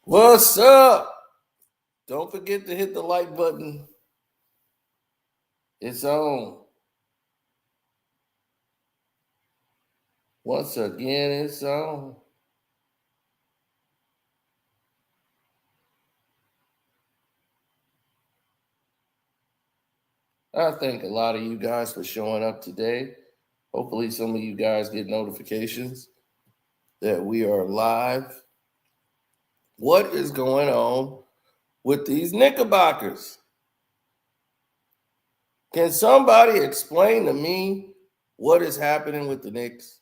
What's up? Don't forget to hit the like button. It's on. Once again, it's on. I thank a lot of you guys for showing up today. Hopefully, some of you guys get notifications that we are live. What is going on with these Knickerbockers? Can somebody explain to me what is happening with the Knicks?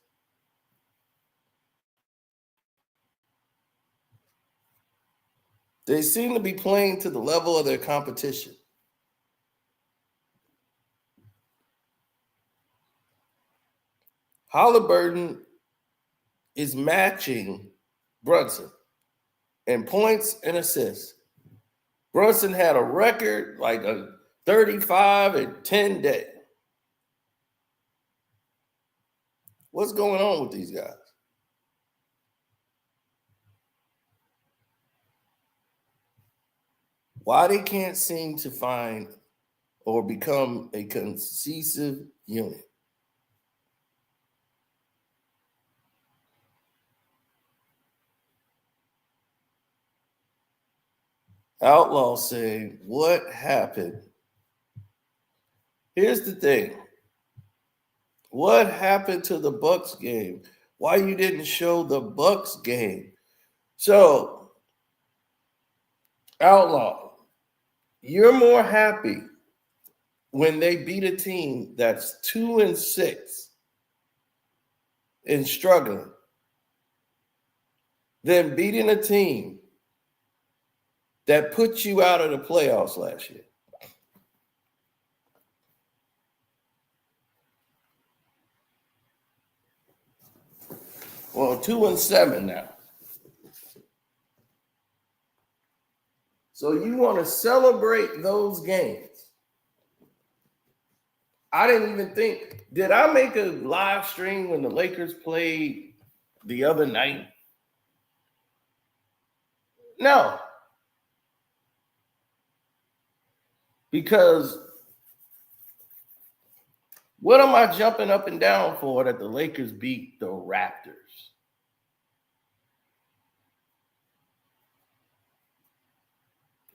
They seem to be playing to the level of their competition. Halliburton is matching Brunson in points and assists. Brunson had a record like a 35 and 10 day. What's going on with these guys? Why they can't seem to find or become a cohesive unit? Outlaw saying, what happened? Here's the thing. What happened to the Bucks game? Why you didn't show the Bucks game? So, Outlaw, you're more happy when they beat a team that's 2-6 and struggling than beating a team that put you out of the playoffs last year. Well, 2-7 now. So you want to celebrate those games. I didn't even think, did I make a live stream when the Lakers played the other night? No. Because what am I jumping up and down for that the Lakers beat the Raptors?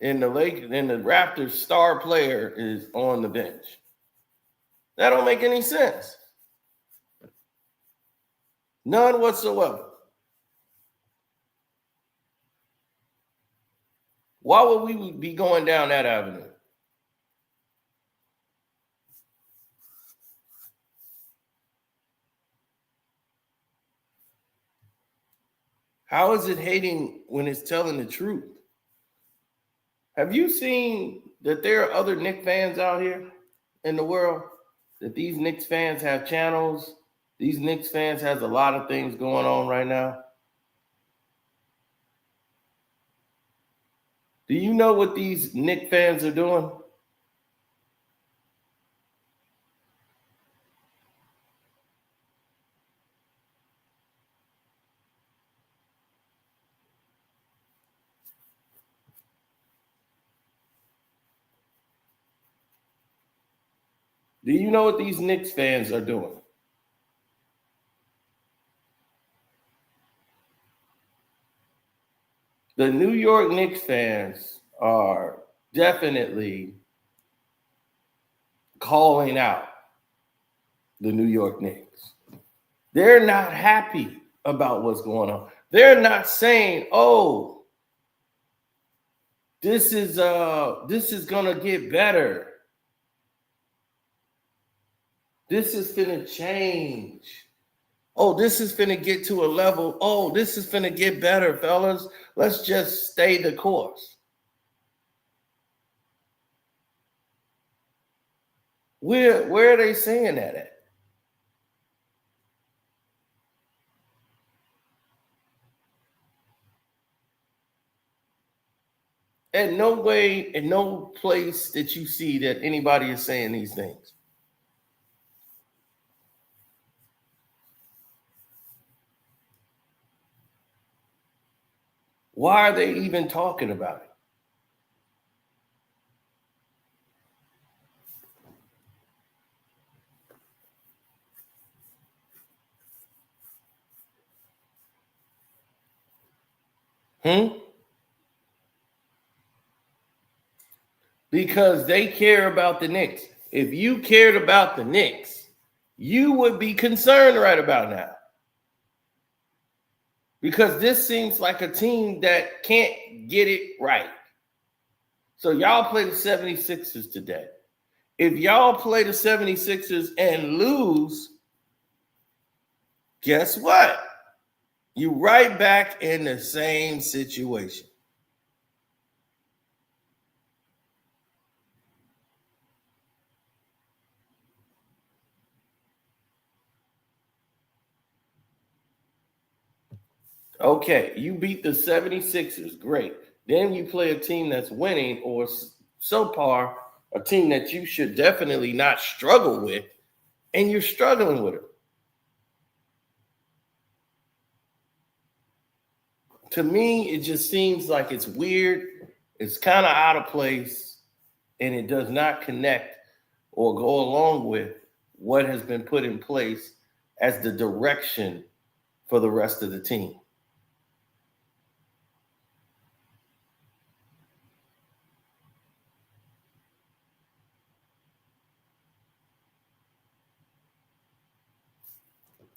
And the Raptors star player is on the bench. That don't make any sense. None whatsoever. Why would we be going down that avenue? How is it hating when it's telling the truth? Have you seen that there are other Knicks fans out here in the world? That these Knicks fans have channels. These Knicks fans has a lot of things going on right now. Do you know what these Knicks fans are doing? Do you know what these Knicks fans are doing? The New York Knicks fans are definitely calling out the New York Knicks. They're not happy about what's going on. They're not saying, "Oh, this is gonna get better. This is finna change. Oh, this is finna get to a level. Oh, this is finna get better, fellas. Let's just stay the course." Where are they saying that at? In no way, in no place that you see that anybody is saying these things. Why are they even talking about it? Because they care about the Knicks. If you cared about the Knicks, you would be concerned right about now. Because this seems like a team that can't get it right. So y'all play the 76ers today. If y'all play the 76ers and lose, guess what? You right back in the same situation. Okay, you beat the 76ers, great. Then you play a team that's winning, or so far, a team that you should definitely not struggle with, and you're struggling with it. To me, it just seems like it's weird, it's kind of out of place, and it does not connect or go along with what has been put in place as the direction for the rest of the team.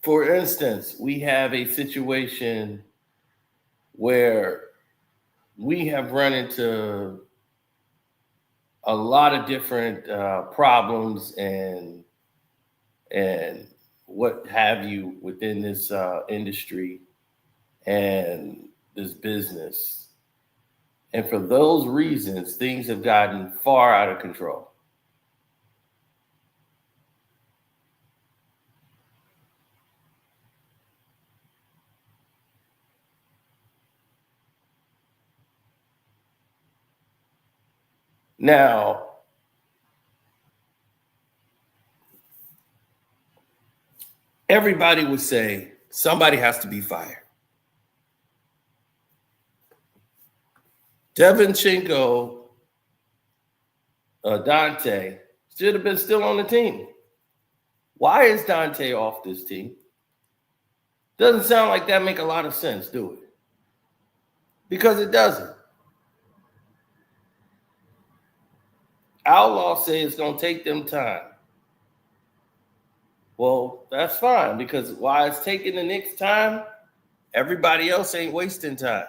For instance, we have a situation where we have run into a lot of different problems and what have you within this industry and this business. And for those reasons, things have gotten far out of control. Now, everybody would say somebody has to be fired. Divincenzo, Dante should have been still on the team. Why is Dante off this team? Doesn't sound like that make a lot of sense, do it? Because it doesn't. Outlaw say it's going to take them time. Well, that's fine, because while it's taking the Knicks time, everybody else ain't wasting time.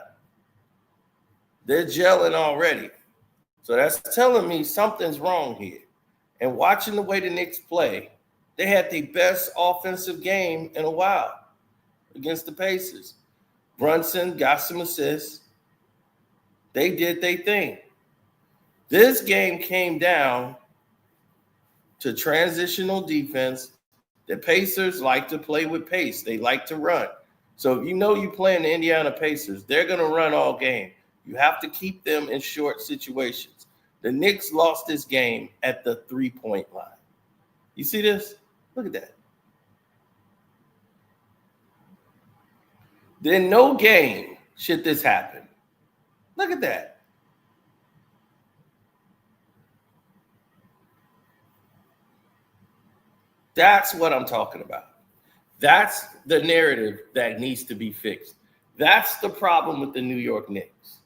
They're gelling already. So that's telling me something's wrong here. And watching the way the Knicks play, they had the best offensive game in a while against the Pacers. Brunson got some assists. They did their thing. This game came down to transitional defense. The Pacers like to play with pace. They like to run. So if you know you're playing the Indiana Pacers, they're going to run all game. You have to keep them in short situations. The Knicks lost this game at the three-point line. You see this? Look at that. Then no game should this happen. Look at that. That's what I'm talking about. That's the narrative that needs to be fixed. That's the problem with the New York Knicks.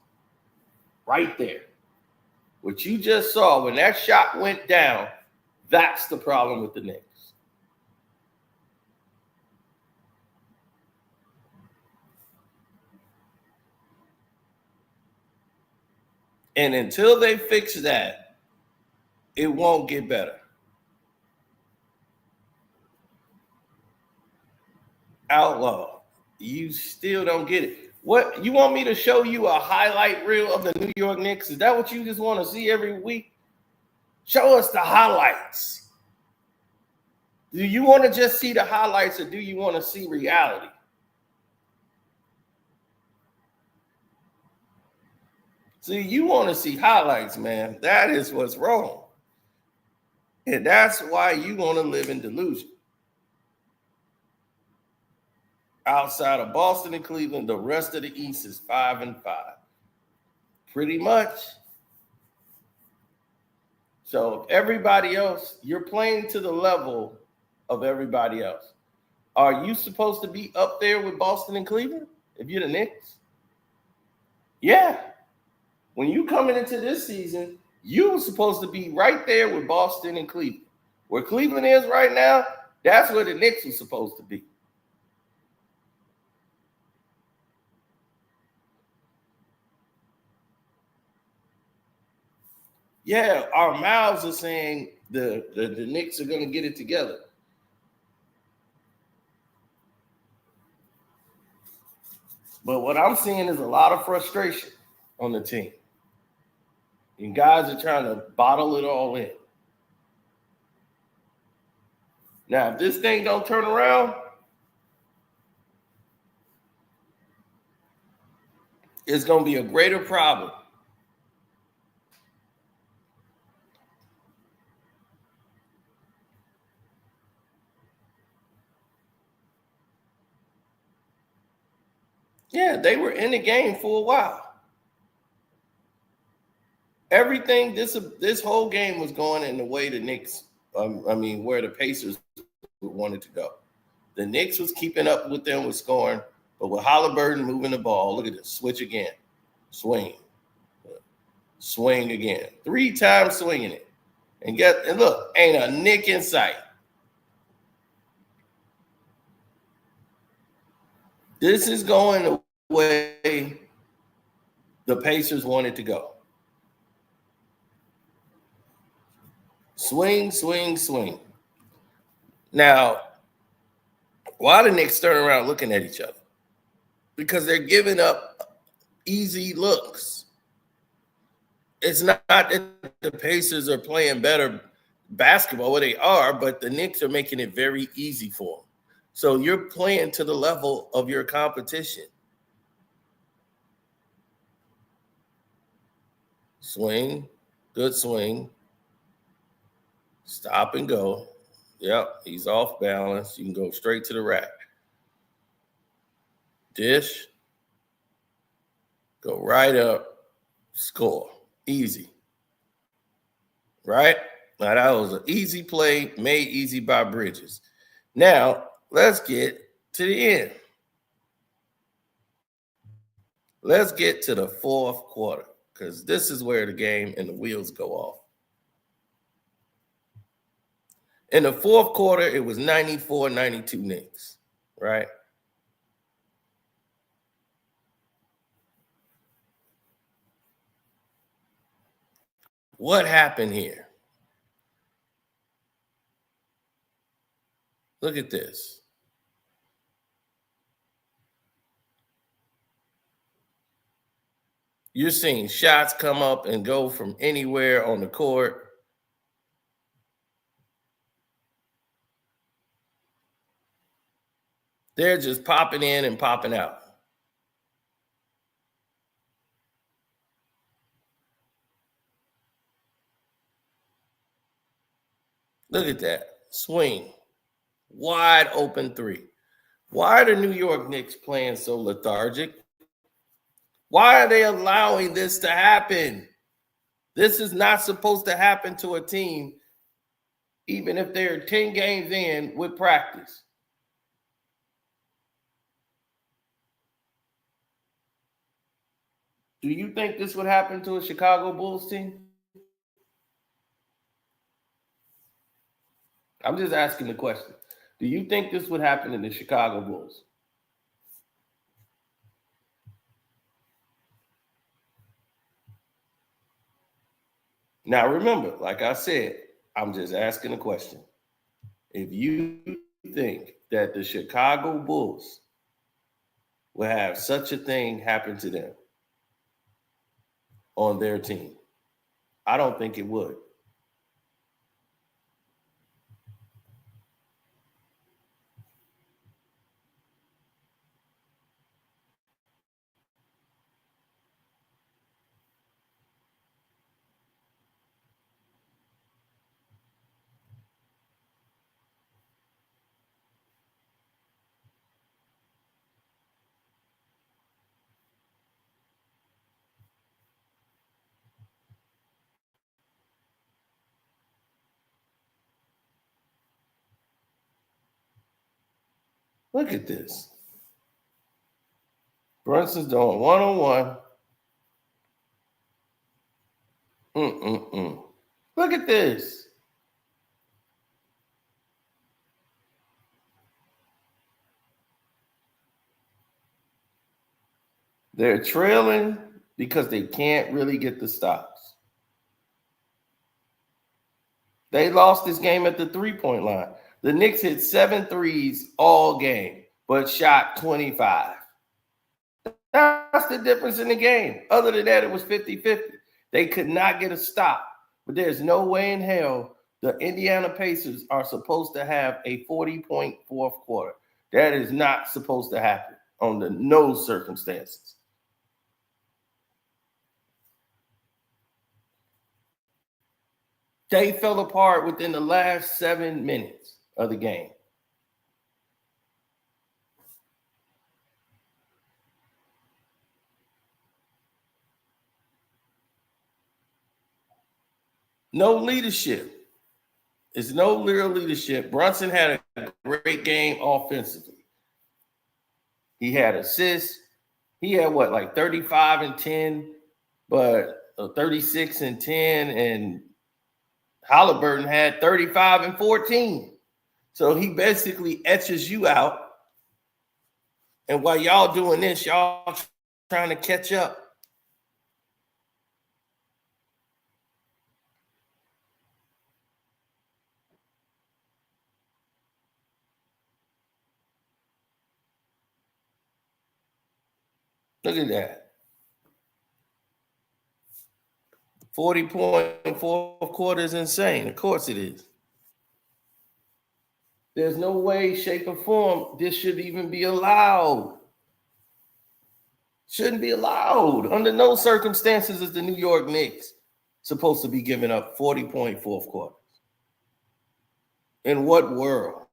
Right there. What you just saw, when that shot went down, that's the problem with the Knicks. And until they fix that, it won't get better. Outlaw, you still don't get it. What, you want me to show you a highlight reel of the New York Knicks? Is that what you just want to see every week? Show us the highlights. Do you want to just see the highlights, or do you want to see reality? See, you want to see highlights, man. That is what's wrong. And that's why you want to live in delusion. Outside of Boston and Cleveland, the rest of the East is 5-5. Pretty much. So if everybody else, you're playing to the level of everybody else. Are you supposed to be up there with Boston and Cleveland if you're the Knicks? Yeah. When you coming into this season, you were supposed to be right there with Boston and Cleveland. Where Cleveland is right now, that's where the Knicks were supposed to be. Yeah, our mouths are saying the Knicks are going to get it together. But what I'm seeing is a lot of frustration on the team. And guys are trying to bottle it all in. Now, if this thing don't turn around, it's going to be a greater problem. Yeah, they were in the game for a while. Everything this whole game was going in the way the Knicks, where the Pacers wanted to go. The Knicks was keeping up with them with scoring, but with Halliburton moving the ball, look at this, switch again, swing, swing again, 3 times swinging it, and look, ain't a Knick in sight. This is going the way the Pacers wanted to go. Swing, swing, swing. Now, why the Knicks turn around looking at each other? Because they're giving up easy looks. It's not that the Pacers are playing better basketball, well, they are, but the Knicks are making it very easy for them. So you're playing to the level of your competition. Swing, good swing. Stop and go. Yep, he's off balance. You can go straight to the rack. Dish. Go right up. Score. Easy. Right? Now, that was an easy play, made easy by Bridges. Now, let's get to the end. Let's get to the fourth quarter, because this is where the game and the wheels go off. In the fourth quarter, it was 94-92 Knicks, right? What happened here? Look at this. You're seeing shots come up and go from anywhere on the court. They're just popping in and popping out. Look at that. Swing. Wide open 3. Why are the New York Knicks playing so lethargic? Why are they allowing this to happen? This is not supposed to happen to a team, even if they're 10 games in with practice. Do you think this would happen to a Chicago Bulls team? I'm just asking the question. Do you think this would happen to the Chicago Bulls? Now, remember, like I said, I'm just asking a question. If you think that the Chicago Bulls will have such a thing happen to them on their team, I don't think it would. Look at this. Brunson's doing one-on-one. Look at this. They're trailing because they can't really get the stops. They lost this game at the three-point line. The Knicks hit 7 threes all game, but shot 25. That's the difference in the game. Other than that, it was 50-50. They could not get a stop. But there's no way in hell the Indiana Pacers are supposed to have a 40-point fourth quarter. That is not supposed to happen under no circumstances. They fell apart within the last 7 minutes of the game. No leadership. It's no real leadership. Brunson had a great game offensively. He had assists. He had like 35 and 10, but 36 and 10, and Halliburton had 35 and 14. So he basically etches you out. And while y'all doing this, y'all trying to catch up. Look at that. 40-point fourth quarter is insane. Of course it is. There's no way, shape, or form this should even be allowed. Shouldn't be allowed. Under no circumstances is the New York Knicks supposed to be giving up 40-point fourth quarters. In what world?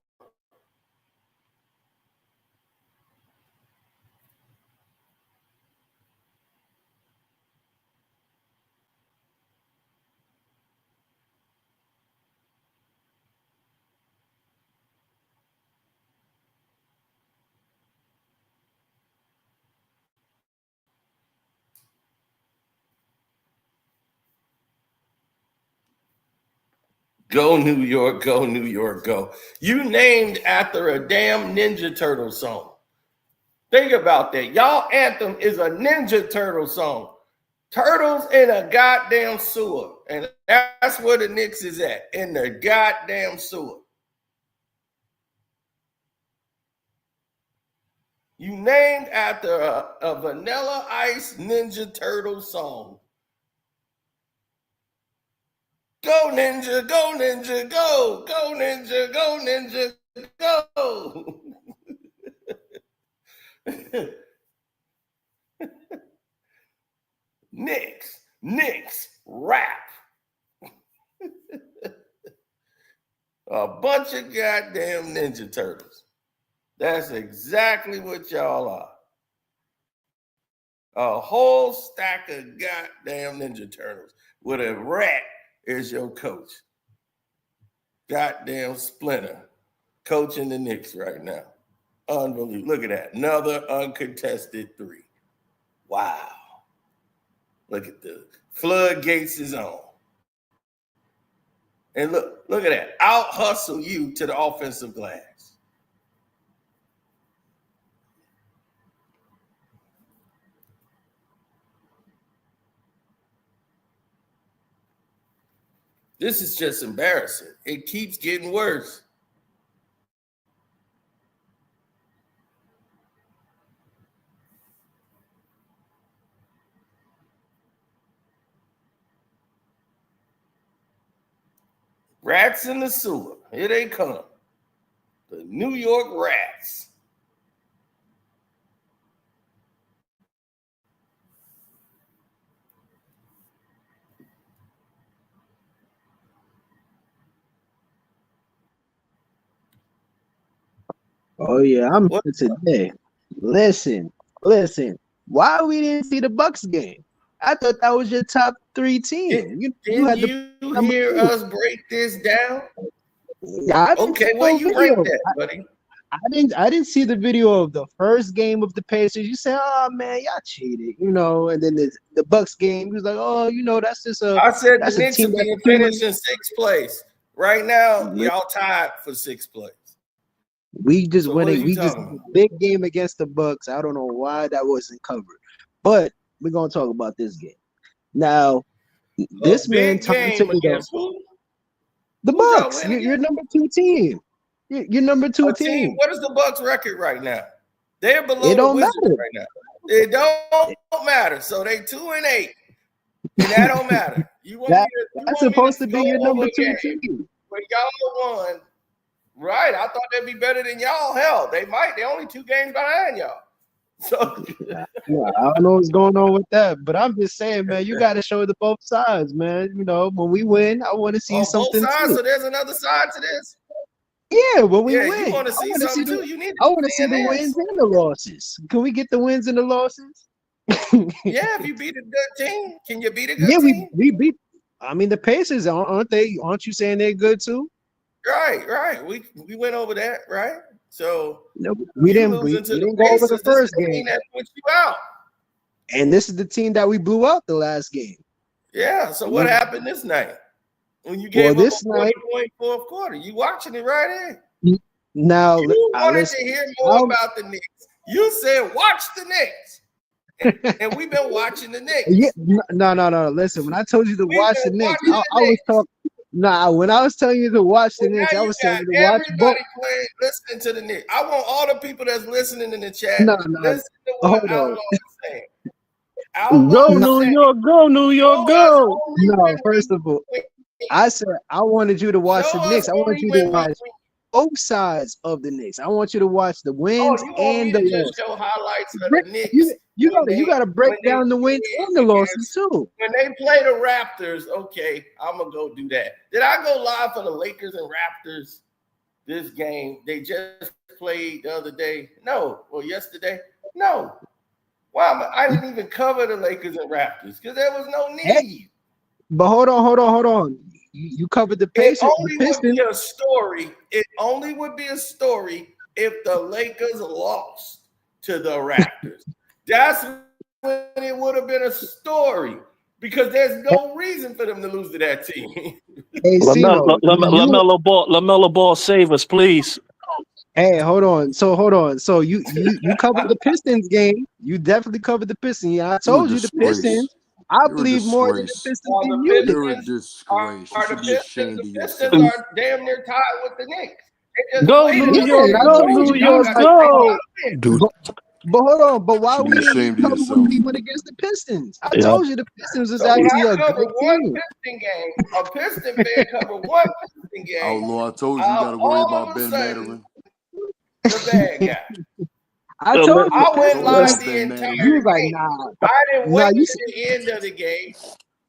Go New York, go New York, go. You named after a damn Ninja Turtle song. Think about that. Y'all anthem is a Ninja Turtle song. Turtles in a goddamn sewer. And that's where the Knicks is at, in the goddamn sewer. You named after a Vanilla Ice Ninja Turtle song. Go Ninja, go Ninja, go. Go Ninja, go Ninja, go. Knicks, rap. A bunch of goddamn Ninja Turtles. That's exactly what y'all are. A whole stack of goddamn Ninja Turtles with a rat as your coach. Goddamn Splinter coaching the Knicks right now. Unbelievable. Look at that. Another uncontested three. Wow. Look at the floodgates is on. And look at that. Out hustle you to the offensive glass. This is just embarrassing. It keeps getting worse. Rats in the sewer. Here they come. The New York Rats. Oh yeah, I'm here today. Listen. Why we didn't see the Bucks game? I thought that was your top 3 team. Did you hear us break this down? Yeah, okay, well, you rank that, buddy. I didn't see the video of the first game of the Pacers. You say, oh man, y'all cheated, you know, and then the Bucks game, he was like, oh, you know, that's I said the a Knicks team are that's being accumulating. finished in sixth place. Right now, y'all tied for sixth place. We just So went what are in, you we just talking had a about? big game against the Bucks. I don't know why that wasn't covered. But we're gonna talk about this game. Now, A this man, big Tom game Thibodeau, against who? the Who'd y'all Bucks, win you're against? number 2 team. You're number 2 A team. team. What is the Bucks record right now? They're It below the don't Wizards matter. right now. It don't matter. So they 2-8, and that don't matter. You want That that's me supposed to to be go your over number a 2 game team. where y'all won? Right. I thought they'd be better than y'all. Hell, they might. They're only 2 games behind y'all. So Yeah, I don't know what's going on with that, but I'm just saying, man, you got to show the both sides, man. You know, when we win, I want to see on both something sides. too. So there's another side to this. Yeah, when we Yeah, you win, want to I see want to see something the too. You need to I be want to see seeing the this. wins and the losses. Can we get the wins and the losses? Yeah, if you beat a good team, can you beat a Yeah, good team? we beat. I mean, the Pacers aren't they? Aren't you saying they're good too? Right. We went over that, right? So No, you losing to we the didn't go over the Pacers. This is first the game, team that put you out. and this is the team that we blew out the last game. Yeah. So what happened this night when you Well, gave up a this 40 night, point fourth quarter? You watching it right now You wanted to listen. hear more about the Knicks. You said watch the Knicks, and we've been watching the Yeah, Knicks. no. Listen, when I told you to We've watch the been Knicks, watching I the was Knicks. talking. Nah, when I was telling you to watch the Well, Knicks, now I you was telling got you to watch both. everybody playing, listening to the Knicks. I want all the people that's listening in the chat, No, listen to what hold on. Outlaw is saying. Outlaw Go is No, New saying York, go New York, show us go. only no. when First of all, we win. I said I wanted you to watch the Show us Knicks. I want only you to when we watch win. both sides of the Knicks. I want you to watch the Oh, wins you want and me the to just losses. show highlights of the Knicks You gotta break when they down the wins did and the losses against too. when they play the Raptors? Okay, I'm gonna go do that. Did I go live for the Lakers and Raptors this game? They just played the other day. No, or yesterday. No. Wow, I didn't even cover the Lakers and Raptors because there was no Hey, need. but hold on. You covered the It Pacers, the only would be Pistons. a story. It only would be a story if the Lakers lost to the Raptors. That's when it would have been a story because there's no reason for them to lose to that team. Hey, CeeLo, Lamelo Ball, save us, please. hey, hold on. So you covered the Pistons game. You definitely covered the Pistons. Yeah, I You a told you the disgrace. Pistons. I You're a believe more in the disgrace. Pistons While than the you did. You're a Pistons disgrace. You are should be ashamed of the Pistons yourself. are damn near tied with the Knicks. They just Go played New another York, Yeah, I game. go So told New you. y'all I York, was got like, they go. gotta win. Dude, but hold on. But you why should we be didn't ashamed of cover when yourself. we went against the Pistons? I Yeah. told you the Pistons was So when actually a I cover good one team. Piston game, a Piston fan cover one Piston game, Outlaw, I told you you I'm got to worry all about of a Ben sudden Mathurin. the bad guy. I Uh, told you the I went Told you Pistons. live about the Ben entire You Mathurin. was like, game. nah, I didn't nah. wait You to the end of the game.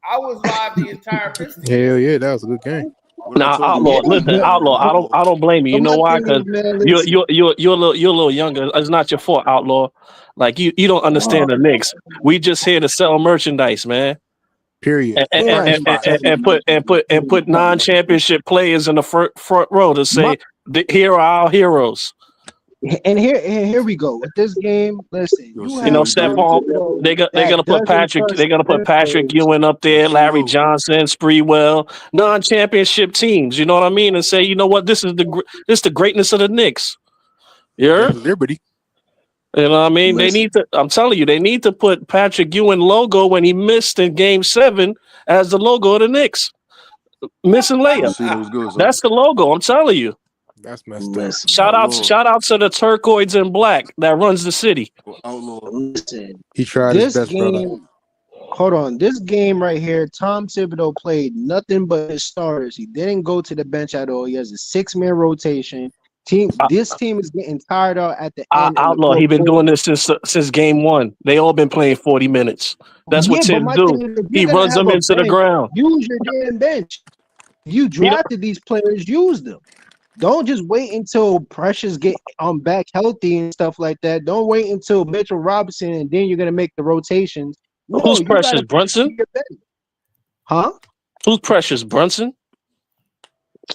I was live the entire Piston game. Hell yeah, that was a good game. What I Now, told you yeah, Outlaw, about Ben listen, but Outlaw. Mathurin, but, I Outlaw. don't blame you. but You know my why? thing Because is, man, listen. you're a little younger. It's not your fault, Outlaw. Like you don't Oh, understand the Knicks. We just here to sell merchandise, man. Period. And, and, man, I and, Bright ain't and, spots. and selling and put and put and put non-championship players in the front row to my say, Here are our heroes." and here we go with this game. Listen, Yo, you You CeeLo, know, have you done? Tom Stephon, Thibodeau they're that gonna put doesn't Patrick, trust they're gonna put young Patrick players. Ewing up Yo, there, Larry CeeLo. Johnson, Spreewell, non-championship teams. You know what I mean? And say, you know what, this is the greatness of the Knicks. Yeah, That's Liberty. you know what I mean. They Listen, need to. I'm telling you, they need to put Patrick Ewing logo when he missed in Game 7 as the logo of the Knicks. Missing Yo, layup. CeeLo was good, son. That's the logo. I'm telling you. That's messed up. listen, Outlaw. Shout out to the turquoids and black that runs the city. Outlaw. listen. He tried his This best, brother. game, hold on. This game right here, Tom Thibodeau played nothing but his starters. He didn't go to the bench at all. He has a 6-man rotation. This team is getting tired out at the end in the Outlaw, fourth he been quarter. doing this since Game 1. They all been playing 40 minutes. That's what Yeah, but Tibs my do. thing is, if you're He gonna runs have them a into the bench, ground. use your damn bench. You He don't, drafted these players, use them. Don't just wait until Precious get back healthy and stuff like that. Don't wait until Mitchell Robinson and then you're gonna make the rotations. No, who's you gotta Precious? put Brunson? your bench. Huh? Who's Precious? Brunson?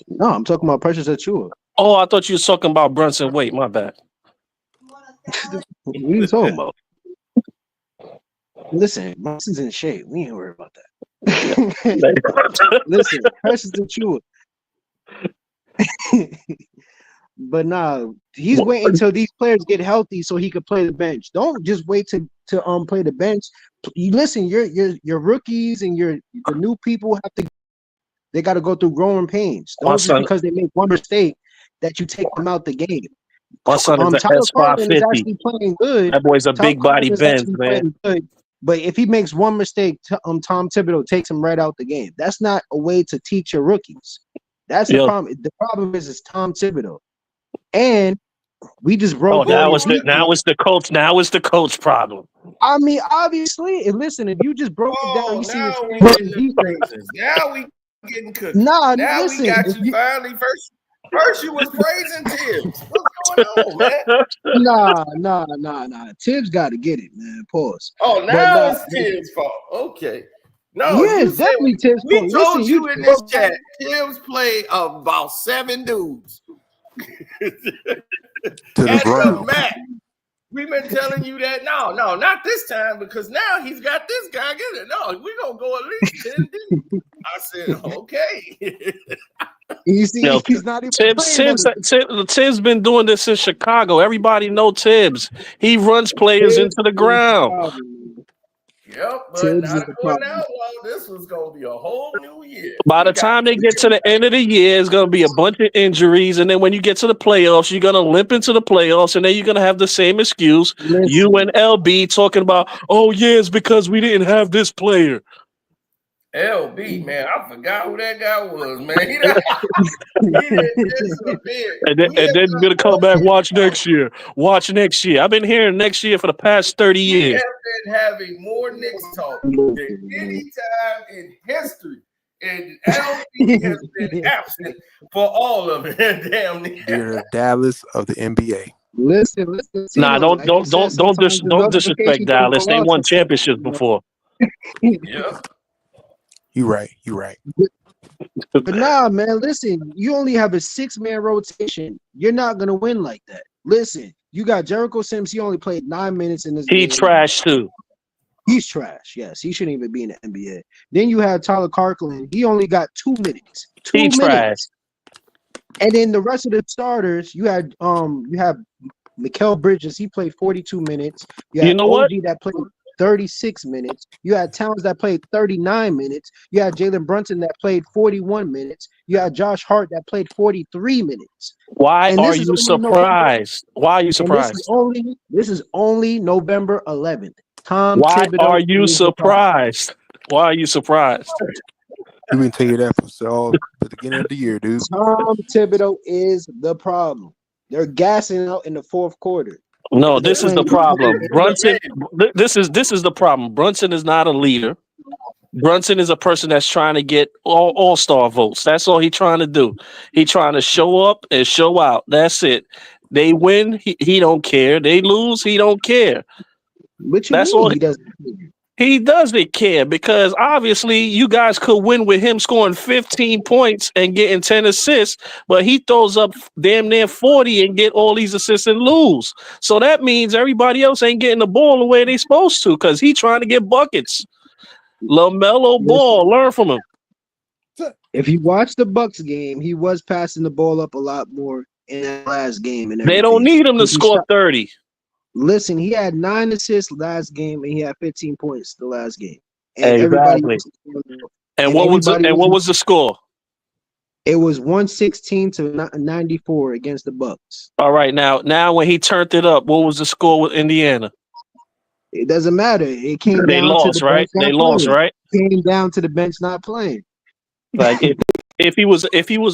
No, I'm talking about Precious Achua. Oh, I thought you was talking about Brunson. Wait, my bad. What are you talking about? Listen, Brunson's in shape. We ain't worried about that. Listen, precious the truth. But nah, he's waiting until these players get healthy so he could play the bench. Don't just wait to play the bench. You listen, your rookies and the new people they got to go through growing pains. Don't just because they make one mistake that you take them out the game. My son is an Tyler Carlin is S550. actually playing good. That boy's a Tyler big body Carlin is Benz, actually man. playing good. But if he makes one mistake, Tom Thibodeau takes him right out the game. That's not a way to teach your rookies. That's the problem. The problem is Tom Thibodeau. And we just broke. Now it's the coach. Now it's the coach problem. I mean, obviously, and listen, if you just broke it down, you see now we getting cooked. Nah, now listen, we got you finally. First you was praising Tibs. What's going on, man? Nah. Tibbs got to get it, man. Pause. Oh, now it's Tibbs' fault. Okay. No, yeah, it's definitely Tibbs' fault. We told you in this chat, Tibbs played about 7 dudes. To the ground. We've been telling you that. No, not this time, because now he's got this guy. Get it? No, we're gonna go at least 10 deep. I said, okay. You see, he's not even Tibbs been doing this in Chicago. Everybody know Tibbs. He runs players into the ground. Yep, but not going out. Well, this was gonna be a whole new year. By the time they get to the end of the year, it's gonna be a bunch of injuries, and then when you get to the playoffs, you're gonna limp into the playoffs, and then you're gonna have the same excuse. Listen. You and LB talking about, oh yeah, it's because we didn't have this player. LB, man, I forgot who that guy was, man. He didn't disappear. And then you're gonna come back. Watch next year. I've been hearing next year for the past 30 years. We have been having more Knicks talk than any time in history, and LB has been absent for all of it. Damn near. You're the Dallas of the NBA. Listen. Nah, don't disrespect Dallas. They won championships before. Yeah. You right. But nah, man, listen, you only have a 6-man rotation. You're not gonna win like that. Listen, you got Jericho Sims. He only played 9 minutes in this game. He trash too. He's trash. Yes, he shouldn't even be in the NBA. Then you have Tyler Carlin. He only got 2 minutes. He trash. And then the rest of the starters, you have Mikal Bridges. He played 42 minutes. You know OG that played 36 minutes. You had Towns that played 39 minutes. You had Jalen Brunson that played 41 minutes. You had Josh Hart that played 43 minutes. Why are you surprised? This is only November 11th. Why are you surprised? We've been telling you that for the beginning of the year, dude. Tom Thibodeau is the problem. They're gassing out in the fourth quarter. No, this is the problem. Brunson, this is the problem. Brunson is not a leader. Brunson is a person that's trying to get all-star votes. That's all he's trying to do. He's trying to show up and show out. That's it. They win, he don't care. They lose, he don't care. That's all he doesn't care. He doesn't care because obviously you guys could win with him scoring 15 points and getting 10 assists, but he throws up damn near 40 and get all these assists and lose. So that means everybody else ain't getting the ball the way they supposed to because he's trying to get buckets. Lamelo Ball, learn from him. If you watch the Bucks game, he was passing the ball up a lot more in that last game. And they don't need him to score 30. Listen, he had 9 assists last game, and he had 15 points the last game. And exactly. What was the score? It was 116 to 94 against the Bucks. All right, now when he turned it up, what was the score with Indiana? It doesn't matter. It came down they lost, to the right? They lost, right? It came down to the bench not playing. Like if he was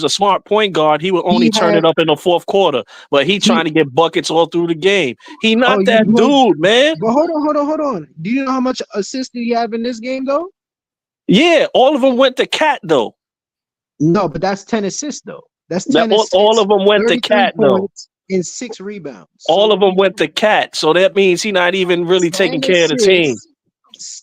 a smart point guard, he would only turn it up in the fourth quarter. But he trying to get buckets all through the game. He not that dude, man. But hold on. Do you know how much assists did he have in this game, though? Yeah, all of them went to Cat, though. No, but that's 10 assists, though. That's 10 assists. All of them went to Cat, though. And 6 rebounds. All of them went to Cat, so that means he's not even really taking care of the team.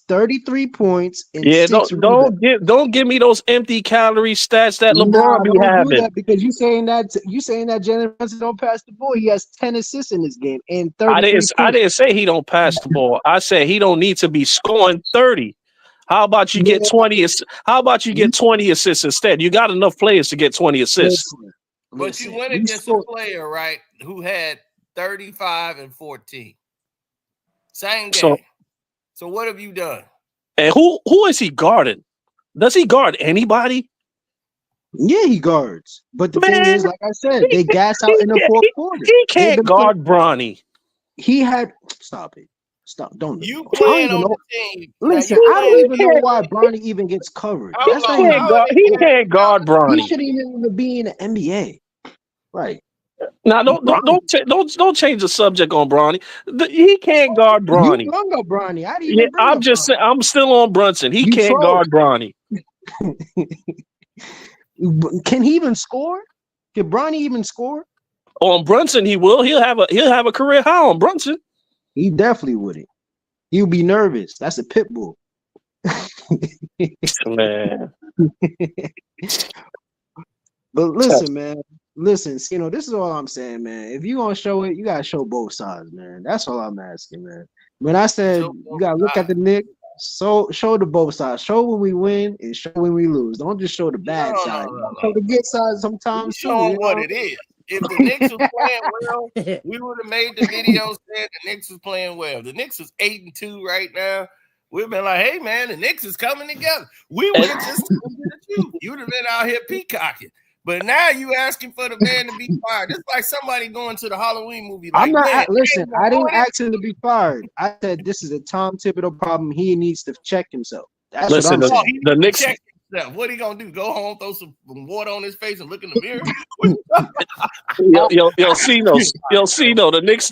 33 points and Yeah, 6 rebounds. don't give me those empty calorie stats that Nah, LeBron be don't do having. that because you saying that Jalen Brunson don't pass the ball. He has 10 assists in this game and I 33 points. didn't say he don't pass the ball. I said he don't need to be scoring 30. How about you get 20? How about you get 20 assists instead? You got enough players to get 20 assists. But you went against a player, right, who had 35 and 14. Same game. So what have you done? And who is he guarding? Does he guard anybody? Yeah, he guards. But the thing is, like I said, they gas out in the fourth quarter. He can't guard Bronny. He had stop it. Stop. Don't you playing on the team. Listen, I don't even know why Bronny even gets covered. He can't guard Bronny. He shouldn't even be in the NBA. Right. Now don't change the subject on Bronny. He can't guard Bronny. You bring up Bronny. I'm just saying. I'm still on Brunson. He can't guard Bronny. Can he even score? Can Bronny even score? On Brunson, he will. He'll have a career high on Brunson. He definitely wouldn't. He'll be nervous. That's a pit bull. Man. But listen, man. Listen, this is all I'm saying, man. If you gonna show it, you gotta show both sides, man. That's all I'm asking, man. When I said you gotta look at the Knicks, so show the both sides. Show when we win and show when we lose. Don't just show the bad side. Show the good side sometimes. Show what it is. If the Knicks was playing well, we would have made the video saying the Knicks was playing well. The Knicks is 8-2 right now. We've been like, hey man, the Knicks is coming together. We would have just you would have been out here peacocking. But now you asking for the man to be fired. It's like somebody going to the Halloween movie. Like, I'm not. Listen, I didn't ask him to be fired. I said this is a Tom Thibodeau problem. He needs to check himself. That's what I'm saying. The Knicks. What he gonna do? Go home, throw some water on his face, and look in the mirror? Cino. The Knicks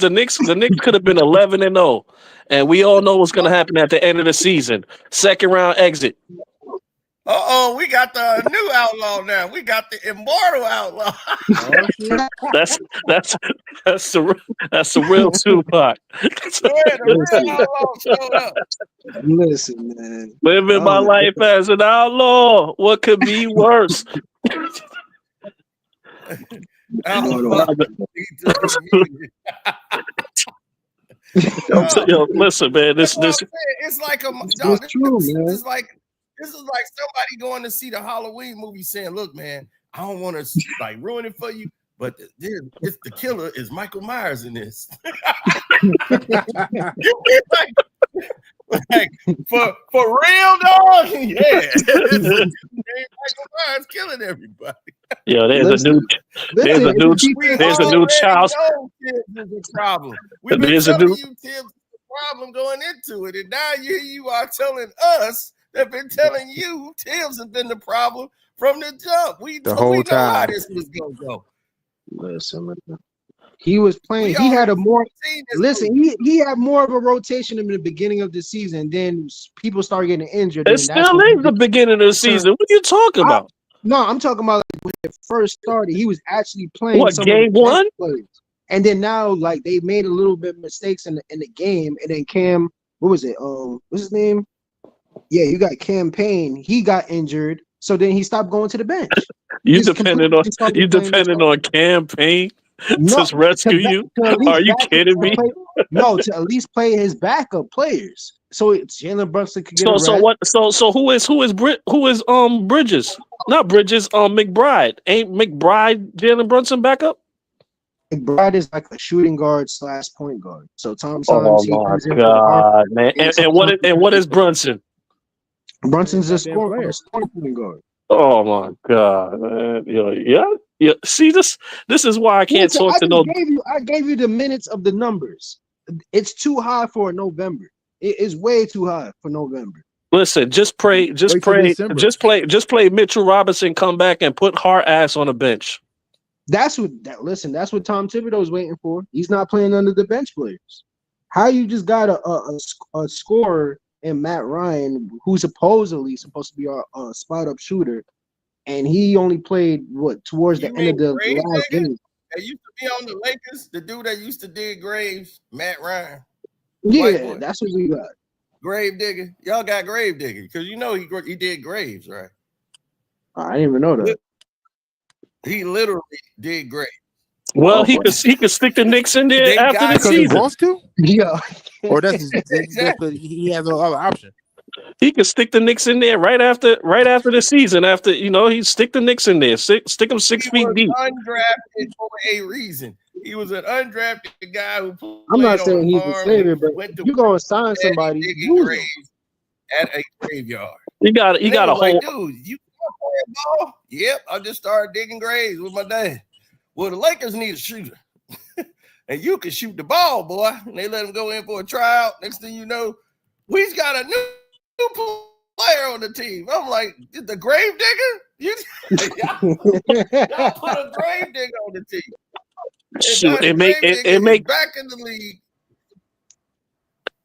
could have been 11-0, and we all know what's going to happen at the end of the season. Second round exit. We got the new outlaw now. We got the immortal outlaw. that's the real Tupac. The real outlaw showed up. Listen, man. Living my life as an outlaw. What could be worse? Listen, man. This it's like it's true, man. This is like somebody going to see the Halloween movie saying, look, man, I don't want to like ruin it for you, but it's the killer is Michael Myers in this. like, for real, dog? Yeah. Michael Myers killing everybody. Yeah, there's a new child. There's a problem. We've been telling you, Tibs, the problem going into it, and now you are telling us. They've been telling you Tibs has been the problem from the jump. We know how this was gonna go. Listen, he was playing. He had more of a rotation in the beginning of the season. Then people started getting injured. It still is the beginning of the season. What are you talking about? No, I'm talking about like when it first started. He was actually playing. What, game one? And then now, like they made a little bit of mistakes in the game. And then Cam, what was it? What's his name? Yeah, you got campaign. He got injured, so then he stopped going to the bench. You depended on campaign to rescue you. Are you kidding me? No, to at least play his backup players, so Jalen Brunson could get. So who is Bridges? Not Bridges. McBride. Ain't McBride Jalen Brunson backup? McBride is like a shooting guard / point guard. So Tom. Oh my God, man! And what is Brunson? Brunson's a scoring point guard. Oh my God, man! Yeah. See, this is why I can't talk to no. I gave you the minutes of the numbers. It's too high for November. It is way too high for November. Listen, just play Mitchell Robinson, come back and put Hart ass on the bench. That's what Tom Thibodeau's waiting for. He's not playing under the bench players. How you just got a scorer in Matt Ryan, who's supposedly supposed to be our spot up shooter, and he only played towards the end of the last game. That used to be on the Lakers, the dude that used to dig graves, Matt Ryan. Yeah, that's what we got. Gravedigger. Y'all got Gravedigger because you know he did graves, right? I didn't even know that. He literally did graves. Well, he could stick the Knicks in there They after got the it. Because he season. wants to, Yeah. or he has no other option. He could stick the Knicks in there right after the season. After he stick the Knicks in there, stick them 6 feet deep. Undrafted for a reason. He was an undrafted guy who played I'm not saying on he's the the farm savior, and but went to you gonna sign somebody, digging use him. graves at a graveyard. You got And they a was like, whole. dude, you play ball? Yep, I just started digging graves with my dad. Well, the Lakers need a shooter. And you can shoot the ball, boy. And they let him go in for a tryout. Next thing you know, we've got a new player on the team. I'm like, the Gravedigger? Y'all put a Gravedigger on the team. Shoot, it make back in the league.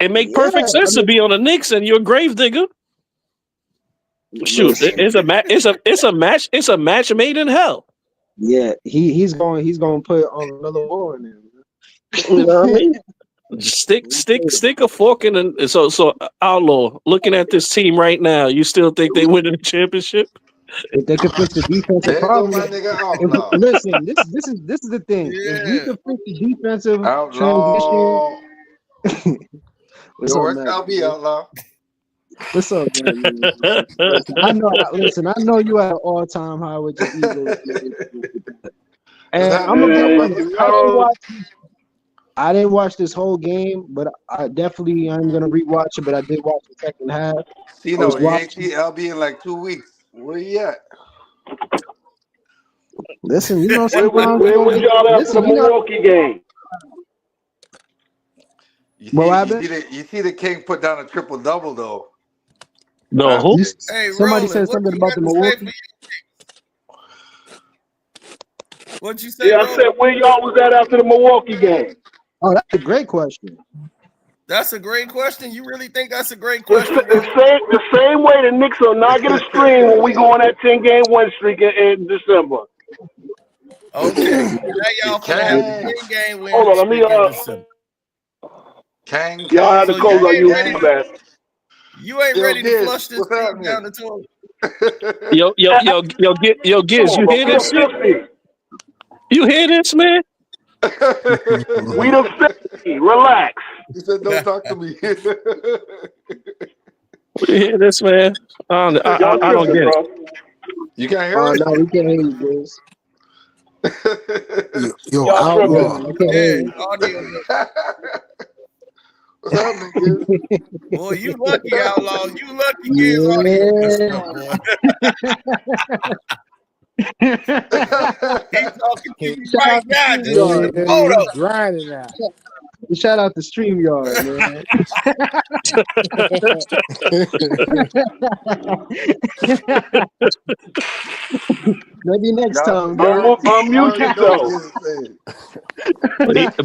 It make perfect sense to be on the Knicks and you're a Gravedigger. Shoot, it's a match made in hell. Yeah, he's going to put on another war in there. You know what I mean? Stick a fork in and so Outlaw, looking at this team right now, you still think they win the championship? If they could fix the defensive problem, listen, this is the thing. Yeah. If we could fix the defensive Outlaw. transition, what's Yo, up, where's man? LB, Outlaw? What's up, man? Listen, I know you at an all-time high with your Eagles. And I'm gonna be honest, I didn't watch this whole game, but I definitely am gonna rewatch it. But I did watch the second half. See, no, you ain't see LB in like 2 weeks. Where you at? Listen, you know, where was y'all after the Milwaukee game? You see the King put down a triple-double, though. No, who? Hey, somebody Roland, said something about the Milwaukee. What you say? Yeah, I said where y'all was at after the Milwaukee game. Oh, that's a great question. That's a great question. You really think that's a great The question? same way the Knicks will not get a string when we go on that 10-game win streak in December. Okay. Now y'all finna have a 10-game win. Hold on, let me Y'all have the close on you, man. You ain't ready to flush this thing down the toilet. Yo, Giz, you hear this shit? You hear this, man? We the 50. Relax. He said, "Don't talk to me." You hear this, man? I don't get it. You can't hear it? No, we can't hear you, guys. Yo, Outlaw. What's happening, kid? Boy, you lucky, Outlaw. You lucky, kids. Yeah. He's talking to you right now. Just photo. Grinding out. Shout out to StreamYard, man. Maybe next time. Unmute yourself.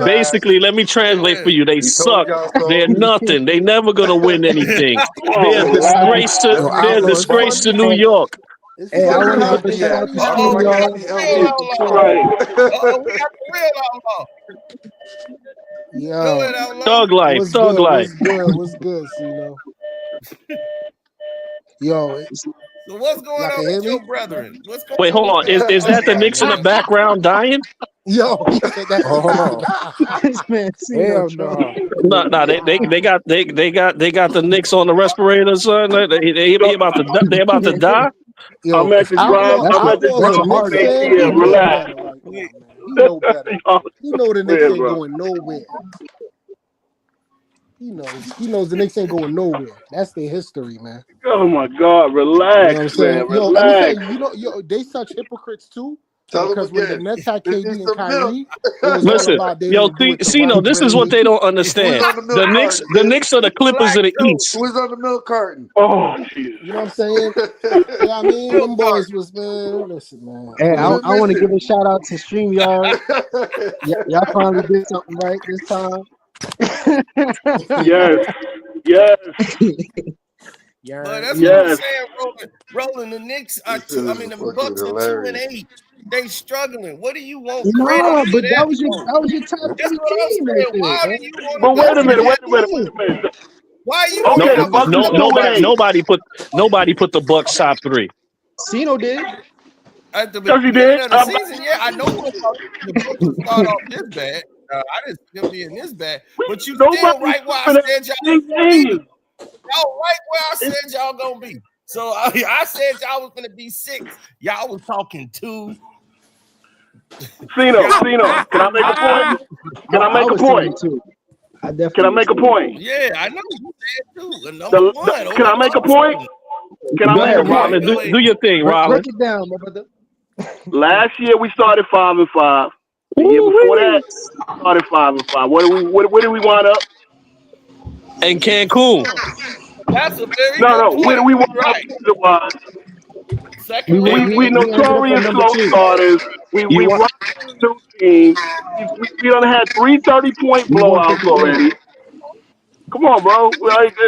Basically, let me translate for you. They suck. They're nothing. They never gonna win anything. They're a disgrace to New York. Hey, I want to give a shout out to StreamYard. We got the real Outlaw. Yo, Thug life. What's good, CeeLo? Yo, so what's going on with your brethren? Wait, hold on. Is that the Knicks in the background dying? Yo, hold on. This man, Hell no. No, they got the Knicks on the respirator, son. They about to die. Yo, I'm at the ground. Yeah, relax. He know better. He know the Knicks ain't going nowhere. He knows the Knicks ain't going nowhere. That's their history, man. Oh my God, relax, man. Relax. They such hypocrites too. Tell Because when the Nets had KD and Kyrie, listen, this is what they don't understand. The Knicks are the Clippers of the East. Who's on the milk carton? Oh, Jesus. You know what I'm saying? Yeah, I mean, them boys was, man. Listen, man. Hey, I want to give a shout out to StreamYard. Y'all finally did something right this time. Yes. But that's what I'm saying, Roland. The Knicks the Bucks are 2-8. They struggling. What do you want? No, but that was your top team. But wait a minute. Why are you? Okay, No, the Bucks no, is 2-8. nobody put the Bucks top 3. Cino did. At the Yes, he beginning did. of the season, yeah, I know the Bucks would start off this bad. I didn't see them being this bad, but you still Nobody's right where I stopping said y'all that gonna be. game. Y'all right where I said y'all gonna be. So I said y'all was gonna be 6. Y'all was talking 2. Cino, can I make a point? Can I make a point? I definitely Can I make a point? Yeah, I know you said 2. Number 1. Can I make a point? Can I Go make ahead, a point? Rollins. Do your thing, break Rollins. it down, my brother. Last year we started 5-5. The year before that, we started 5-5. Where did we wind up? And Cancun. That's a very No, good point. where did we wind up? Right. It was Second We ring. we ended up on notorious number slow 2. starters. We You want? run two teams. We done had 3 30-point We won 50 blowouts already. games. Come on, bro.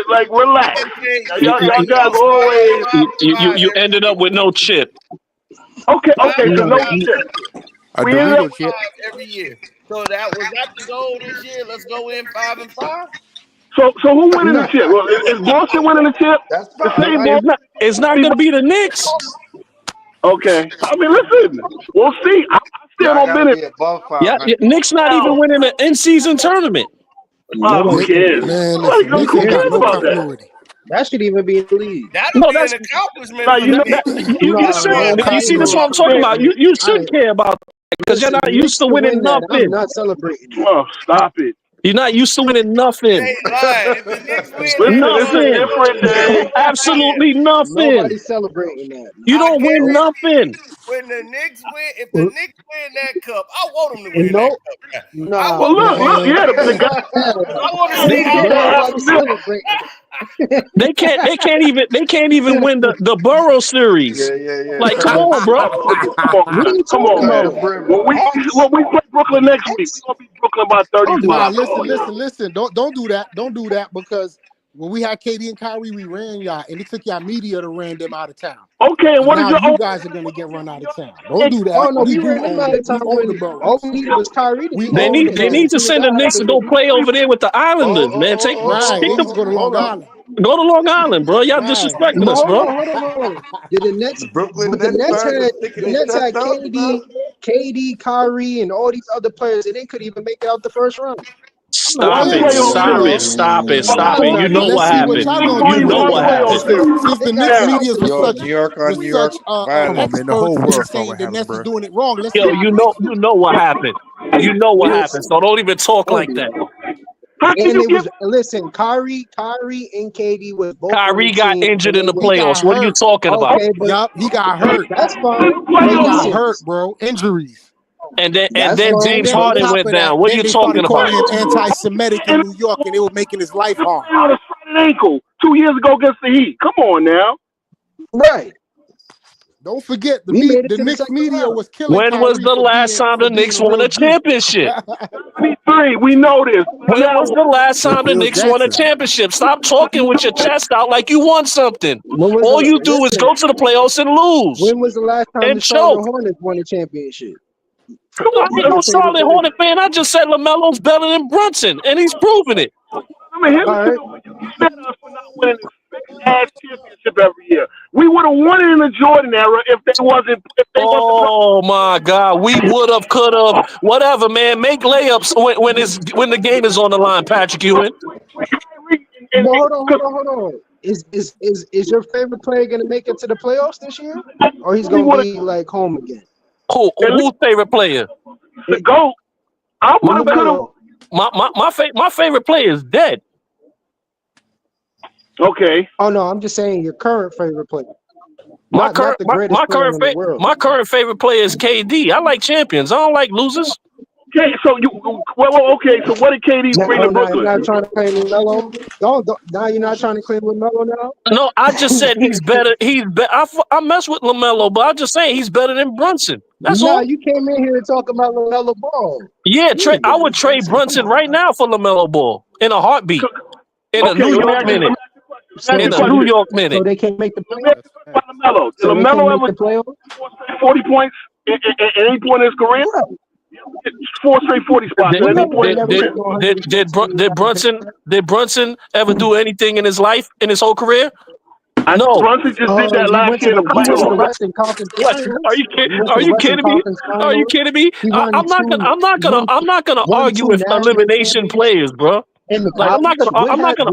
Like relax. Okay, You, Y'all you, guys y'all started always 5-5 you every ended up year. with no chip. okay. So No, no 5-5 shit. A We ended up Dorito chip. every year. So that was that the goal this year. Let's go in 5-5. so who winning the no. chip? Well, is Boston winning the chip? That's The fine. same Boston. It's not going to be the Knicks. Okay. I mean, listen. We'll see. I still Y'all don't gotta believe be above Yeah, 500. Knicks not even winning an in-season tournament. Who Nobody. cares? Man, Nobody listen, who Knicks ain't got cares no about that? continuity. That should even be in the league. That'll No, be an that's accomplishment Now for you the know that. Knicks. You No, should. No You see, this is continuity. what I'm talking about. You should I care about that because you're listen. not used Knicks to to winning win that. I'm nothing. not celebrating that. Oh, stop it. You're not used to winning nothing. They lying. If the Knicks win, they Listen, it's a Nothing. won different day. every year. Absolutely nothing. Nobody's celebrating that. You I don't win guarantee you, nothing. when the Knicks win, if the Knicks win that cup, I want them to win that No, cup. I nah, Well, want them to look, win Man, yeah, that the cup. guy I want to They see how they long. have nobody's some. celebrating They can't even win the Borough series. Yeah. Like, come Turn on, bro. What are you Come talking on, at man. the about? brim. When we play Brooklyn next week, X? we're gonna beat Brooklyn by Oh, 35. nah, Come on, now. listen. Don't do that. Don't do that because when we had KD and Kyrie, we ran y'all, and it took y'all media to ran them out of town. Okay, and And what is now your you guys are gonna get run out of town. Don't do oh that. no, we ran them out of We time own the when all boroughs. we needed was Kyrie to We be They own good. the need And they then need as to soon boroughs. as send the that Knicks to happened, go play over there with the Islanders, man. Right. Take They need the to go to hold Long on. Island. go to Long Island, bro. Y'all Right. disrespecting No, us, bro. hold on. Did the Nets? Brooklyn But the Nets Nets fans are had sticking their chest out, bro. KD, Kyrie, and all these other players, and they could even make it out the first round. I'm not one Stop it. celebrating playoff that. Stop series? it. Stop it. Stop I'm it. One, You not. know Well, let's what see what happened. y'all we gonna only You do know one then. what playoff happened. series. Since the Knicks Now, media was Yo, such New York experts come on, violence. man. The whole in world saw saying what the happened, Nets is bro. doing it wrong. Let's see Yo, how the Knicks do. you know what happened. You know what happened. Listen, So don't even talk don't like do that. that. how can And you it give? was listen, Kyrie, and KD was both on the Kyrie got team, injured and in they the were He playoffs. got What are you hurt. talking about? okay. But Yup, he got hurt. that's fine. In the But He playoffs, got listen, hurt, bro. Injuries. And that's then fine. James And then on But Harden top went of down. that, What are then you they started talking about? calling him anti-Semitic in and New York, and it was making his life the hard. play on a slighted ankle 2 years ago against the Heat. Come on now. right, Don't forget we made it the to the Knicks second media round. was killing When was Kyrie the last time for the being Knicks a won real a Jew. championship? 93, we know this. When was the last With time the Phil Knicks won a Jackson. championship? Stop talking with your chest out like you won something. When was All the you do is listen? go to the playoffs and lose When was the last time and the Charlotte choke. Hornets won a championship? Come I on, ain't Who's no your favorite Charlotte player? Hornet fan. I just said LaMelo's better than Brunson, and he's proving it. I mean, here's All the right, thing. You get mad at us for not winning this fake ass championship every year. We would have won it in the Jordan era if they wasn't Oh my God, we would have, could have, whatever, man. Make layups when the game is on the line, Patrick Ewing. Kyrie but hold on, because hold on. Is your favorite player gonna make it to the playoffs this year, or he's we gonna would have be like home again? at Who's least favorite player? to go. I would have could have. LaMelo. My favorite player is dead. Okay. Oh no, I'm just saying your current favorite player, not the greatest player in the world. My current favorite player is KD. I like champions. I don't like losers. Okay, so okay. So what did KD bring to Now you're Brooklyn? not trying to claim LaMelo. Don't. Now you're not trying to claim LaMelo now. No, I just said he's better. I mess with LaMelo, but I'm just saying he's better than Brunson. That's Nah, all. you came in here talking about LaMelo Ball. Yeah, I would trade Come Brunson on. right now for LaMelo Ball in a heartbeat, in a Okay, New let me York ask you. Let minute, me ask you a in a question. New York So minute. they can't make the Let me ask playoffs. you a question about LaMelo. Did So they can't LaMelo make ever the playoffs. score 40 points at any point in his career? Right. 4 straight 40 spots at any point. Did Brunson ever do anything in his life, in his whole career? No. Brunson just did that last year in the playoffs. Are you kidding me? Are you kidding me? I'm not gonna argue with elimination players, bro. Like I'm not gonna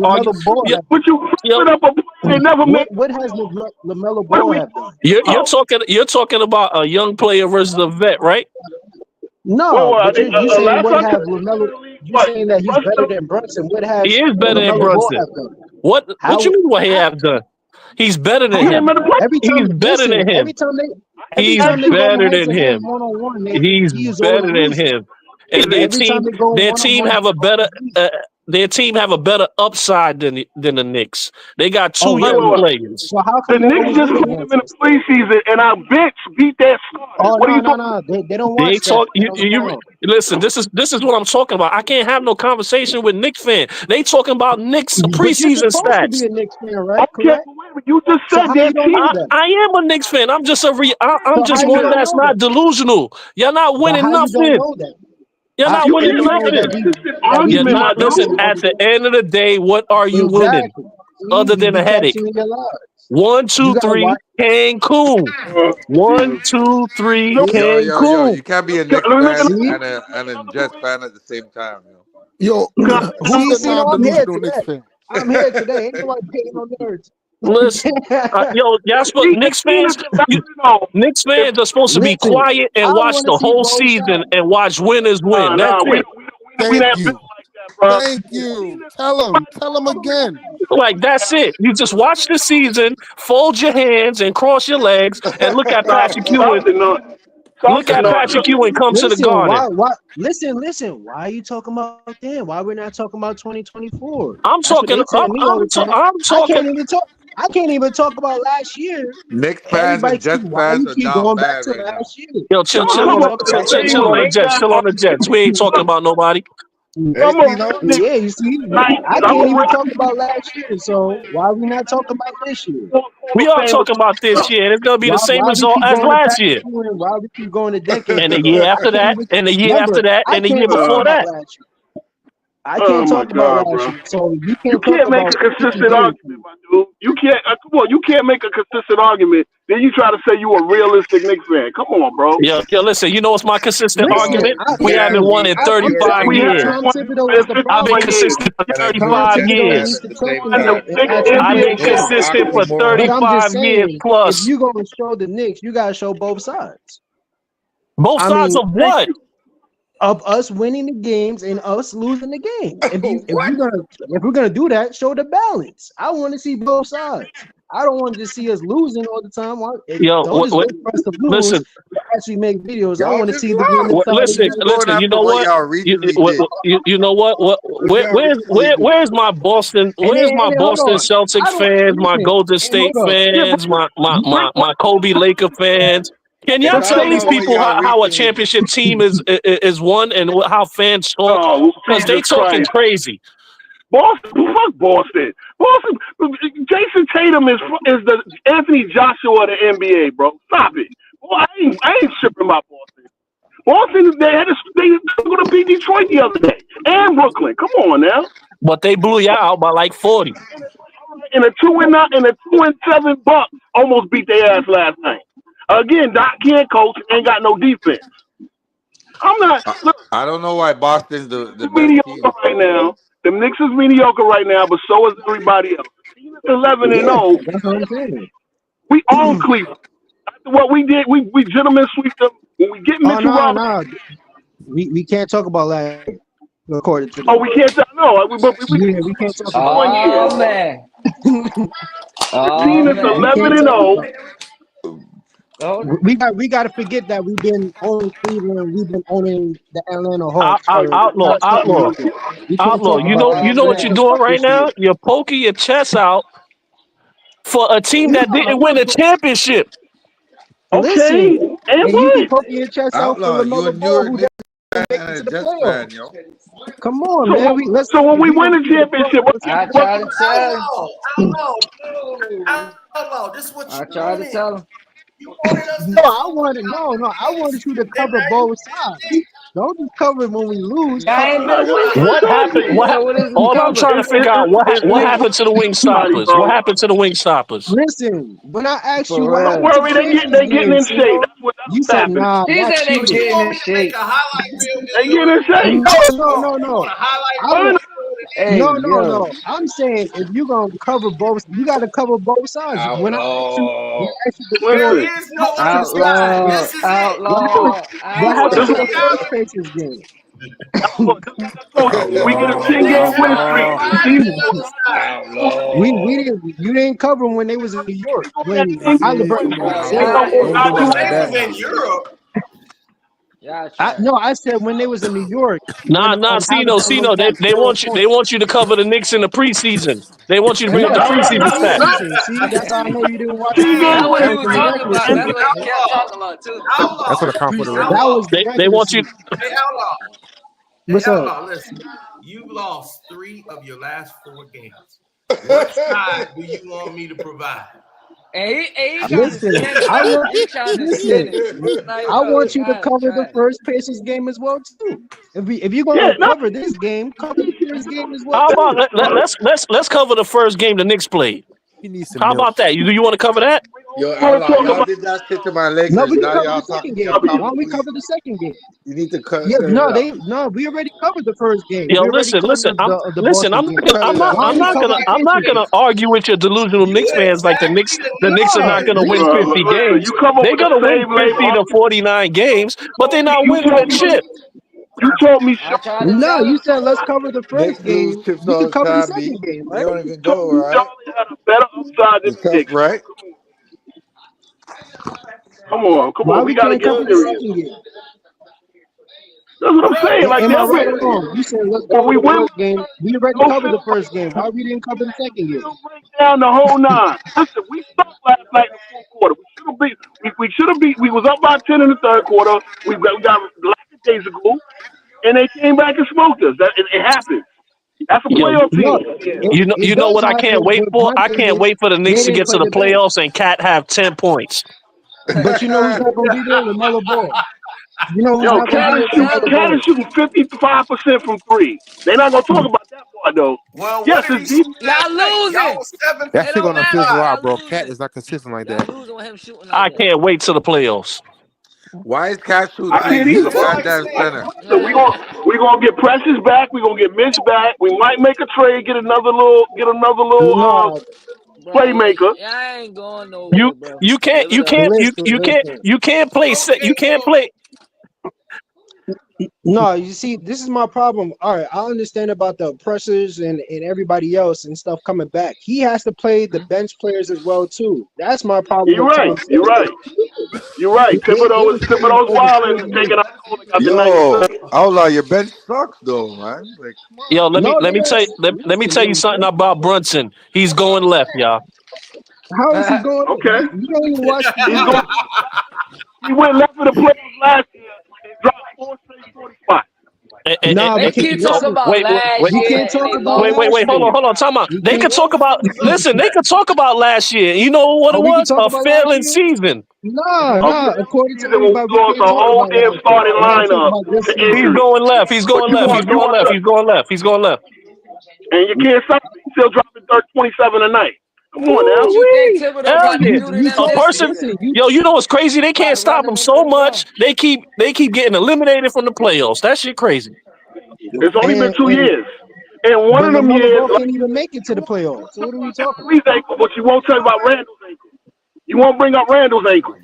argue. But you put up a play and never made. What has Lamelo Ball have done? You're talking about a young player versus a vet, right? No, but you're saying what have Lamelo? You're saying that he's better than Brunson. What has he is better than Brunson? What you mean? What he have done? He's better than him. He's better than him. He's better than him. He's better than him. And their team have a better upside than the Knicks. They got two young players. So how the Knicks just played them in the preseason, and our bench beat that squad. What are you talking? They don't watch that. You listen. This is what I'm talking about. I can't have no conversation with Knicks fan. They talking about Knicks preseason stats. Be a Knicks fan, right? Correct? You just said that. I am a Knicks fan. I'm just one that's not delusional. You're not winning nothing. You're not winning nothing. You're not. Listen, at the end of the day, what are you winning other than a headache? 1, 2, 3, Cancun. 1, 2, 3, Cancun. You can't be a Knicks fan and a Jets fan at the same time. Yo, who's the non-delusional Knicks fan? I'm here today. Ain't nobody paying on nerds. Listen, y'all supposed Knicks fans are supposed to be quiet and watch the whole season and watch winners win. That's it. Thank you. Tell him again. Like that's it. You just watch the season, fold your hands and cross your legs, and look at Patrick Ewing. Look at Patrick Ewing come to the Garden. Listen. Why are you talking about then? Why we're not talking about 2024? I'm talking. I can't even talk about last year. Knicks fans and Jets fans are down bad right now. Yo, chill on the Jets. Chill on the Jets. We ain't talking about nobody. Yeah, you see, I can't even talk about last year. So why are we not talking about this year? We are talking about this year, and it's gonna be the same result as last year. Why we keep going to decades? And the year after that, and the year after that, and the year before that. I can't talk about last year, so you can't make a consistent argument, my dude. You can't. Come on, you can't make a consistent argument. Then you try to say you a realistic Knicks fan. Come on, bro. Yo, listen. You know what's my consistent argument? We haven't won in 35 years. I've been consistent for 35 years. I've been consistent for 35 years plus. If you gonna show the Knicks, you gotta show both sides. Both sides of what? Of us winning the games and us losing the game. If we're gonna do that, show the balance. I want to see both sides. I don't want to see us losing all the time. Listen. Actually make videos. I want to see the listen. You know what? You know what? Where's my Boston? Where's my Boston Celtics fans? My Golden State fans? My Kobe Laker fans? Can y'all tell these people how a championship team is won and how fans talk? Because they talking crazy. Boston, fuck Boston. Jason Tatum is the Anthony Joshua of the NBA, bro. Stop it. Boy, I ain't tripping about Boston. Boston, they were going to beat Detroit the other day and Brooklyn. Come on now. But they blew y'all out by like 40. And a 2-7 Bucks almost beat their ass last night. Again, Doc can't coach, ain't got no defense. I'm not. Look, I don't know why Boston's the best mediocre team right now. The Knicks is mediocre right now, but so is everybody else. 11-0. That's what I'm saying. We own Cleveland. After what we did, we gentlemen sweep them. When we get Mitchell Robinson, we can't talk about that. According to we can't talk. No, we can't talk about. Oh man. The team is 11-0. We got to forget that we've been owning Cleveland. We've been owning the Atlanta Hawks. Outlaw. You know what you're doing right now? You're poking your chest out for a team that didn't win a championship. Okay, and you poking your chest out for Lamelo Ball, who fan, come on, man. So when we win a championship, I try to tell him. This is what I try to tell him. I wanted you to cover both sides. Don't just cover when we lose. Y'all ain't been winning. What happened? So what is we All I'm covered? trying to figure out what happened to the wing stoppers. bro. What happened to the wing stoppers? Listen, when I asked you For what real. Don't happened to worry, the they getting in Pacers game, shape. That's you what's said, happening. nah, He y'all said they cheating. getting in shape. They getting in shape. No. Why not? Hey, yo. No. I'm saying if you're gonna cover both, you got to cover both sides. When Outlaw. I asked you before, Listen, Outlaw. Outlaw. what happened to this the Outlaw. first Pacers game? look, just like I told you, we get a Outlaw. 10-game win streak. Outlaw. The season goes live. Outlaw. You didn't cover when they was in New York We go when that This 10-game is win Halliburton come streak. on, Bro, was Ain't sick. Outlaw. no more y'all Don't do God me do like They that was anything. in now. Europe. trash. No, I said when they was in New York Nah, when Cino. Halliburton was back They scoring want you. They points. want you to cover the Knicks in the preseason. They want you to bring No, up the that was the preseason stats. preseason. See, that's how I know you didn't watch the 10-game That's game. what win That he was was in the streak. talking regular about. That's season. what he kept talking about too. That's what I come for the regular. That was the They regular want you. season. Hey, Outlaw. Hey, What's up? Outlaw, listen. You've lost 3 of your last 4 games. What side do you want me to provide? And he trying to Listen, spin it. I want He trying to spin it. Like, I bro, want you to y'all cover the trash. first Pacers game as well too. If you're Yeah, gonna no. cover this game, cover the first game as well How too. about let's cover the first game the Knicks played. He needs some How milk. about that? Do you want to cover that? Yo, We want to Outlaw, talk y'all about did that shit to my No, Lakers. we can Now cover the y'all second talking game. about Why don't we please. cover the second game? You need to cut Yeah, it out. we already covered the first game. Yo, We already listen, covered listen. the Listen. Boston I'm not game. gonna. Cut I'm it not. out. Why don't we cover the I'm not Pacers gonna game? argue with your delusional You Knicks fans like exactly the Knicks are No, not gonna win listen. 50 listen, games. you come up They're with the gonna win same lame 50 to argument. 49 games, but they're not You winning told at me shit. I show tried to No, tell you him. said let's cover the Knicks first lose game. chips We all could the cover the time, B. second game, They right? don't even told go, me right? Charlie had a better upside than It's the tough, Knicks, bro. right? Come Why on. We we got to can't get cover the serious. second game? That's what I'm saying. Like Am I that, right or wrong? You said let's when cover we the win, first game. We already no covered feel the first game. Why we didn't cover the second game? still break down the whole 9. Listen, we sucked last night in the fourth quarter. We should have beat. We should have beat. We was up by 10 in the third quarter. We got days ago, and they came back and smoked us. It happens. That's a Yo, playoff No, team. it you know does what I can't happen. wait But for? my I thing can't is wait for the they Knicks to didn't get play to the the bench. playoffs and Cat have 10 points. But you know who's not gonna be there? Lamelo Ball. You know who's Yo, not gonna be Tell there? him, tell him. Lamelo Cat is Ball. shooting 55% from 3. They're not gonna talk about that part though. Well, what Yes, did he it's shoot deep. last Y'all night? Y'all losing. was 7 That It for shit don't gonna 25. matter. fizzle out, Y'all bro. Cat losing. is not consistent like Y'all that. losing with him shooting like I that. can't wait to the playoffs. Why is Cat shoot I threes? can't He's either. a That's But what I'm goddamn saying. center. listen, we gonna get Precious back. We are gonna get Mitch back. We might make a trade, get another little No, Bro, playmaker. y'all ain't going You nowhere, bro. you can't Give it you up. can't you listen, you can't listen. you can't play you Okay, can't so play. No, you see, this is my problem. All right, I understand about the pressures and everybody else and stuff coming back. He has to play the bench players as well too. That's my problem You're with right. Tom You're Thibodeau. right. You're right. They was playing Thibodeau's over wild 40 and taking minutes. out Cole got the 93rd. Yo, Outlaw, your bench sucks though, man. Like, come Yo, on. No, let they me tell you don't. let me Listen, tell you something about Brunson. He's going left, y'all. how is he going? Okay. You don't even watch the He's game. going. He went left for the playoffs last year and dropped 4 straight 40 spots. Nah, They because keep talking listen, about Wait, wait, last wait, we year can't and talk they about lost. last hold year. on, Time out. We They can't. could talk about listen, they could talk about last year. You know what Oh, it we can was? talk A about last failing year. season. Nah, A nah. failing According to season when everybody, we we lost can't a talk whole about damn last year. starting We gotta talk lineup about this to He's season. injury. going left. He's But going left. He's going left. to, He's going left. He's going left. and you can't stop him. He's still dropping 27 a night. Come on now. What you think Woo-wee. Thibodeau Hell about to yeah. do to You them A can't this person, season? listen. You yo, you know what's crazy? They About can't to run stop them him into so the ground. much. They keep getting eliminated from the playoffs. That shit crazy. It's only been and 2 and years. And one but of them Lamelo years, Ball like can't you even said, make it to the playoffs. So what are we talking about? Kyrie's ankle, but you won't tell about Randall's ankle. You won't bring up Randall's ankle.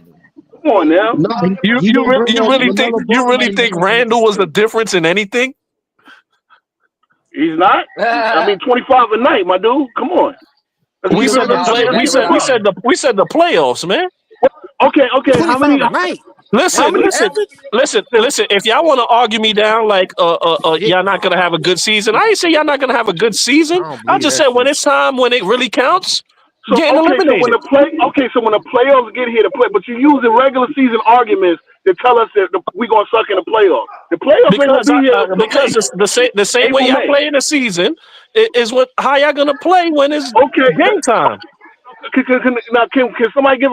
Come on now. No, You he gonna bring you up really Lamelo Ball think might Randall was a difference in anything? He's not. I mean, 25 a night, my dude. Come on. Let's We keep said it. the Y'all play. been We letting said him we up. said the we said the playoffs, man. Okay. How many? 25 a night. How Listen, many listen, average? listen. If y'all want to argue me down like y'all not gonna have a good season, I ain't say y'all not gonna have a good I season. don't I believe just that said when shit. it's time, when it really counts, So getting eliminated. so when the playoffs get here to play, but you're using regular season arguments to tell us that we're gonna suck in the playoffs. The playoffs ain't gonna be here until May, Because it's the same way April, y'all May. play in the season is what how y'all gonna play when it's Okay. game time. Can somebody give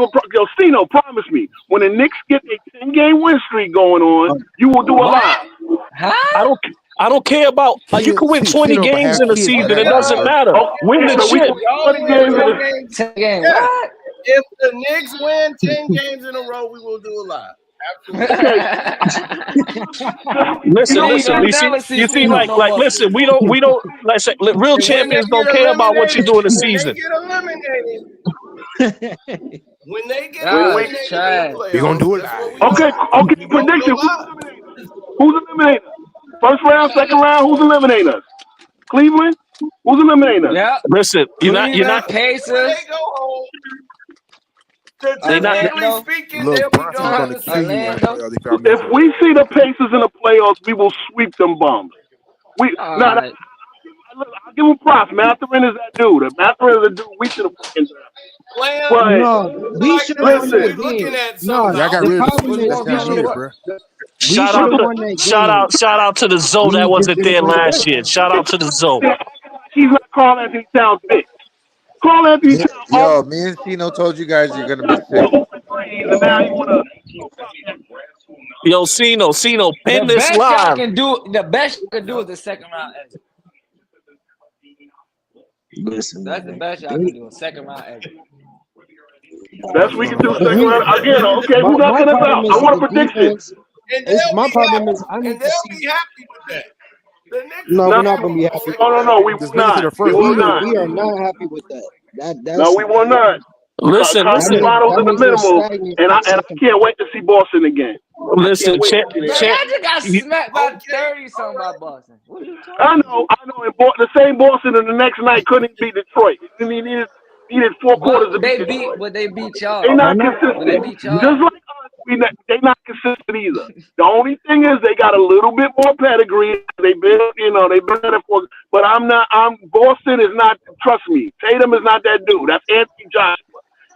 Stino, promise me when the Knicks get a 10-game win streak going on, you will do a What? live. Huh? I don't care about. You can win 20 games in a season. It doesn't matter. Win the so we chip. can Y'all win 20 win games in 10 a games. 10 game. Yeah. What? If the Knicks win 10 games in a row, we will do a live. Absolutely. Listen. You'll never see You see, Cino no more. listen. We don't. Like say, real And champions don't care about what you do in the season. When they get Y'all eliminated in trash. the playoffs, We gonna do it that's live. what we Okay, do. We don't prediction. go live. Who's eliminating us? First round, second round, who's eliminating us? Cleveland? Who's eliminating us? Yep. Listen, you're not. Cleveland, When Pacers, they go home, They not. Orlando. speaking, Look, they'll be Brunson gone. gonna kill you in the Orlando. playoffs if y'all miss If we see the Pacers in the playoffs, we will sweep them bums. All Now, right. I'll give him props. Mathurin is that dude. If Mathurin is a dude we should have fucking drafted. But No, we should have won listen, that looking game. at No, something. Y'all got the rid of the problem fullback is down here, bro. we Shout should out have to won that game. shout out to the Zoe that wasn't there last year. Shout out to the Zoe. he's not Karl-Anthony Towns bitch. Karl-Anthony Towns Yo, me and Cino told you guys you're gonna be sick. and now you wanna Yo, Cino, pin The this best y'all live. can do, the best you can do is the second round exit. Listen, That's the best y'all can do, a second round exit. That's we can do second round again. Okay, who's knocking us out? I want a prediction. And It's they'll my be problem happy. is I And need to they'll see. be happy with that. The Knicks No, will we're be not happy gonna be with happy. that. No, we Just will make it to not. the We first will round. not. We are not happy with that. That's No, we will not. Listen, Conference finals in the that means we're minimal, stagnant and for I the second. can't wait to see Boston again. listen, Bro, y'all just got smacked by 30 something by Boston. What are you talking I about? know. And the same Boston in the next night couldn't beat Detroit. He needed 4 quarters to beat Detroit. But they beat y'all. They not Why not? But they consistent. beat y'all. Just like us, they not consistent either. The only thing is they got a little bit more pedigree. They've been at it for. But Boston is not. Trust me, Tatum is not that dude. That's Anthony Joshua.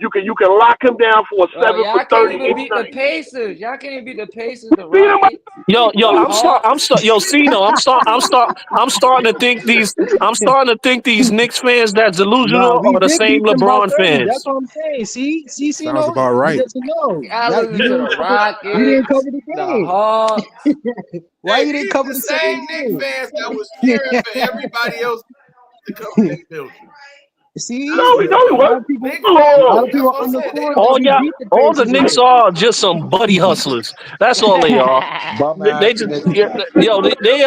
You can lock him down for a 7 Y'all for can't 30 even beat the night. Pacers. Y'all can't even beat the Pacers, the Beat him by Rockets. yo, yo, Cino, I'm starting to think these Knicks fans that's No, delusional we are the did same beat them by LeBron 30. That's fans. what I'm saying. See, Sounds no, about right. he doesn't know. Y'all That listen to the you didn't Rockets, cover the the game. Hawks. Why you Hey, didn't these cover the the same second Knicks game? fans that was cheering for everybody else to come in this building. See, No, we a lot what? of people, Knicks a lot fans, of Oh, people that's on the what I'm saying. floor All thought we y'all, beat the all the Pacers Knicks already. are just some buddy hustlers. That's all they are. Bum They ass just, niggas. they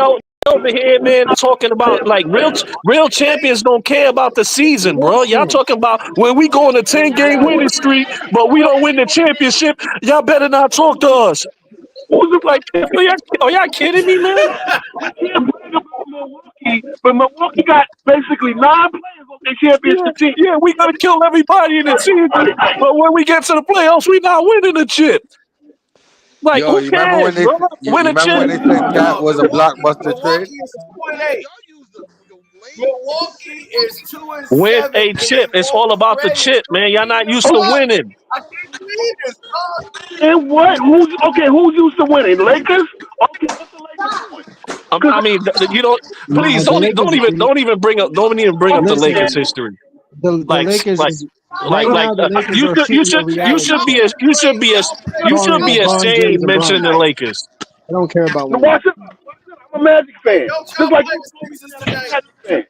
over here, man, talking about like real champions don't care about the season, bro. Y'all talking about when we go on a 10-game winning streak, but we don't win the championship. Y'all better not talk to us. who's the Like, are y'all kidding me, man? We can't brag about Milwaukee, but Milwaukee got basically 9 players on their championship team. Yeah, we gotta kill everybody in the season, but when we get to the playoffs, we not winning the chip. Like, Yo, who you remember cares, when they bro? you Win a remember chip. when they said Cat was a blockbuster trade? Milwaukee is 2-8. Milwaukee is 2-7, Win a and chip. they It's won't all about the credit chip, man. Y'all not the used to Bucks. winning. I can't believe this, dog. And what? Who's used to winning? Lakers? Okay, what's the Lakers doing? I mean, you don't. Please Nah, the Lakers. don't even bring up the Listen, Lakers history. the Like, Lakers like, is right now. The Lakers you are should, you shooting a should, you reality. should be, as you should be, as you should Calling be LeBron ashamed James and Bron. mentioning the Lakers. I don't care about No, winning. watch it. I'm a Magic Hey, fan. don't Just y'all like play you, the Sixers I'm a tonight? Magic fan.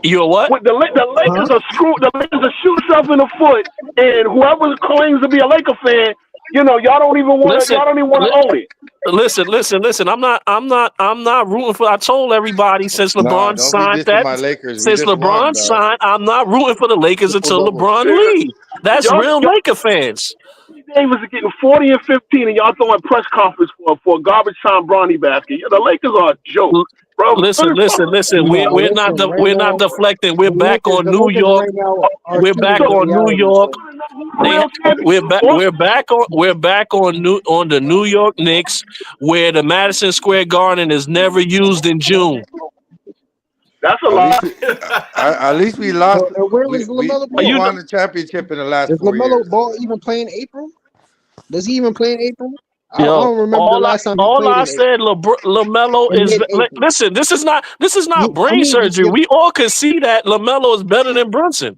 You a what? With the Lakers are screwed. The Lakers are shoot themselves in the foot, and whoever claims to be a Laker fan, y'all don't even want to. Listen, Y'all don't even want to own it. listen. I'm not rooting for. I told everybody since Nah, LeBron don't be signed dissing that. my Lakers. We Since just won, LeBron dog. signed, I'm not rooting for the Lakers Triple until double. LeBron leaves. That's real Laker fans. Davis is getting 40 and 15, and y'all throwing press conference for a garbage time Bronny basket. The Lakers are a joke, bro. Listen. No, We're not listen, right we're now, not deflecting. We're back on the New Lakers York. right now are We're shooting back a on New reality York. show. Real champion. We're back on the New York Knicks, where the Madison Square Garden is never used in June. That's a At lot. least we, at least we lost. And where We is we LaMelo we Ball? won the championship in the last Does 4 LaMelo years. Ball even play in April? Does he even play in April? I Yo, don't remember the last time he all played I in April. said, LaMelo In is. mid-April. Listen, this is not brain surgery. You, We all can see that LaMelo is better than Brunson.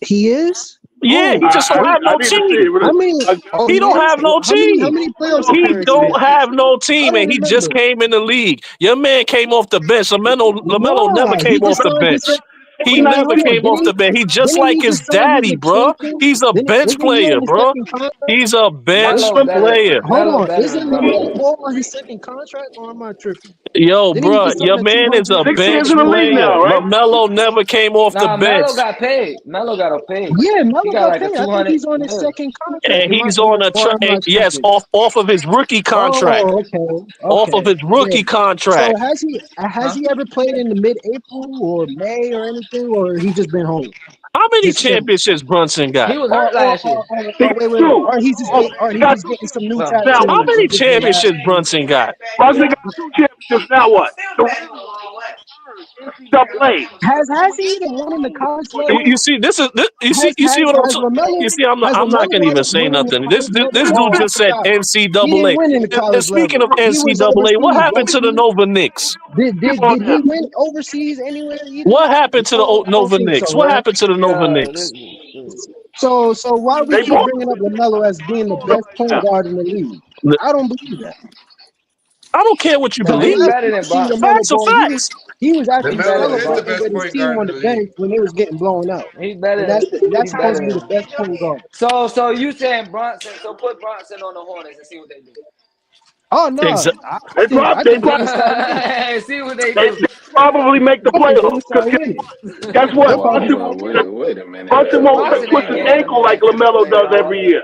he is. Yeah, he just don't have I no need to see team. it. I mean, oh, He he don't is. have no How team. many playoffs He appearances? don't have no I team, don't and he just remember. came in the league. Your man came off the bench. Lamelo never Nah, he came off just the signed his bench. second. He Wait, never hold on. came off the bench. He just Didn't like he his just sign his daddy, bro. extension? He's a bench Isn't he player, on his bro. second contract? He's a bench Melo better. player. Hold Melo on. better Isn't than Lamelo Brunson. Ball on his second contract, or am I tripping? Yo, Didn't he bro, just sign your a man is a 6 $250 years bench in the million league player. now, right? LaMelo never came off the Nah, bench, Melo got paid. Melo got a pay. Yeah, He Melo got got like a paid. I think 200 he's on his mil. second contract. and he's on a Or am I yes, tripping? off of his rookie contract. Oh, okay, Off of okay, his yeah. rookie So contract. has he ever played in the mid-April or May or anything, or he just been home? How many Just chilling. championships Brunson got? He was hurt last year. Wait. Or he's just Oh, or he he's got just two getting some new Well, now. How tattoos. many He just been championships Brunson got? Brunson got 2 championships. Now what? The NCAA. has he even won in the college level? You see, you see what I'm Has saying. Lamelo You see, I'm not gonna even say won in the nothing. This college this, level? this dude Oh, I just said forgot. He didn't NCAA. win in the And college speaking level. of He was NCAA, what overseas, happened to the wasn't Nova Knicks? he? Did he win overseas anywhere either? What happened to the I don't Nova think Knicks? so, What right? happened to the Nova yeah, Knicks? So why we They keep bought bringing up Lamelo as being the best point him. guard in the league? I don't believe that. I don't care what you The he believe. last better time I than seen Brunson. Lamelo Facts are ball, facts. he was He actually better LaMelo than is the celebrating Brunson. best with his point team guard on in the the bench league. when it was getting blown out, He better and than that's he supposed better to be the than. best point guard. So you saying Brunson? So put Brunson on the Hornets and see what they do. Oh no, Exa- I think They they would start winning. See what they they do. probably make the I think they playoffs. would start winning. Guess what? They'll probably Wait a minute. Brunson won't Brunson twist ain't his getting them ankle like LaMelo championship does rings. every year.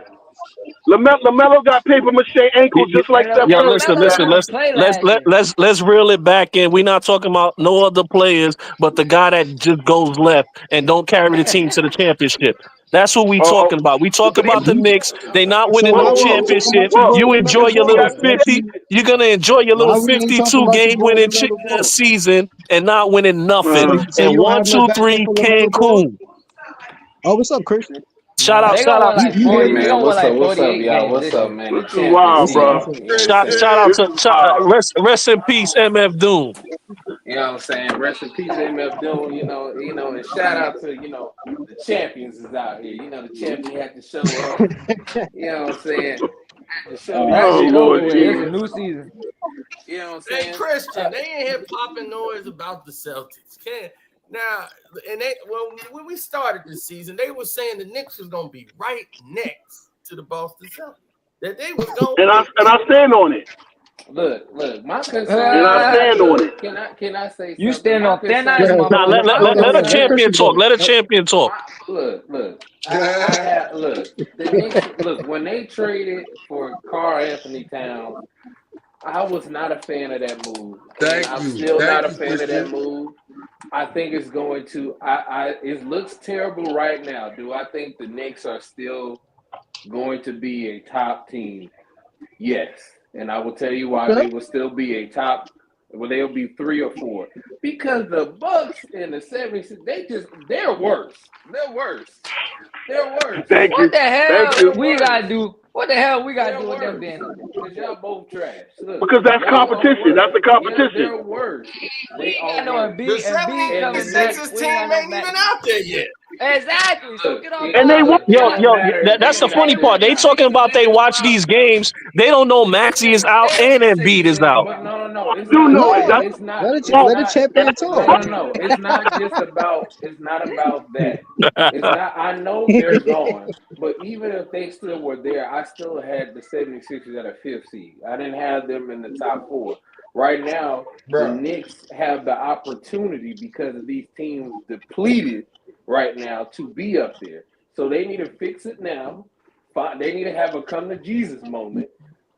LaMelo got paper mache ankles just like And Steph Yo, Curry. listen, LaMelo listen. didn't even play last year. Let's reel it back in. We're not talking about no other players, but the guy that just goes left and don't carry the team to the championship. That's what we Oh, talking about. We talking about the Knicks. They not So winning no why we ain't talking about championship. your boy You enjoy Lamelo your Ball? little got two 50. You're gonna enjoy your little Why we ain't talking 52 about your game boy winning Lamelo Ball? season and not winning nothing. So And you don't one, have no two, backup three, for Lamelo Ball? Cancun. Oh, what's up, Christian? Shout Nah, out, they shout gonna out, win like You 40. hear They me? gonna win like What's up, 48 y'all? games What's this up, year. man? The This is champion wild, What's up? bro. What's up? season. shout out This to is wild. rest in peace, MF Doom. You know what I'm saying? Rest in peace, MF Doom. And shout out to the champions is out here. The champion had to show up. You know what I'm saying? Had to show That Oh shit leadership. Lord over with. It's a Jesus. new season. You know what I'm Hey saying? Christian, they ain't here popping noise about the Celtics. Now, and when we started this season, they were saying the Knicks was gonna be right next to the Boston Celtics. That they was gonna And win. I stand on it. Look. My And I concern. stand on it. Can I say something? You stand My on thin concern. ice, my Now boy. let a Let champion Christian talk. go. Let a champion talk. Look. The Knicks. Look, when they traded for Karl-Anthony Towns, I was not a fan of that move. I'm still not a fan of that move. I think it's going to. It looks terrible right now. Do I think the Knicks are still going to be a top team? Yes, and I will tell you why they will still be a top. Well, they'll be 3 or 4 because the Bucks and the 76ers, they're worse. They're worse. Thank What you. the hell Thank you. we gotta do? What the hell we gotta They're do with them worse. then? Because y'all both trash. Look, Because that's y'all are competition. worse. That's the Yeah, competition. they're worse. They We ain't got are no worse. The Embiid. Embiid coming back. 76ers We ain't got team no ain't Max. even out there yet. Exactly. So Look, get off And they our. won. it Yo, don't matter if they that's the get out funny there or part. They not. talking about they watch these games. They don't know Maxey is out and Embiid is out. But no. It's You not. know it. No, No, That's it's not. It's wrong. let a not. champion talk. No. It's not just about. It's not about that. It's not. I know they're gone, but even if they still were there, I still had the 76ers at a 5th seed. I didn't have them in the top 4. Right now, the Knicks have the opportunity because of these teams depleted right now to be up there. So they need to fix it now. They need to have a come to Jesus moment,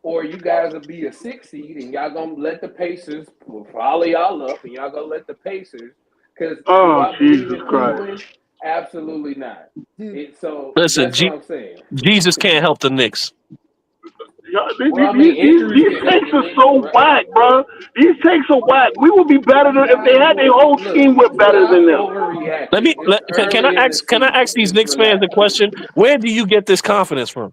or you guys will be a 6 seed and y'all gonna let the Pacers follow y'all up, and y'all gonna let the Pacers. Because do I believe Jesus in Christ. Cleveland? Absolutely not. So Listen, that's what I'm saying. Jesus can't help the Knicks. These takes are so whack, bro. These takes are whack. We would be better than if they had their whole team. We're better than them. Can I ask these Knicks fans a question? Where do you get this confidence from?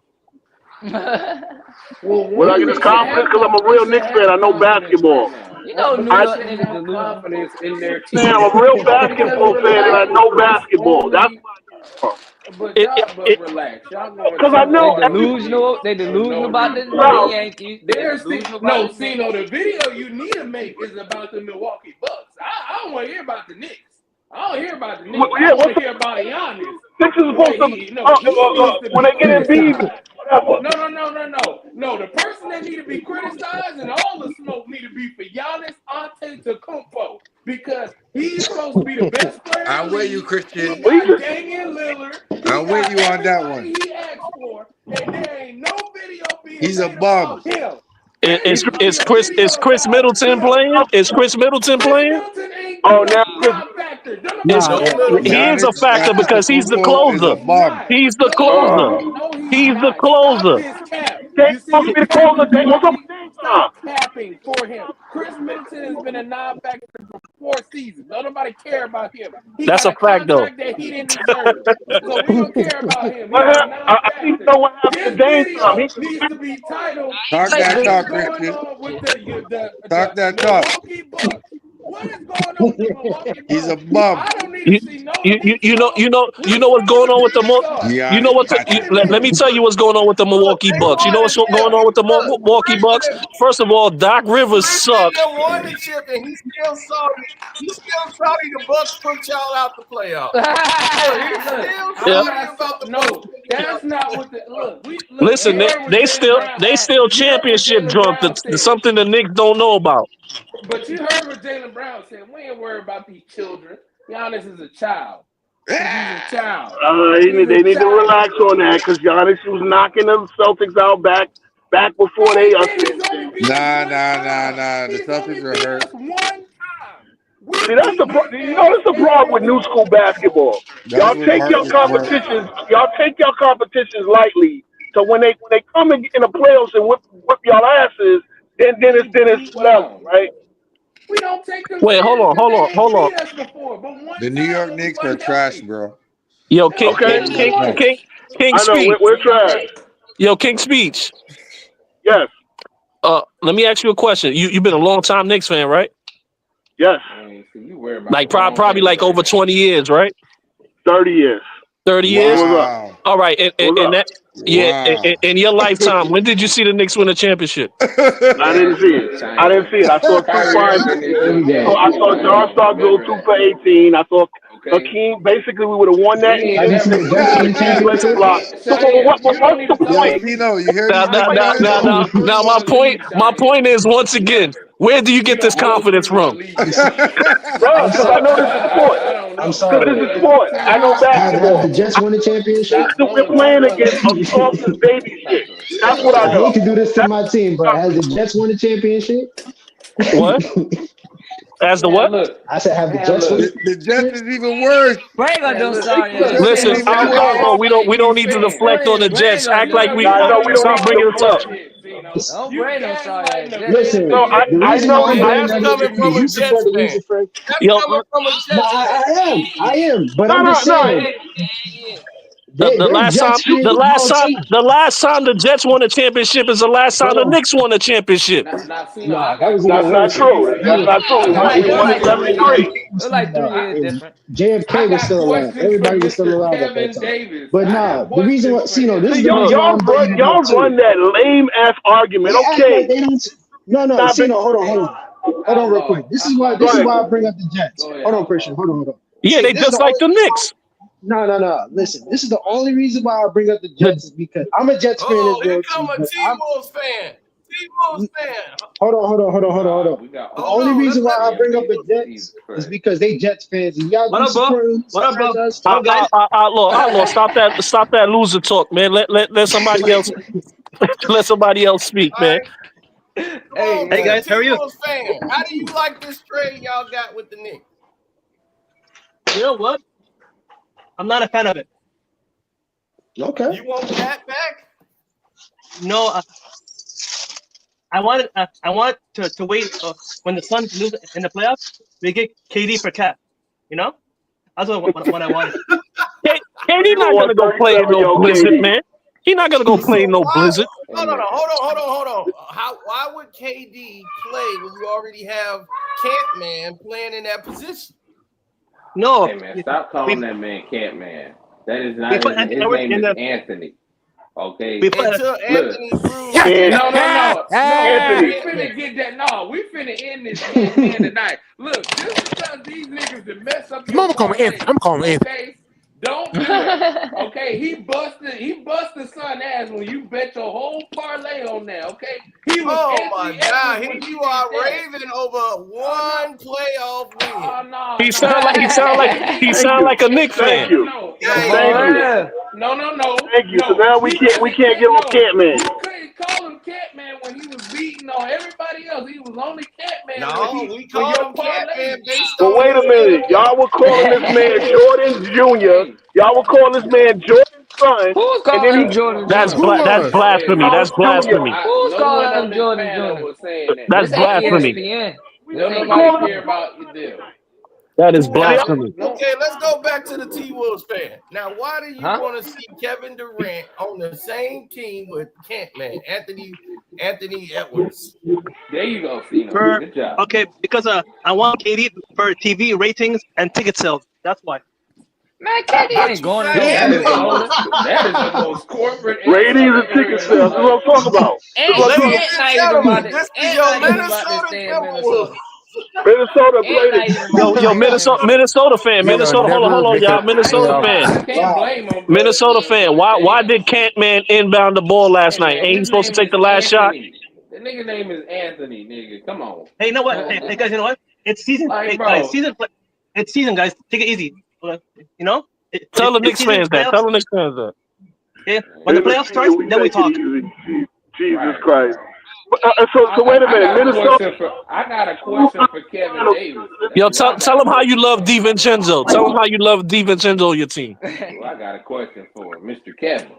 Where I get this confidence? Because I'm a real Knicks fan. I know basketball. You know, New York niggas delusional. Confidence in their team. Man, I'm a real basketball fan and I know basketball. That's But relax. Y'all going Because I know They delusional. They delusional about the Yankees. There's the video you need to make is about the Milwaukee Bucks. I don't want to hear about the Knicks. I don't hear about the Knicks. I want to hear about Giannis. Six is supposed to when they get in beef. No. The person that need to be criticized and all the smoke need to be for Giannis Antetokounmpo because he's supposed to be the best player. I'm with you, Christian. He got Damian Lillard. I'm with you on that one. He asked for, and there ain't no video being He's a made bum. about him. Is Chris Middleton playing? Is Chris Middleton playing? Oh, now He is a factor because he's the closer. He's the closer. He's the closer. They supposed to be the closer. They want some Stop tapping for him. Chris Middleton has been a non-factor for 4 seasons. Nobody care about him. That's a fact, though. That he didn't deserve. So we don't care about him. I think so. What happened to Dame time? He needs to be titled. Talk that talk, Christian. Talk that talk. What is going on with the Milwaukee Bucks? He's a bum. I don't need to see no. You know what's going on with the you know what? Let me tell you what's going on with the Milwaukee Bucks. You know what's going on with the Milwaukee Bucks? First of all, Doc Rivers sucks. Won the chip and he's still sorry. He's still sorry the Bucks put y'all out the playoffs. He's still sorry about the Bucks. That's not what the look. Listen, they still championship drunk. Something the Knicks don't know about. But you heard what Jaylen Brown said. We ain't worried about these children. Giannis is a child. He's a child. They need to relax on that because Giannis was knocking the Celtics out back before they. Nah. The Celtics are hurt. See, that's the problem with new school basketball. Y'all take your competitions lightly. So when they come in the playoffs and whip y'all asses, then it's level, right? We don't take them. Wait, hold on. The New York Knicks are trash, bro. Yo, King Speech. We're trash. Yo, King Speech. Yes. Let me ask you a question. You've been a long time Knicks fan, right? Yes. Like probably like over 20 years, right? 30 years. 30 years? Wow. All right. And that in your lifetime, when did you see the Knicks win a championship? I didn't see it. I saw 2 finals. I saw John Stark go 2 for 18. I saw Hakeem. Basically, we would have won that. What's the point? You heard now my point is, once again, where do you get this confidence from? Bro, because I know this is sport. I'm sorry. This is sport. I know basketball. Have the Jets won a championship? We're playing against a soft baby shit. That's what I know. I hate to do this to my team, but has the Jets won a championship? What? As the what? I said, have the Jets won? The Jets is even worse. Listen, we don't need to deflect on the Jets. Act like we stop bringing it up. Don't bring no sorry. Listen, I know That's coming from a Jets fan. I am. But I'm just saying. The last time the Jets won a championship is the last time the Knicks won a championship. That was not true. That's not true. We won in 73. It's like 3 years different. JFK was still alive. Everybody was still alive at that time. But the reason why, this is y'all run that lame ass argument. Okay. No, hold on real quick. This is why I bring up the Jets. Hold on, Christian. Hold on. Yeah, they just like the Knicks. No. Listen, this is the only reason why I bring up the Jets is because I'm a Jets fan as well. Here come a T-Wolves fan. Hold on. The only reason why I bring up the Jets is because they Jets fans. And y'all What up, bro? Outlaw, stop that loser talk, man. Let somebody else speak, man. Hey guys, how are you? Fan. How do you like this trade y'all got with the Knicks? You know what? I'm not a fan of it. Okay. You want Cat back? No, I want to wait when the Suns lose in the playoffs. We get KD for Cat. You know, that's what I wanted. KD not gonna go play in no Blizzard, man. He's not gonna go play in no Blizzard. Hold on. Why would KD play when you already have Campman playing in that position? No, hey man, stop calling that man Camp Man. That is not his name. His name is Anthony. Okay. Until Anthony proves. No. We finna get that. No, we finna end this man tonight. Look, just because these niggas that mess up your parlay, I'm calling Anthony. okay? Don't do that. Okay, he busted son ass when you bet your whole parlay on that. Okay, he was. Oh my God! You are raving over one playoff win. Oh no! He sound like a Knicks fan. Thank you. No. Thank you. So now we can't get on Catman. You couldn't call him Catman when he was beating on everybody else. He was only Catman. No, we call him Catman based But on. wait a minute, y'all were calling this man Jordan Jr. Y'all were calling this man Jordan's son. Who's calling him Jordan? That's blasphemy. That's blasphemy. Who's calling him Jordan Jr.? That's blasphemy. Nobody care about your deal. That is blasphemy. Okay, let's go back to the T-Wolves fan. Now, why do you want to see Kevin Durant on the same team with Catman, Anthony Edwards? There you go, Fino. Good job. Okay, because I want KD for TV ratings and ticket sales. That's why. Man, KD ain't going to That is the most corporate. Ratings and ticket sales. That's what I'm talking about. This is your Minnesota Timberwolves. Minnesota played it. Yo, Minnesota fan. Hold on, y'all. Minnesota fan. Can't blame him. Minnesota fan. Why did Catman inbound the ball last night? Ain't he supposed to take the last shot? The nigga name is Anthony, nigga. Come on. Hey, you know what? Hey, guys, you know what? It's season. Like, Hey, bro. guys, it's season, guys. Take it easy. You know? Tell the It's Knicks season fans that. playoffs. Tell the Knicks fans that. Yeah. When the playoffs starts, then we talk. Jesus Christ. So wait a minute, Minnesota. I got a question for Kevin Davis. Yo, tell him how you love Divincenzo. Tell him how you love Divincenzo, your team. Well, I got a question for Mr. Kevin.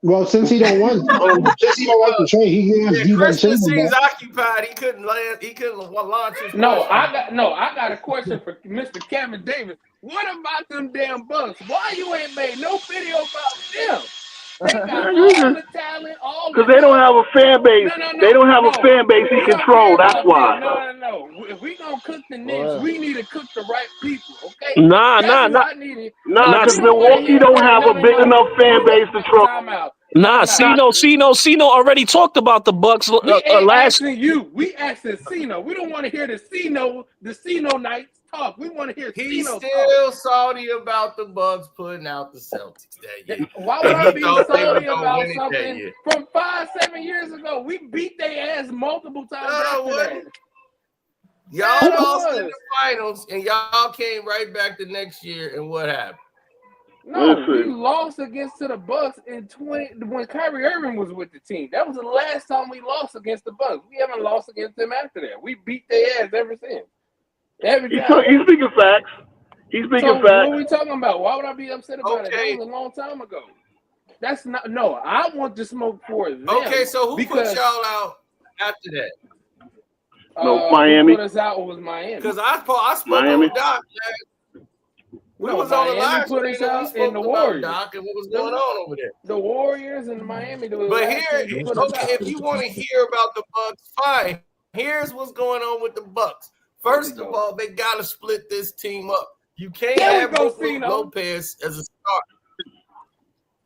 Well, since he don't want the trade, he can have Christmas Divincenzo seems back. occupied. He couldn't launch his. I got a question for Mr. Kevin Davis. What about them damn Bucks? Why you ain't made no video about them? They got all the talent, because they don't have a fan base. They don't have a fan base he control. That's why. No. If we gonna cook the Knicks, we need to cook the right people. Okay? Nah. Because Milwaukee don't have a big enough fan base to control. Nah, Cino already talked about the Bucks last. We asking Cino. We don't want to hear the Cino Knights talk. We want to hear He's Cino still talk. salty about the Bucks putting out the Celtics that year. Why would I be thought they were salty gonna about win it that something year. from 5-7 years ago? We beat their ass multiple times after that. Y'all lost in the finals, and y'all came right back the next year, and what happened? No, we lost against the Bucks in when Kyrie Irving was with the team. That was the last time we lost against the Bucks. We haven't lost against them after that. We beat their ass ever since. Every time. He's speaking facts. He's speaking facts. What are we talking about? Why would I be upset about it? That was a long time ago. That's not. No, I want to smoke for them. Okay, so who put y'all out after that? Miami. Who put us out was Miami. Because I spoke on Doc. We was on the live put us out in the Warriors. Doc, and what was going on over there? The Warriors and Miami. But here, if you want to hear about the Bucks, fine. Here's what's going on with the Bucks. First of all, they gotta split this team up. You can't have Brook Lopez as a starter.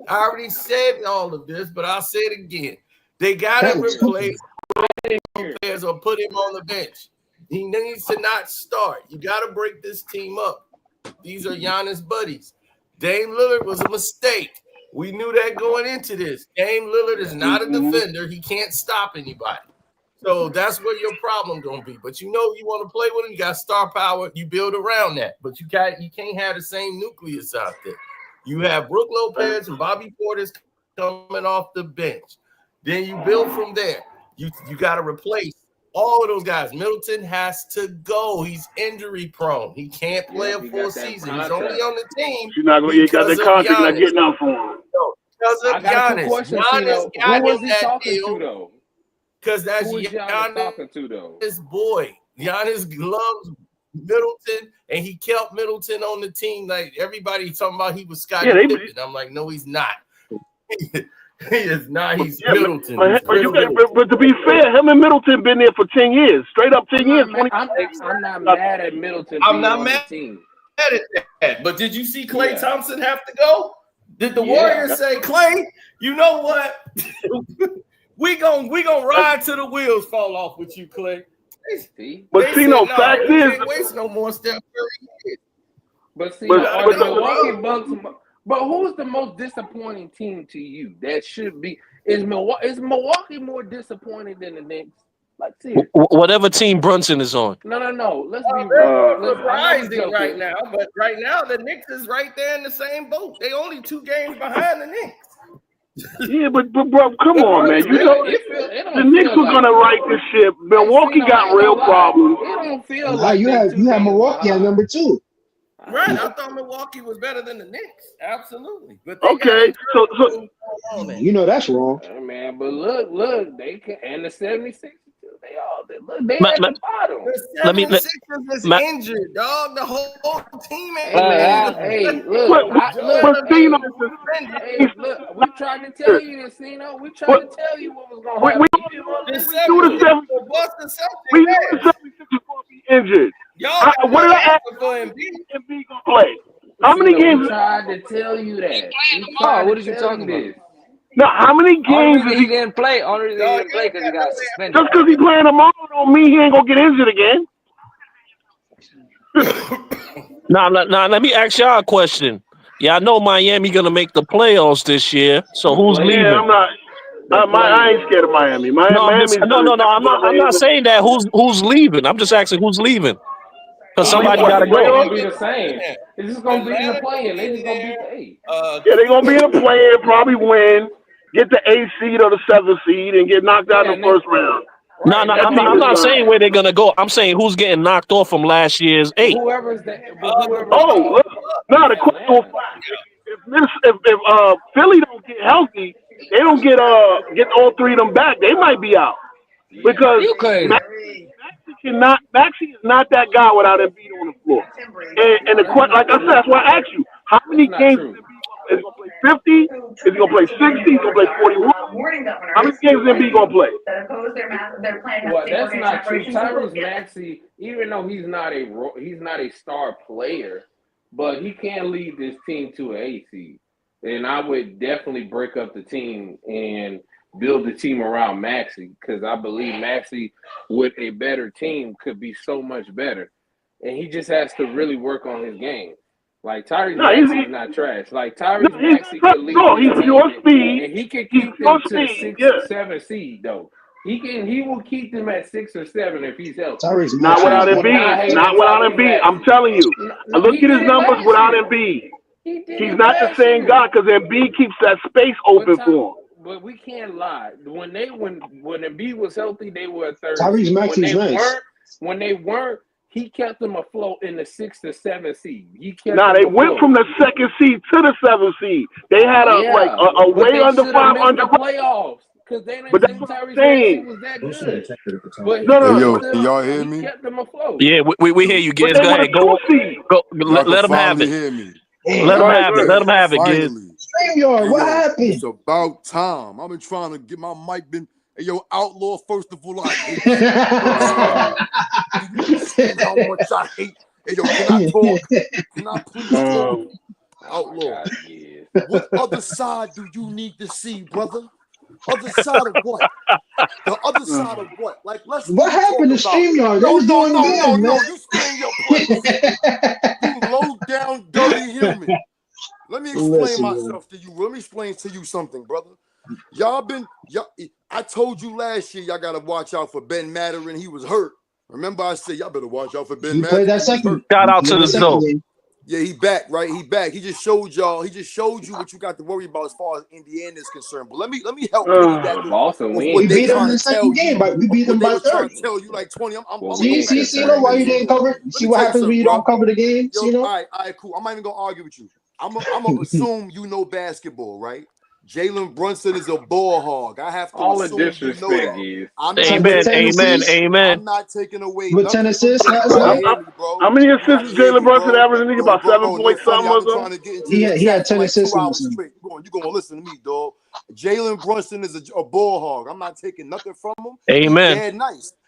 I already said all of this, but I'll say it again. They gotta replace Lopez or put him on the bench. He needs to not start. You gotta break this team up. These are Giannis buddies. Dame Lillard was a mistake. We knew that going into this. Dame Lillard is not a defender. He can't stop anybody. So that's where your problem gonna be. But you know you want to play with him. You got star power. You build around that. But you can't have the same nucleus out there. You have Brook Lopez and Bobby Portis coming off the bench. Then you build from there. You got to replace all of those guys. Middleton has to go. He's injury prone. He can't play a full season. He's only on the team. You're not going to get that contract. Not getting out for him. Because of Giannis. Giannis got him that deal. Though? Because that's Giannis talking to, though. His boy. Giannis loves Middleton, and he kept Middleton on the team. Like everybody talking about he was Scottie Pippen. I'm like, no, he's not. He is not. He's Yeah, Middleton. but, He's but Chris you got, Middleton. but to be fair, him and Middleton been there for 10 years, straight up 10 years. I'm not mad at Middleton I'm being not on mad the team. at that. But did you see Klay Yeah. Thompson have to go? Did the Yeah. Warriors say, Klay, you know what? we gonna ride till the wheels fall off with you, Klay. See? But They see, said, no, "Nah, fact we is, can't waste no more Steph Curry." But see, But- are but- the Milwaukee Bucks? But who's the most disappointing team to you? That should be is Milwaukee more disappointing than the Knicks? Like seriously. Whatever team Brunson is on. No. Let's be They're real. surprising right now, but right now the Knicks is right there in the same boat. They only 2 games behind the Knicks. yeah, but bro, come on, man. You know the Knicks were gonna right this ship. Milwaukee got real problems. It don't feel Now like you they have two games Milwaukee at behind. number 2. Right, I thought Milwaukee was better than the Knicks. Absolutely. But Okay, so You know that's wrong. Man, but look, they can, and the 76ers, they Ma- at ma- the bottom. the Let me- 76ers is ma- injured, dog. The whole team ain't Hey, look, look, we tried to tell you this, Cino. We tried to tell you what was going to happen. We knew the 76ers gonna be injured. What did I ask for Embiid? Embiid gonna play? How many games? We tried to tell you that. Oh, what is you talking about? No, how many Only games reason is he he? didn't play, only reason he didn't play because he got suspended. Just because he playing tomorrow don't mean he ain't gonna get injured again. Now, let me ask y'all a question. Yeah, I know Miami gonna make the playoffs this year. So who's leaving? Yeah, I'm not. I ain't scared of Miami. No, Miami's I'm not saying that. Who's leaving? I'm just asking who's leaving. Because somebody gotta It's go. gonna be the same. It's just gonna be in the play-in. They just gonna beat the 8. Yeah, they're gonna be in a play-in, probably win, get the 8th seed or the 7th seed, and get knocked out in the first round. No, I'm not saying where they're gonna go. I'm saying who's getting knocked off from last year's 8. Whoever's that. No, the question if Philly don't get healthy, they don't get all 3 of them back. They might be out because Maxey is not that guy without Embiid on the floor. And the question, like I said, that's why I asked you, how many games is he gonna play? 50? Is he gonna play 60? Is he gonna play 41? How many games is Embiid gonna play? Well, that's not true. Tyrese Maxey, even though he's not a star player, but he can lead this team to an 8 seed. And I would definitely break up the team and build the team around Maxey because I believe Maxey with a better team could be so much better. And he just has to really work on his game. Like Tyrese Maxey is not trash. Like Tyrese Maxey could lead he's your speed. and he can keep them to the 6 or 7 seed though. He will keep them at 6 or 7 if he's healthy. Not without Embiid. Not without Embiid. I'm telling you. I look at his numbers without Embiid. He's not the same guy because Embiid keeps that space open for him. But we can't lie. When Embiid was healthy, they were a 3rd. Tyrese Maxey's nice. When they weren't, he kept them afloat in the 6 to 7 seed. They went from the 2nd seed to the 7th seed. They had a way under 500 playoffs. But that's what I'm saying. Was that good. Hey, yo, can y'all hear me? Kept them afloat. Yeah, we hear you, Giz. Go ahead. Go. Let him have it. Hear me. Let him have it. Let him have it, Giz. StreamYard, what happened? It's about time. I've been trying to get my mic. Hey, yo, Outlaw, first of all, I hate how much I hate. Hey, yo, can I talk? Can I please talk? Outlaw. What other side do you need to see, brother? Other side of what? The other side of what? Like, let's. What happened to StreamYard? They was doing good, man. You stay in your place. You low down, dirty human. Let me explain myself to you. Let me explain to you something, brother. I told you last year y'all gotta watch out for Ben Matterin. He was hurt. Remember, I said y'all better watch out for Ben Matterin. Played that second. Shout out to the zone. Yeah, he back, right? He back. He just showed y'all. He just showed you what you got to worry about as far as Indiana is concerned. But let me help Boston. We beat them in the second game, but we beat them by 30. Tell you like 20. See, why you didn't cover? See what happens when you don't cover the game? All right, cool. I'm not even gonna argue with you. I'm gonna assume you know basketball, right? Jalen Brunson is a ball hog. I have to all assume the disrespect you know is. Amen. I'm not taking away. With 10 assists, how many assists Jalen Brunson averaging? He about 7 point something or something. He had 10 assists. You're gonna listen to me, dog. Jalen Brunson is a ball hog. I'm not taking nothing from him. Amen.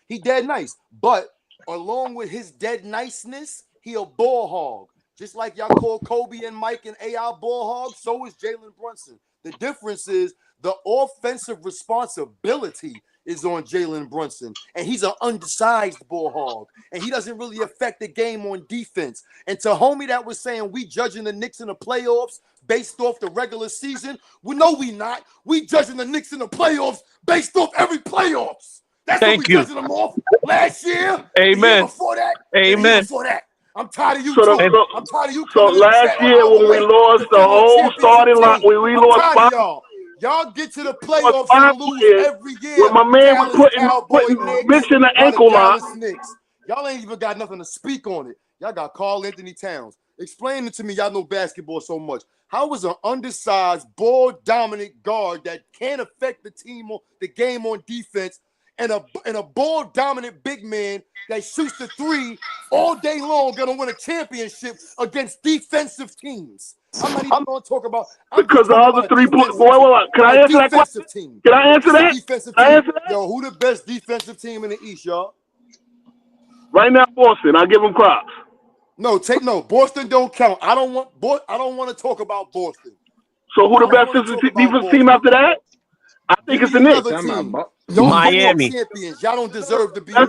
He dead nice. But along with his dead niceness, he a ball hog. Just like y'all call Kobe and Mike and AI ball hogs, so is Jalen Brunson. The difference is the offensive responsibility is on Jalen Brunson, and he's an undersized ball hog, and he doesn't really affect the game on defense. And to homie that was saying we judging the Knicks in the playoffs based off the regular season, well, no, we not. We judging the Knicks in the playoffs based off every playoffs. That's what we judging them off. Last year, the year before that, the year before that. I'm tired of you. I'm tired of you. So last year when we lost the whole starting line, when we lost 5. Y'all get to the playoffs and lose every year. When my man was putting Mitch in the ankle lock. Y'all ain't even got nothing to speak on it. Y'all got Karl-Anthony Towns. Explain it to me. Y'all know basketball so much. How is an undersized, ball-dominant guard that can't affect the game on defense, and a ball-dominant big man that shoots the three all day long gonna win a championship against defensive teams? I'm not even gonna talk about because the other 3 points. Can I answer that question? Can I answer that? Yo, who the best defensive team in the East, y'all? Right now, Boston. I give them props. No, Boston don't count. I don't want to talk about Boston. So who the best defensive team after that? I think it's the Knicks. Miami. Champions. Y'all don't deserve to be. No,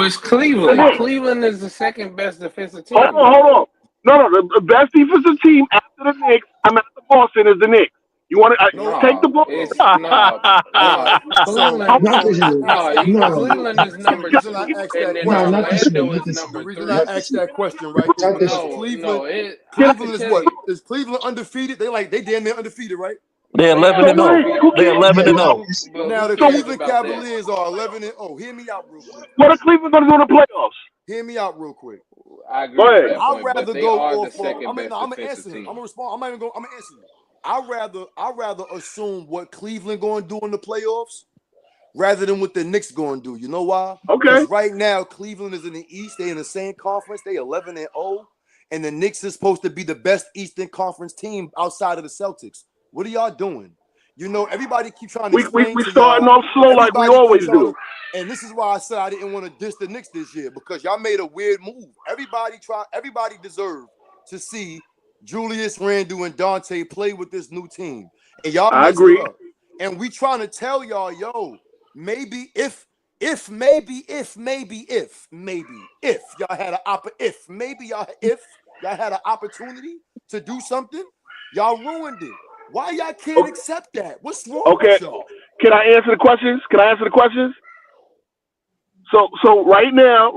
it's Cleveland. Cleveland is the second best defensive team. Hold on. No, the best defensive team after the Knicks, after Boston, is the Knicks. You want to take the ball? Cleveland is number 2. The reason I asked that question, right? Cleveland is what? Is Cleveland undefeated? They damn near undefeated, right? They're 11-0. They're 11-0. Now the Cleveland Cavaliers are 11-0. Hear me out real quick. What are Cleveland going to do in the playoffs? Hear me out real quick. I agree with that I'd point, rather they go are off. the second best I'm gonna defensive answer him. team. I'm gonna respond. I'm not even going. I'm gonna answer you. I'd rather assume what Cleveland going to do in the playoffs rather than what the Knicks going to do. You know why? Okay. Because right now Cleveland is in the East. They in the same conference. They 11-0, and the Knicks is supposed to be the best Eastern Conference team outside of the Celtics. What are y'all doing? You know, everybody keep trying to. We starting off slow like we always do. And this is why I said I didn't want to diss the Knicks this year, because y'all made a weird move. Everybody deserved to see Julius Randle and Dante play with this new team. And y'all messed it up. And we trying to tell y'all, yo, maybe if y'all had an opportunity to do something, y'all ruined it. Why y'all can't accept that? What's wrong with y'all? Can I answer the questions? So right now,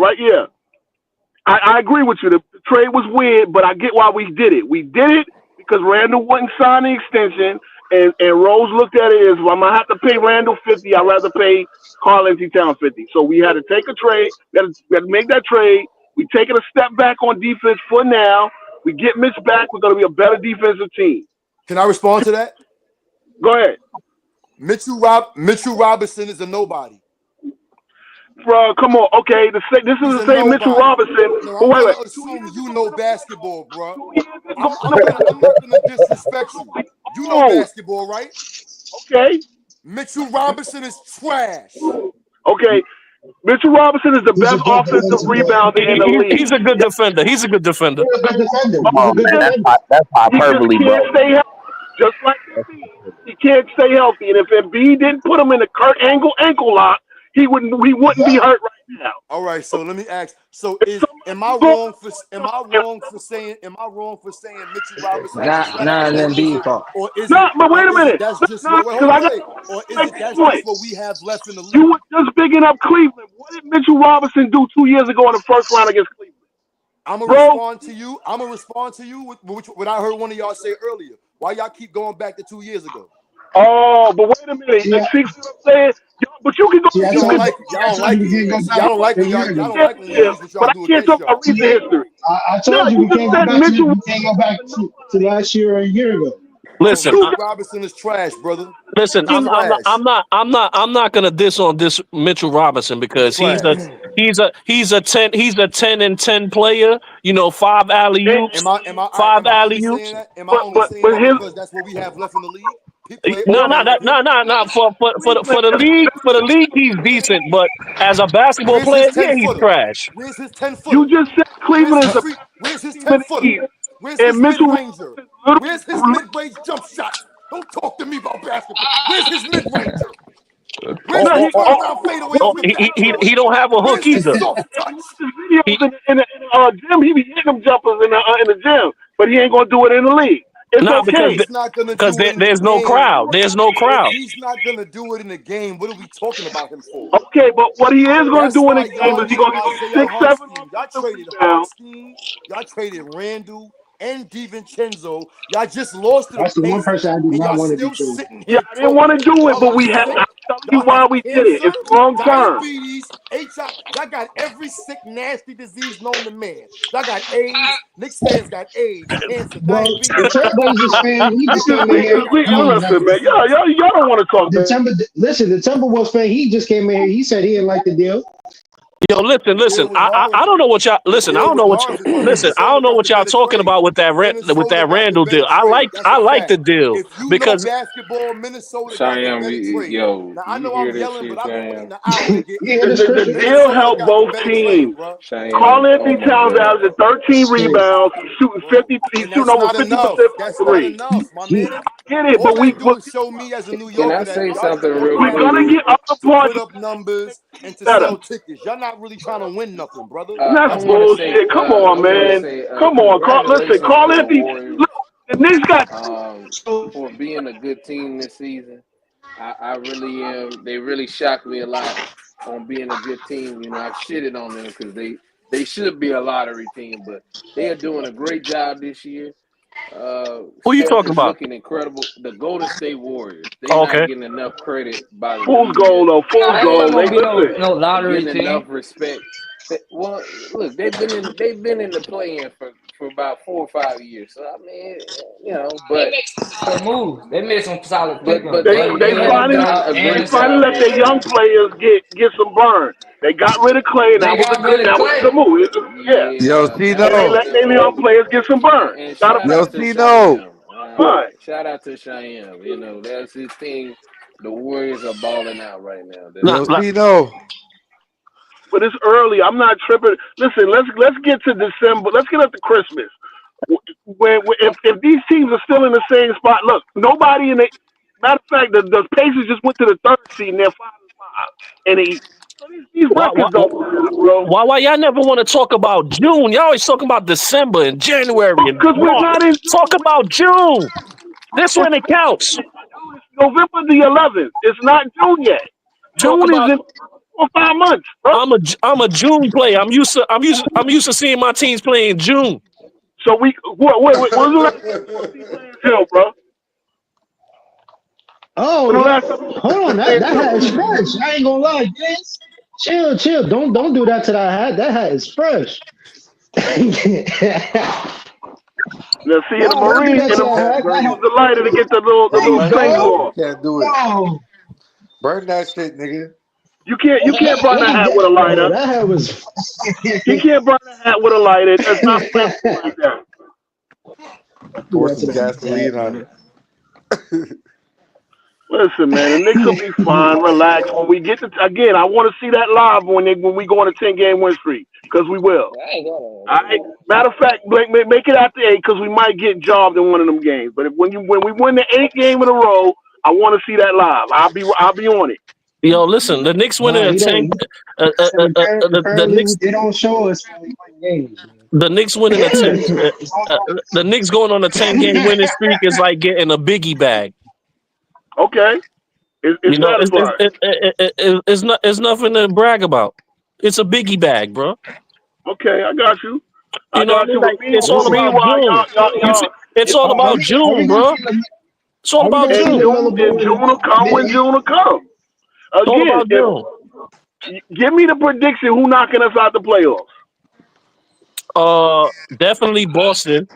I agree with you. The trade was weird, but I get why we did it. We did it because Randall wouldn't sign the extension, and Rose looked at it as, well, I'm going to have to pay Randall $50. I'd rather pay Karl-Anthony Towns $50. So we had to take a trade. We had to make that trade. We taking a step back on defense for now. We get Mitch back. We're going to be a better defensive team. Can I respond to that? Go ahead. Mitchell Robinson is a nobody. Bro, come on. Okay, this is the same Mitchell Robinson. No, wait. Assume you know basketball, bro. I'm not gonna disrespect you. You know basketball, right? Okay. Mitchell Robinson is trash. Okay. Mitchell Robinson is the best offensive rebounder in the league. He's a good defender. That's hyperbole, He can't stay healthy. Just like Embiid. He can't stay healthy. And if Embiid didn't put him in the Kurt Angle ankle lock, he wouldn't be hurt right now. All right, so let me ask. So am I wrong for saying Mitchell Robinson? Nah, Embiid fault. Or is but wait a minute. That's just what we have left in the league. You were just bigging up Cleveland. What did Mitchell Robinson do 2 years ago in the first round against Cleveland? I'm gonna respond to you with what I heard one of y'all say earlier. Why y'all keep going back to 2 years ago? Oh, but wait a minute. You see what I'm saying? But you can go. Y'all don't like when y'all do recent history. I told you we can't go back to last year or a year ago. Listen, Robinson is trash, brother. Listen, I'm not gonna diss on this Mitchell Robinson because he's a 10-10 player. You know, 5 alley-oops, 5 alley-oops. Am I only saying that because that's what we have left in the league? He played No, all no, no, American. no. For the league, he's decent. But as a basketball Where's his player, 10 yeah, he's footer? trash. Where's his 10 You footer? just said Where's Cleveland is his the free? Where's his team 10 in the footer? East, Where's and his mid Mitchell ranger? Robinson Where's his literally. mid range jump shots? Don't talk to me about basketball. Where's his mid ranger? Oh, Where's No, his oh, he, oh, oh, turnaround fadeaways oh, with backdrop? he don't have a hook Where's his either. soft touch? his videos He, in the gym. He be hitting them jumpers in the gym, but he ain't gonna do it in the league. It's nah, because okay. He's not gonna because do it in the there's no game. crowd. There's no If crowd. he's not gonna do it in the game, what are we talking about him for? Okay, but what he is gonna That's do in the why game y'all is he need gonna get Isaiah 6, 7 Hartenstein. Y'all offensive traded rebounds. Hartenstein. Y'all traded Randall and Divincenzo. Y'all just lost to the That's the one Pacers, person I do and not y'all want to be still traded. sitting Yeah, here I didn't want to talking. do it, Y'all but are we have. sick. I'm telling you Y'all why have we did it. cancer, It's long term. diabetes, HIV. Y'all got every sick, nasty disease known to man. Y'all got AIDS. Knicks fans got AIDS, cancer, Well, the diabetes. Trailblazers fan, he just came in We, here. we listen, man. Y'all don't want to talk. The Timberwolves fan, he just came in here. He said he didn't like the deal. Yo, listen. The deal was I don't know what y'all The listen. I deal don't know was what horrible. But listen. I don't know Minnesota got what the y'all better talking trade. about with that Minnesota got the Randall better deal. trade. That's I a like fact. the deal If you know because basketball, Minnesota got the Cheyenne, better trade. yo, Now I you know hear I'm that yelling, shit, but I've been Cheyenne? waiting an hour to get Yeah, in. this The Christmas. deal Minnesota helped got the both better trade, teams. bro. Cheyenne, oh Karl-Anthony my Towns God. averaging 13 Shit. rebounds. He's shooting Bro. 50. He's And shooting that's over not 50% enough. from That's not three. enough, my man. I get it, All but that do is show me as a New Can I Yorker that say something all you real we're gotta quick? gonna do get other to parts put up numbers and to better. sell tickets. Y'all not really trying to win nothing, brother. I That's That's what want it to is. say, bullshit. Come on, I want to man. say, Come on, Carl. Listen, congratulations to the Karl-Anthony. Warriors Look, the Knicks got. for being a good team this season. I really am. They really shocked me a lot on being a good team. You know, I shitted on them because they should be a lottery team, but they are doing a great job this year. who you Steph talking is about? looking incredible. The Golden State Warriors, they Oh, not okay. getting enough credit by the Fool's media. gold, though. Fool's Nah, they gold. wasn't They gonna be listen. no lottery Getting team. enough respect. Well, look, they've been in the play-in for about 4 or 5 years. So I mean, you know, They but made some moves. They made some solid but pickups. They They they haven't finally done a they and great finally job let this their young year. players get some burn. They got rid of Clay, and they got rid of that was a good Clay. move. Yeah, Yo, Yeah, and that they was a Tino. let good their young move. players get some burn. And Got to shout Yo, out to Tino. Cheyenne. fine. Shout out to Cheyenne. You know, that's his thing. The Warriors are balling out right now. That's Nah, Yo, nah. it. Tino. But it's early. I'm not tripping. Listen, let's get to December. Let's get up to Christmas. If these teams are still in the same spot, look, nobody in the matter of fact, the Pacers just went to the third seed and they're 5-5 in the East. So these Why, why, records don't matter, bro. why y'all never want to talk about June? Y'all always talking about December and January and Because we're March. not in Talk about June. This when it counts. It's November the 11th. It's not June yet. Talk June is about. in 4 or 5 months, bro. I'm a June player. I'm used to seeing my teams play in June. So what's the last time you playing June, bro? Oh, When the yeah. last time you Hold on. played That hat is June? fresh. I ain't gonna lie, guys. Chill. Don't do that to that hat. That hat is fresh. Now see in the No, don't do Marines, that in to the that Marines, hat. we That use hat. the lighter to get the There little you Light flame skin, go. you off. can't do it. No. Burn that shit, nigga. You can't burn a hat with a Yo, lighter. that hat was. You can't burn a hat with a lighter. It's not flammable like that. Do Pour that to some that hat, gasoline on man. it. Listen, man, the Knicks will be fine. Relax. When we get to again, I want to see that live when we go on a 10-game win streak because we will. I ain't gonna. All right. Matter of fact, Blake, make it after 8 because we might get jobbed in one of them games. But when we win the 8th game in a row, I want to see that live. I'll be on it. Yo, listen, the Knicks winning Nah, a he 10. don't. The Apparently, Knicks they don't show us how we win games. the Knicks winning a 10. It's all The Knicks going on a 10-game winning streak is like getting a biggie bag. Okay. It's You know, satisfying. it's nothing to brag about. It's a biggie bag, bro. Okay, I got you. You I know what I got mean? you. Like it's all Listen, about Meanwhile, June. You see, it's all are about we are we June, gonna bro. see It's all are we about gonna see June. LaMelo And Ball June will come when big? June will come. It's all Again, about June. give me the prediction who knocking us out the playoffs. Definitely Boston.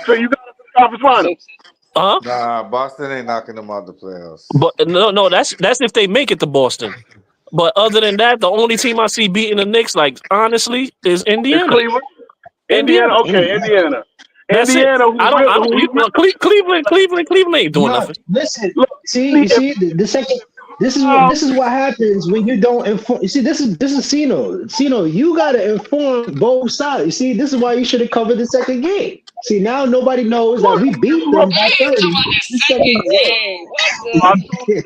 So you got us in the conference final. Huh? Nah, Boston ain't knocking them out the playoffs. But no, that's if they make it to Boston. But other than that, the only team I see beating the Knicks, like honestly, is It's Indiana. Cleveland. Indiana. Indiana. Okay, Indiana. That's it. Indiana, I don't. Cleveland ain't doing No, nothing. listen. look, See, you see the second. This is what happens when you don't inform. You see, this is Cino. Cino, you gotta inform both sides. You see, this is why you should have covered the second game. See, now nobody knows that we beat them by 30. The second Second game. What I the? told you,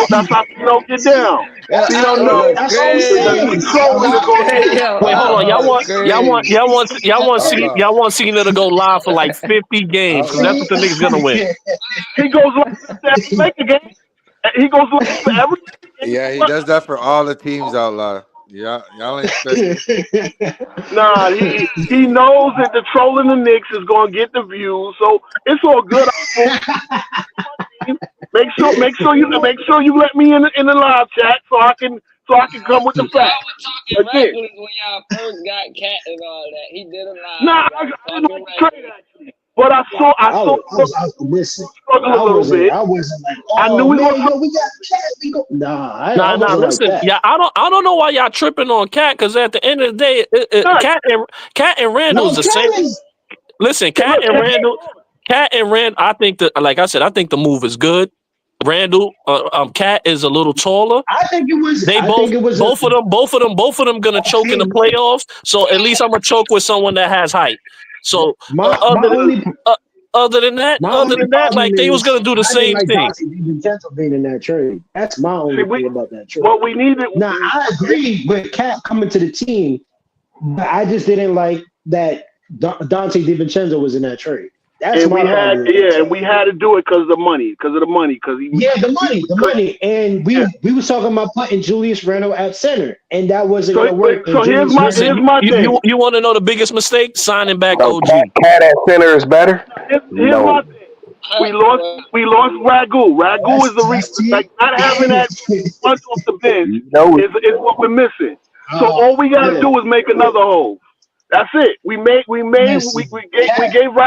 that's how you don't get down. Yeah, You that don't know was That's what I'm that saying. he's crazy. trolling is going to Hey, get yo, Wait, hold that on. was crazy. Allah. Y'all want Cena to go live for like 50 games because that's Allah. what the niggas gonna win. He goes like that every Laker game. He goes like for every game. Yeah, he does that for all the teams out loud. Yeah, y'all ain't special. Nah, he knows that the trolling the Knicks is going to get the views, so it's all good. Make sure you let me in the live chat so I can come with the Y'all facts. were talking That's it. reckless when y'all first got Cat and all that. He did a lot. Nah, Y'all I was didn't talking like the trade reckless. actually, but I saw Listen, struggle a I little bit. wasn't like, I oh knew he was man, yo, we got Cat. We go. I Nah, wasn't like listen, that. yeah, I don't know why y'all tripping on Cat because at the end of the day, Cat and Randall's the same. Listen, Cat and Randall. I think that, like I said, I think the move is good. Randall, Cat is a little taller. I think it was. They both of them gonna choke in the playoffs. So at least I'm gonna choke with someone that has height. So other than that, like they was gonna do the same like thing. Divincenzo being in that trade. That's my only thing about that trade. What we needed. Now I agree with Cat coming to the team, but I just didn't like that Dante Divincenzo was in that trade. That's And my problem. and we had to do it because of the money, the money, and we was talking about putting Julius Randle at center, and that wasn't gonna work. So here's my thing. You want to know the biggest mistake? Signing back So OG. Cat at center is better. Here's my thing. We lost Ragu. Ragu is the reason. Like not having that punch off the bench is what we're missing. So all we gotta do is make another hole. That's it. We gave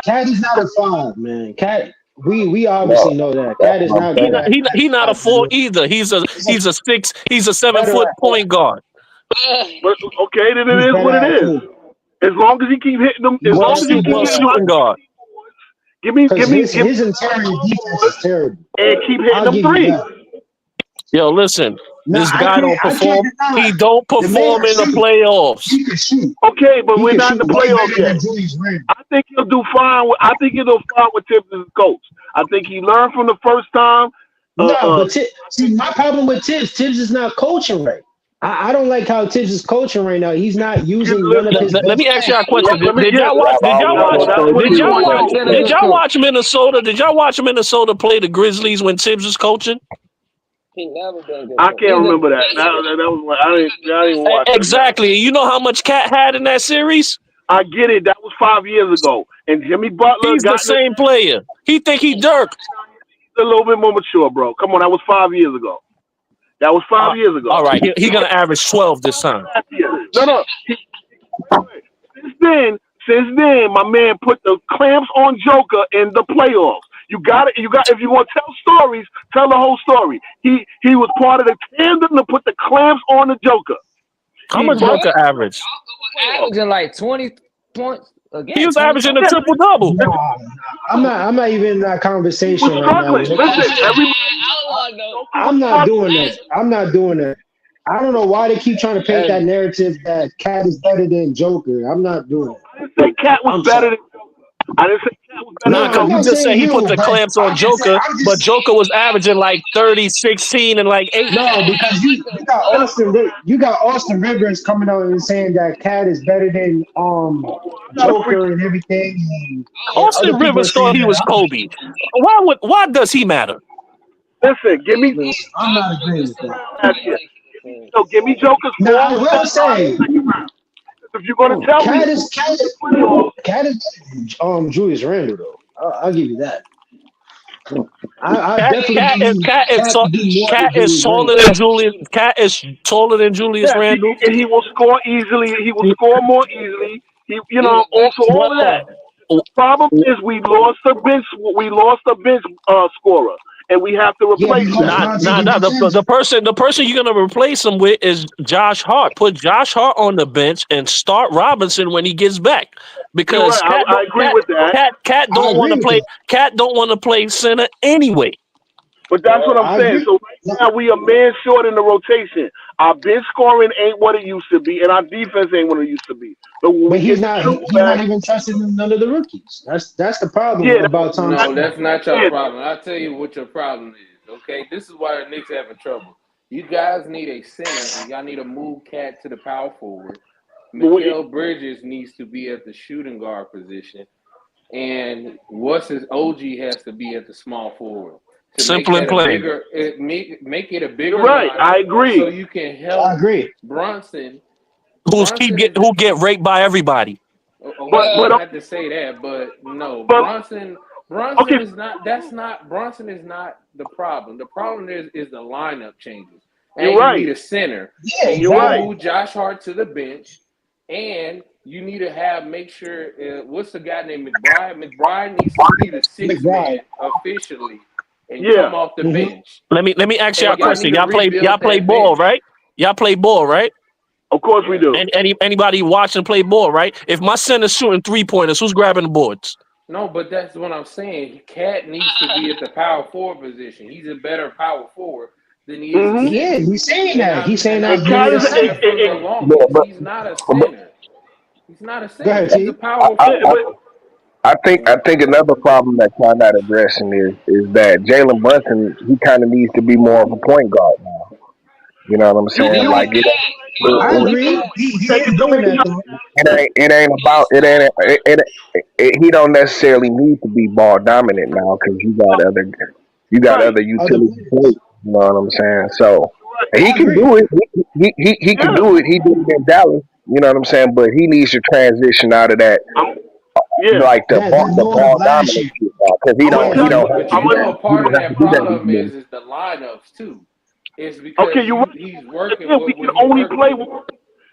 Cat is not a 5, man. Cat, we obviously know that. Cat is not good. He not a 4 either. He's a 7 foot point guard. But okay, then it is what it is. As long as he keep hitting them, as long as he keep hitting shooting guard. Give me his interior defense is terrible. And keep hitting them threes. Yo, listen. This guy don't perform. He don't perform in the playoffs. Okay, but we're not in the playoffs yet. I think he'll do fine. I think he'll do fine with Tibs as coach. I think he learned from the first time. But see, my problem with Tibs is not coaching right. I don't like how Tibs is coaching right now. He's not using none of his. Let me ask you a question. Did y'all watch Minnesota? Did y'all watch Minnesota play the Grizzlies when Tibs was coaching? He never been good. I can't remember that. That was I didn't watch exactly. That. You know how much Cat had in that series? I get it. That was 5 years ago. And Jimmy Butler He's the same player. He think he Dirk. He's a little bit more mature, bro. Come on, that was 5 years ago. That was 5 years ago. All right, he gonna average 12 this time. No. Since then, my man put the clamps on Joker in the playoffs. You got it. If you want to tell stories, tell the whole story. He was part of the tandem to put the clamps on the Joker. How much Joker average? Averaging like 20 points a game. He was averaging a triple double. I'm not even in that conversation right now. I'm not doing that. I don't know why they keep trying to paint that narrative that Cat is better than Joker. I'm not doing it. I didn't say Cat was better than Joker. I didn't say Cat was better than Joker. You just said he put the clamps on Joker, but Joker was averaging like 30, 16, and like 8. No, because you got Austin Rivers coming out and saying that Cat is better than Joker and everything. Austin Rivers thought he was Kobe. Why does he matter? Listen, give me. I'm not agreeing with that. So give me Joker's. No, I will say. If you're gonna tell Cat me, is Julius Randle though. I'll give you that. Cat is taller than Julius. Cat is taller than Julius Randle, and he will score easily. He will score more easily. Also all of that. The problem is we lost a bench. We lost a bench scorer, and we have to replace him. The person you're gonna replace him with is Josh Hart. Put Josh Hart on the bench and start Robinson when he gets back. Because right. I agree with that. Cat don't want to play. Cat don't want to play center anyway. But that's what I'm saying. So right now we a man short in the rotation. Our bench scoring ain't what it used to be, and our defense ain't what it used to be. But he's not even trusting none of the rookies. That's the problem about Tom. No, that's not your problem. I'll tell you what your problem is. Okay, this is why the Knicks are having trouble. You guys need a center, and y'all need to move Cat to the power forward. Mikal Bridges needs to be at the shooting guard position, and OG has to be at the small forward. Simple and plain. Make it a bigger. Right, I agree. So you can help Brunson. Who get raped by everybody. But I have to say that, but no, Brunson is not. Brunson is not the problem. The problem is the lineup changes, and you need a center. Yeah, and you move Josh Hart to the bench, and you need to make sure. What's the guy named McBride? McBride needs to be the sixth man officially. And come off the bench. Let me ask y'all a question. Y'all play ball, right? Y'all play ball, right? Of course we do. And anybody watching play ball, right? If my center's shooting 3-pointers, who's grabbing the boards? No, but that's what I'm saying. Cat needs to be at the power forward position. He's a better power forward than he is. Yeah, he's saying that. He's saying that. He's not a center. He's not a center. Go ahead, He's a power forward. I think another problem that y'all not addressing is that Jalen Brunson, he kind of needs to be more of a point guard now. You know what I'm saying? I agree. He ain't doing that though. He don't necessarily need to be ball dominant now because you got other utility players. You know what I'm saying? So he can do it. He can do it. He did it in Dallas. You know what I'm saying? But he needs to transition out of that. Like the ball dominant because he don't. Part of that problem is the lineups too. It's because he's working. We can only play.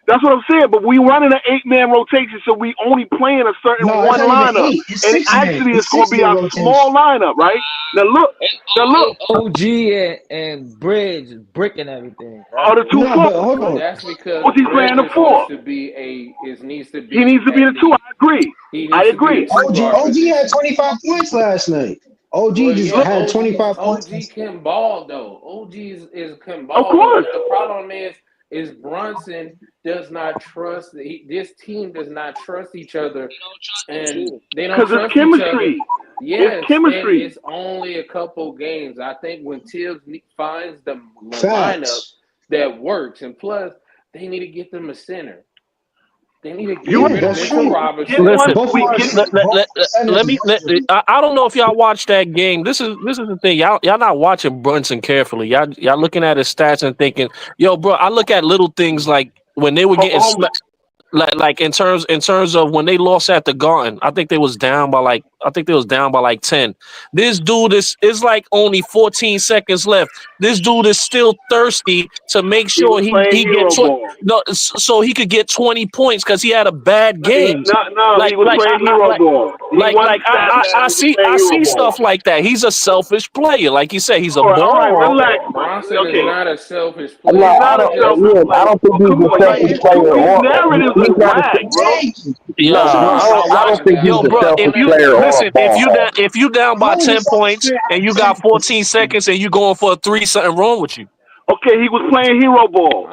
That's what I'm saying. But we running an 8-man rotation, so we only playing a certain one lineup, and actually it's going to be a small lineup, right? Now look. OG and Bridge bricking everything. Are the two hold on. That's because what's he playing the 4? He needs to be the 2. I agree. OG had 25 points last night. OG had 25 points. OG can ball though. OG can ball. Of course. The problem is Brunson does not trust. This team does not trust each other, and they don't trust it's chemistry. Each other. Yes, it's chemistry. It's only a couple games. I think when Tibs finds the lineup that works, and plus they need to get them a center. They need to get rid of Mitchell Robinson. I don't know if y'all watched that game. This is the thing. Y'all not watching Brunson carefully. Y'all looking at his stats and thinking, yo, bro. I look at little things like when they were getting like in terms of when they lost at the Garden. I think they was down by like 10. This dude is like only 14 seconds left. This dude is still thirsty to make sure he gets so he could get 20 points because he had a bad game. He was playing hero ball. I see stuff like that. He's a selfish player, like you said. He's a ball. Bronson is not a selfish player. I don't think he's a selfish player. I don't think he's a selfish player. Listen, if you down by 10 points and you got 14 seconds and you going for a 3, something wrong with you. Okay, he was playing hero ball.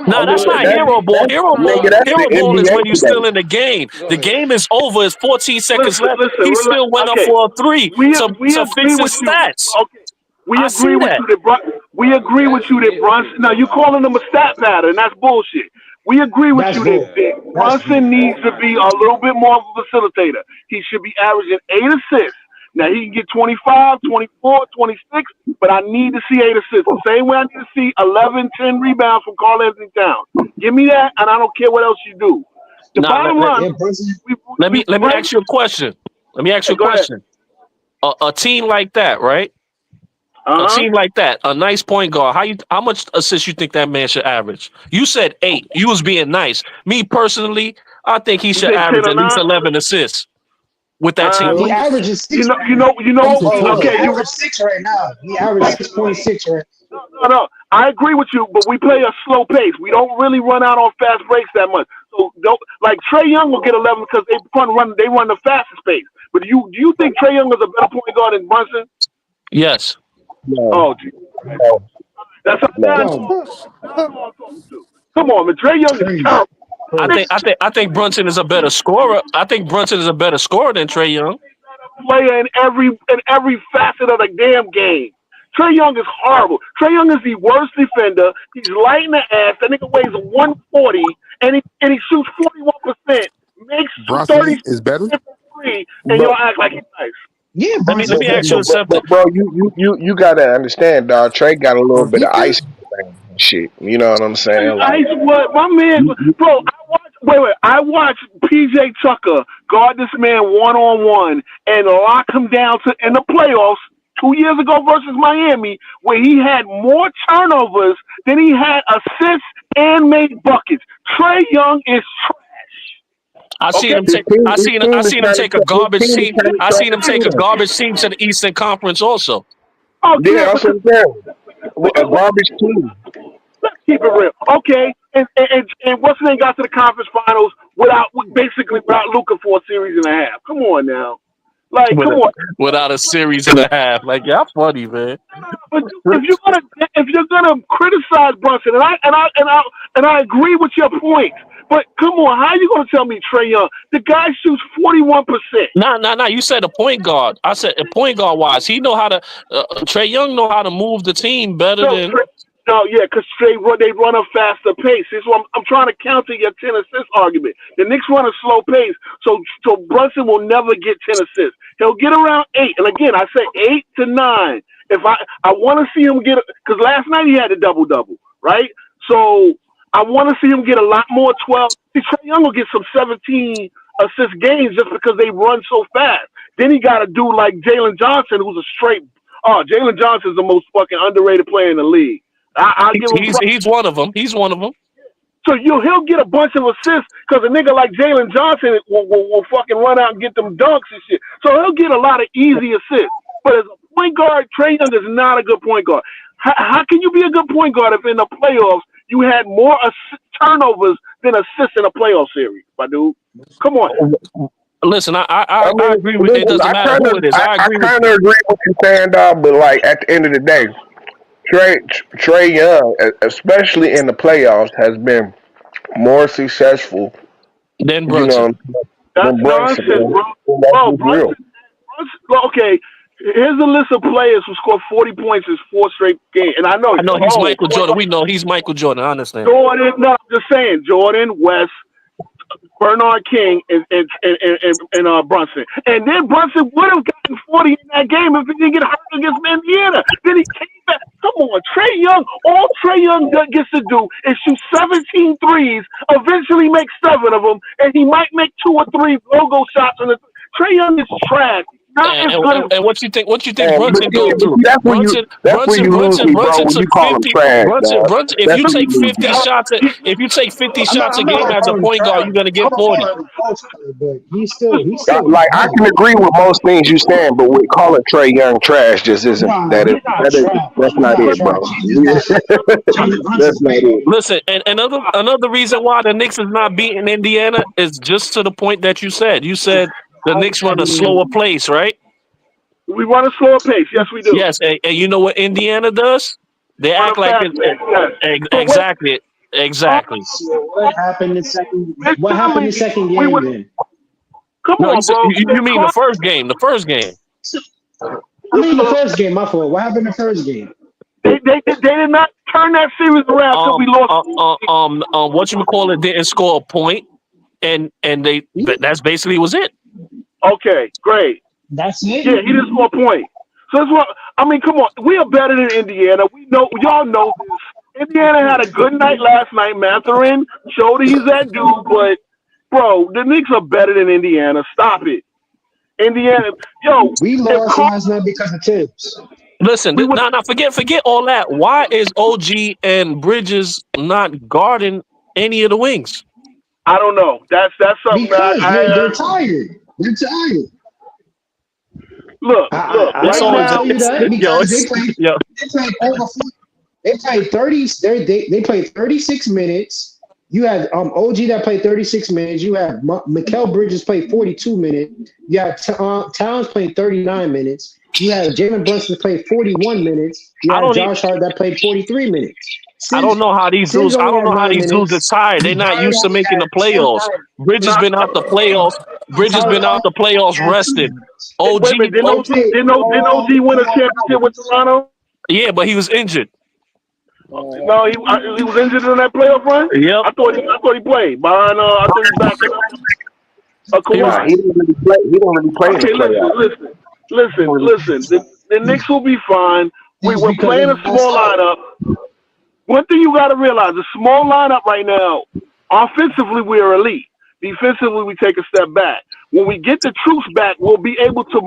No, that's not hero ball. Hero ball is when you're still in the game. The game is over. It's 14 seconds left. He still went up for a 3 to fix his stats. Okay. We agree with you that Brunson. Now you calling him a stat pattern? That's bullshit. We agree with you that Brunson needs to be a little bit more of a facilitator. He should be averaging 8 assists. Now, he can get 25, 24, 26, but I need to see 8 assists. The same way I need to see 11, 10 rebounds from Karl-Anthony Towns. Give me that, and I don't care what else you do. The bottom line. Let me ask you a question. A team like that, right? A team like that, a nice point guard. How much assists you think that man should average? You said 8. You was being nice. Me personally, I think he should average at least 11 assists. with that team. He averages 6. You know. He Okay, averages 6 right now. He averages 6.6 right. No. I agree with you, but we play a slow pace. We don't really run out on fast breaks that much. So, like Trae Young will get 11 because they run the fastest pace. But do you think Trae Young is a better point guard than Brunson? Yes. No. Oh, geez. No. That's all I'm talking to. Come on, man. Trae Young is terrible. I think Brunson is a better scorer. I think Brunson is a better scorer than Trae Young. Player in every facet of the damn game. Trae Young is horrible. Trae Young is the worst defender. He's light in the ass. That nigga weighs 140, and he shoots 41%, makes Brunson is better. 33, and y'all act like he's nice. Yeah, let me ask you something. Bro, you gotta understand, dog. Trey got a little bit of ice and shit. You know what I'm saying? Ice what? My man, bro. I watched PJ Tucker guard this man one-on-one and lock him down in the playoffs 2 years ago versus Miami, where he had more turnovers than he had assists and made buckets. Trae Young is trash. I seen him take a garbage team. I seen him take a garbage team to the Eastern Conference also. Oh, yeah, that's what I'm saying. A garbage team. Let's keep it real. Okay, and what's the name got to the conference finals without Luka for a series and a half? Come on now. Like, come on. Without a series and a half. Like, y'all funny, man. But if you're gonna criticize Brunson, and I agree with your point, but come on, how are you gonna tell me Trae Young? The guy shoots 41%. Nah. You said a point guard. I said a point guard wise. He know how to. Trae Young know how to move the team better than. No, yeah, because they run a faster pace. This is what I'm trying to counter your 10 assist argument. The Knicks run a slow pace, so Brunson will never get 10 assists. He'll get around 8, and again, I say 8 to 9. If I want to see him get, because last night he had a double-double, right? So I want to see him get a lot more 12. Trae Young will get some 17 assist games just because they run so fast. Then he got to do like Jalen Johnson, who's a straight. Oh, Jalen Johnson is the most fucking underrated player in the league. He's one of them. He's one of them. So he'll get a bunch of assists because a nigga like Jalen Johnson will fucking run out and get them dunks and shit. So he'll get a lot of easy assists. But as a point guard, Trae Young is not a good point guard. How can you be a good point guard if in the playoffs you had more turnovers than assists in a playoff series, my dude? Come on. Listen, I agree with it. Doesn't matter who it is. I kind of agree with what you're saying, dog. But like at the end of the day, Trae Young, especially in the playoffs, has been more successful than Brunson. That's nonsense, bro. Brunson, okay, here's a list of players who scored 40 points in 4 straight games. And I know he's Michael Jordan. We know he's Michael Jordan. I understand. I'm just saying, Jordan, West, Bernard King, and Brunson. And then Brunson would have gotten 40 in that game if he didn't get hurt against Indiana. Then he came back. Come on, Trae Young. All Trae Young gets to do is shoot 17 threes, eventually make 7 of them, and he might make 2 or 3 logo shots. Trae Young is trash. And what you think Brunson go through? Brunson took 50. Brunson, if you take 50 shots a game as a point guard, you're gonna get 40. But he's still like I can agree with most things you're saying, but with calling Trae Young trash just isn't that's not it, bro. That's not it. Listen, and another reason why the Knicks is not beating Indiana is just to the point that you said. You said the Knicks run a slower pace, right? We run a slower pace. Yes, we do. Yes, and you know what Indiana does? They act like it's exactly. What happened in second? What happened in second game then? Come on, bro. You mean the first game? The first game. I mean the first game. My fault. What happened in the first game? They did not turn that series around until we lost. Whatchamacallit didn't score a point, and that's basically was it. Okay, great. That's it. Yeah, he didn't score a point. So that's what I mean. Come on, we are better than Indiana. We know, y'all know this. Indiana had a good night last night. Mathurin showed he's that dude, but bro, the Knicks are better than Indiana. Stop it, Indiana. Yo, we lost last night because of Tibs. Listen, forget all that. Why is OG and Bridges not guarding any of the wings? I don't know. That's something because they're tired. They're tired. Look. That's I all. can tell you that because they played over 40. They played 30. They played 36 minutes. You had OG that played 36 minutes. You have Mikal Bridges played 42 minutes. You have Towns played 39 minutes. You have Jalen Brunson played 41 minutes. You have Josh Hart that played 43 minutes. I don't know how these dudes. I only don't had know how 9 these dudes are minutes. tired. They're not used to making the playoffs. Bridges been out the playoffs. Bridges been out the playoffs rested. OG. Wait a minute, didn't OG win a championship with Toronto? Yeah, but he was injured. No, he was injured in that playoff run. Yep. I thought he played. Behind, I thought he backed up. He didn't really play. He didn't really play. Okay, listen. The Knicks will be fine. We're playing a small lineup. One thing you got to realize: a small lineup right now. Offensively, we are elite. Defensively, we take a step back. When we get the troops back, we'll be able to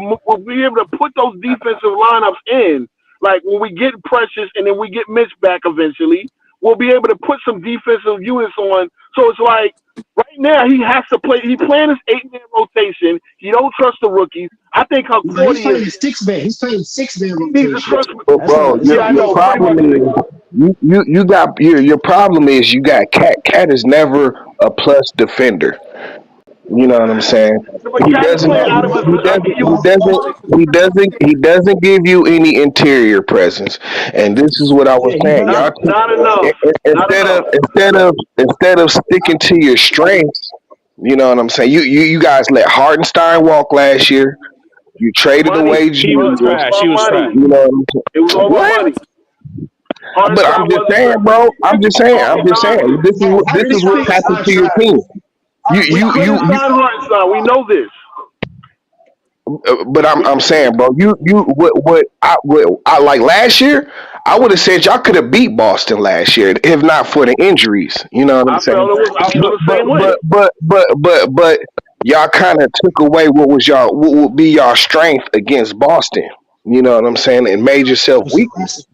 put those defensive lineups in. Like when we get Precious and then we get Mitch back eventually, we'll be able to put some defensive units on. So it's like right now he has to play. He's playing his 8-man rotation. He don't trust the rookies. I think how Cordy is 6-man. He's playing 6-man rotation. Bro, your problem is you got your problem is you got Cat. Cat is never a plus defender. You know what I'm saying? He doesn't give you any interior presence. And this is what I was saying. Y'all instead of sticking to your strengths, you know what I'm saying? You guys let Hardenstein walk last year. You traded away Jesus. He was trash. You know, it was all money. But I'm just saying, bro. I'm just saying. This is what happened to your team. We know this. But I'm saying, bro, what I like last year, I would have said y'all could have beat Boston last year if not for the injuries. You know what I'm saying? But y'all kind of took away what would be y'all strength against Boston. You know what I'm saying? And made yourself weakness.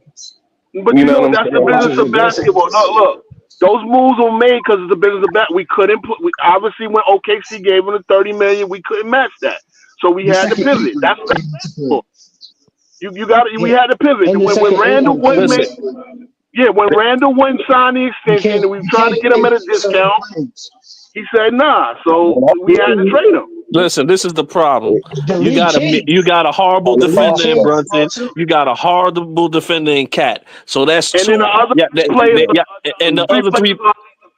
But you know that's the business of basketball. Look. Those moves were made because it's the business of basketball. We couldn't put. We obviously when OKC gave him the $30 million, we couldn't match that. So we had to pivot. That's basketball. You got it. We had to pivot. When Randall went, when Randall went signed the extension, and we tried to get him at a discount, he said nah. So we had to trade him. Listen, this is the problem. You got a horrible defender in Brunson. You got a horrible defender in Cat. So that's two. And the other three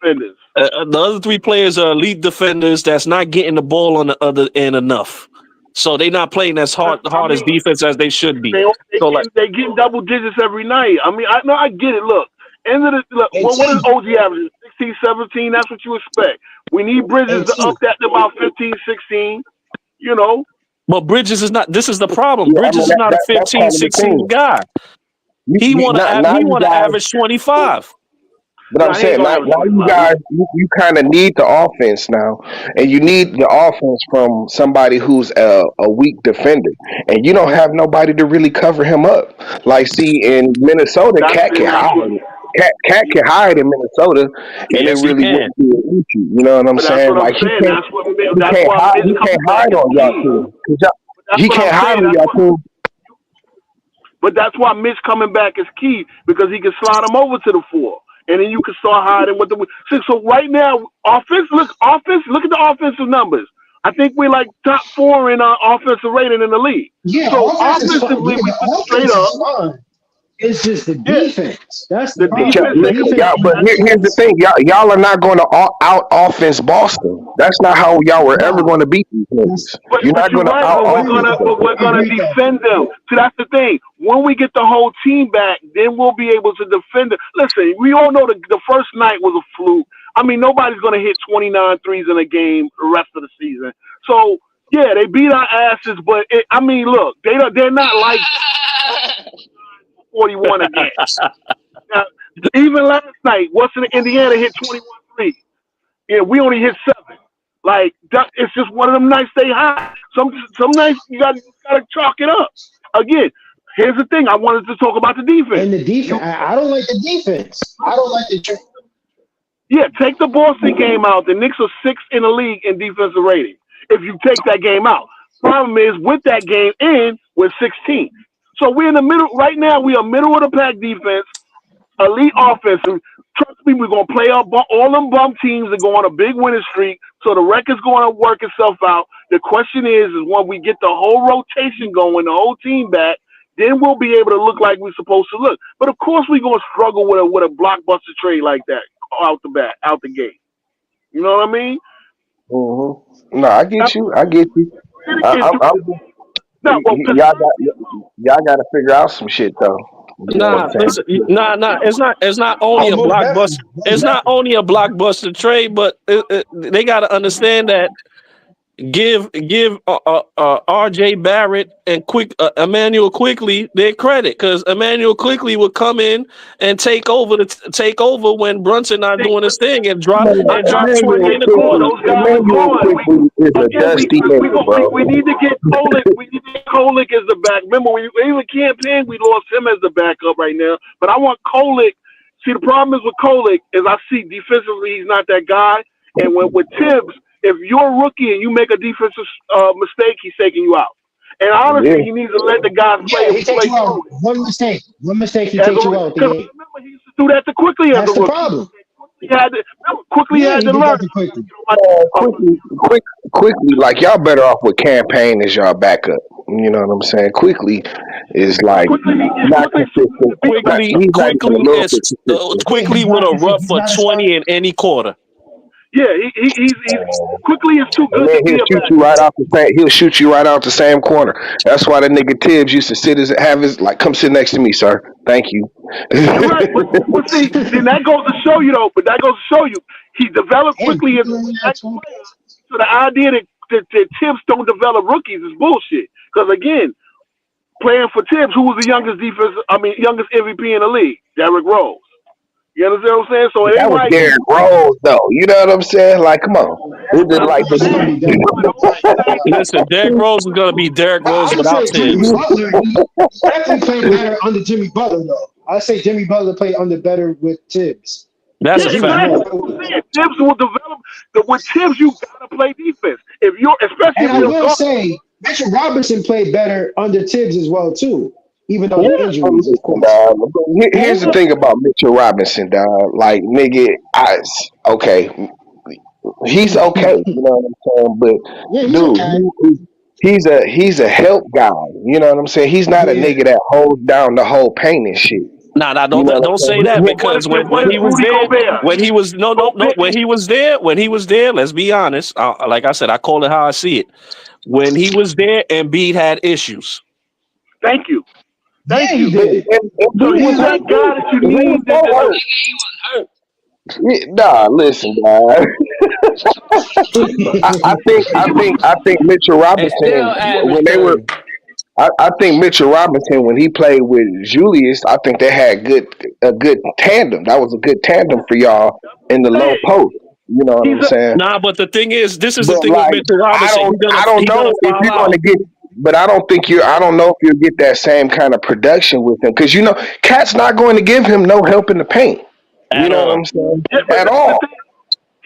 defenders. The other three players are elite defenders that's not getting the ball on the other end enough. So they're not playing as hard as defense as they should be. They get double digits every night. I mean, I get it. Look, what is OG average? 16, 17. That's what you expect. We need Bridges to up that to about 15, 16. You know. But Bridges is not. This is the problem. Bridges is not a 15, 16 guy. He want to average 25. But I'm saying now you guys, you kind of need the offense now, and you need the offense from somebody who's a weak defender, and you don't have nobody to really cover him up. Like, see, in Minnesota, Cat can hide. Cat can hide in Minnesota, and it really wouldn't be an issue. You know what I'm saying? Like he can't hide on y'all too. He can't hide on y'all too. But that's why Mitch coming back is key because he can slide him over to the 4. And then you can start hiding with the. So right now, offense. Look at the offensive numbers. I think we're like top 4 in our offensive rating in the league. Yeah, so offensively, we straight up. It's just the defense. That's the defense. But here's the thing, y'all are not going to out offense Boston. That's not how y'all were ever going to beat these teams. You're not going to out offense. We're going to defend them. So that's the thing. When we get the whole team back, then we'll be able to defend them. Listen, we all know the first night was a fluke. I mean, nobody's going to hit 29 threes in a game the rest of the season. So yeah, they beat our asses, but look, they're not like 41 again. Now, even last night, Indiana hit 21 threes. Yeah, we only hit 7. Like it's just one of them nights they high. Some nights you gotta chalk it up. Again, here's the thing. I wanted to talk about the defense. And the defense, I don't like the defense. I don't like the. Yeah, take the Boston game out. The Knicks are 6th in the league in defensive rating. If you take that game out, Problem is, with that game in, we're 16th. So we're in the middle right now. We are middle of the pack defense, elite offense. And trust me, we're gonna play all them bum teams and go on a big winning streak. So the record's going to work itself out. The question is when we get the whole rotation going, the whole team back, then we'll be able to look like we're supposed to look. But of course, we're gonna struggle with a blockbuster trade like that out the gate. You know what I mean? Mm-hmm. No, I get you. I get you. Y'all got to figure out some shit though. You know Nah, what I'm saying? nah. It's not only a blockbuster. It's not only a blockbuster trade, but they got to understand that. Give R.J. Barrett and Emmanuel Quickly their credit, because Emmanuel Quickly would come in and take over when Brunson not doing his thing and drop 20 in the corner. Emmanuel Quickly is a dusty nigga, bro. We need to get Kolick. We need to get Kolick as the back. Remember, when we were campaign, we lost him as the backup right now. But I want Kolick. See, the problem is with Kolick is I see defensively he's not that guy, and with Tibs. If you're a rookie and you make a defensive mistake, he's taking you out. And honestly, he needs to let the guys play. He takes you out. One mistake, he takes you out. Because remember, he used to do that to Quickly as a rookie. That's the problem. Quickly had to learn. Quickly, like y'all better off with campaign as y'all backup. You know what I'm saying? Quickly is like not consistent. Quickly would have rough for 20 in any quarter. Yeah, he's Quickly is too good. He'll shoot you right out the same corner. That's why the nigga Tibs used to come sit next to me, sir. Thank you. Right, but see, then that goes to show you though. But that goes to show you he developed quickly as a player. So the idea that Tibs don't develop rookies is bullshit. Because again, playing for Tibs, who was the youngest youngest MVP in the league, Derrick Rose. You understand what I'm saying? So that was Derrick Rose, though. You know what I'm saying? Like, come on. Listen, Derrick Rose is gonna be Derrick Rose without Tibs. Definitely played better under Jimmy Butler, though. I say Jimmy Butler played better with Tibs. That's a fact. Tibs will develop. With Tibs, you gotta play defense. And I will say, Mitchell Robinson played better under Tibs as well too. Even though the injuries, here's the thing about Mitchell Robinson, dog. Like, nigga, he's okay. You know what I'm saying? But he's a help guy. You know what I'm saying? He's not a nigga that holds down the whole paint and shit. Don't say that, because when he was there, let's be honest. Like I said, I call it how I see it. When he was there, Embiid had issues. Thank you. So he's that guy that you need. Nah, listen, guys. I think Mitchell Robinson I think Mitchell Robinson, when he played with Julius, I think they had a good tandem. That was a good tandem for y'all in the low post. You know what I'm saying? Nah, but the thing is, this is the thing with Mitchell Robinson. I don't know if you're going to get. But I don't know if you'll get that same kind of production with him, because Cat's not going to give him no help in the paint. You know what I'm saying? At all.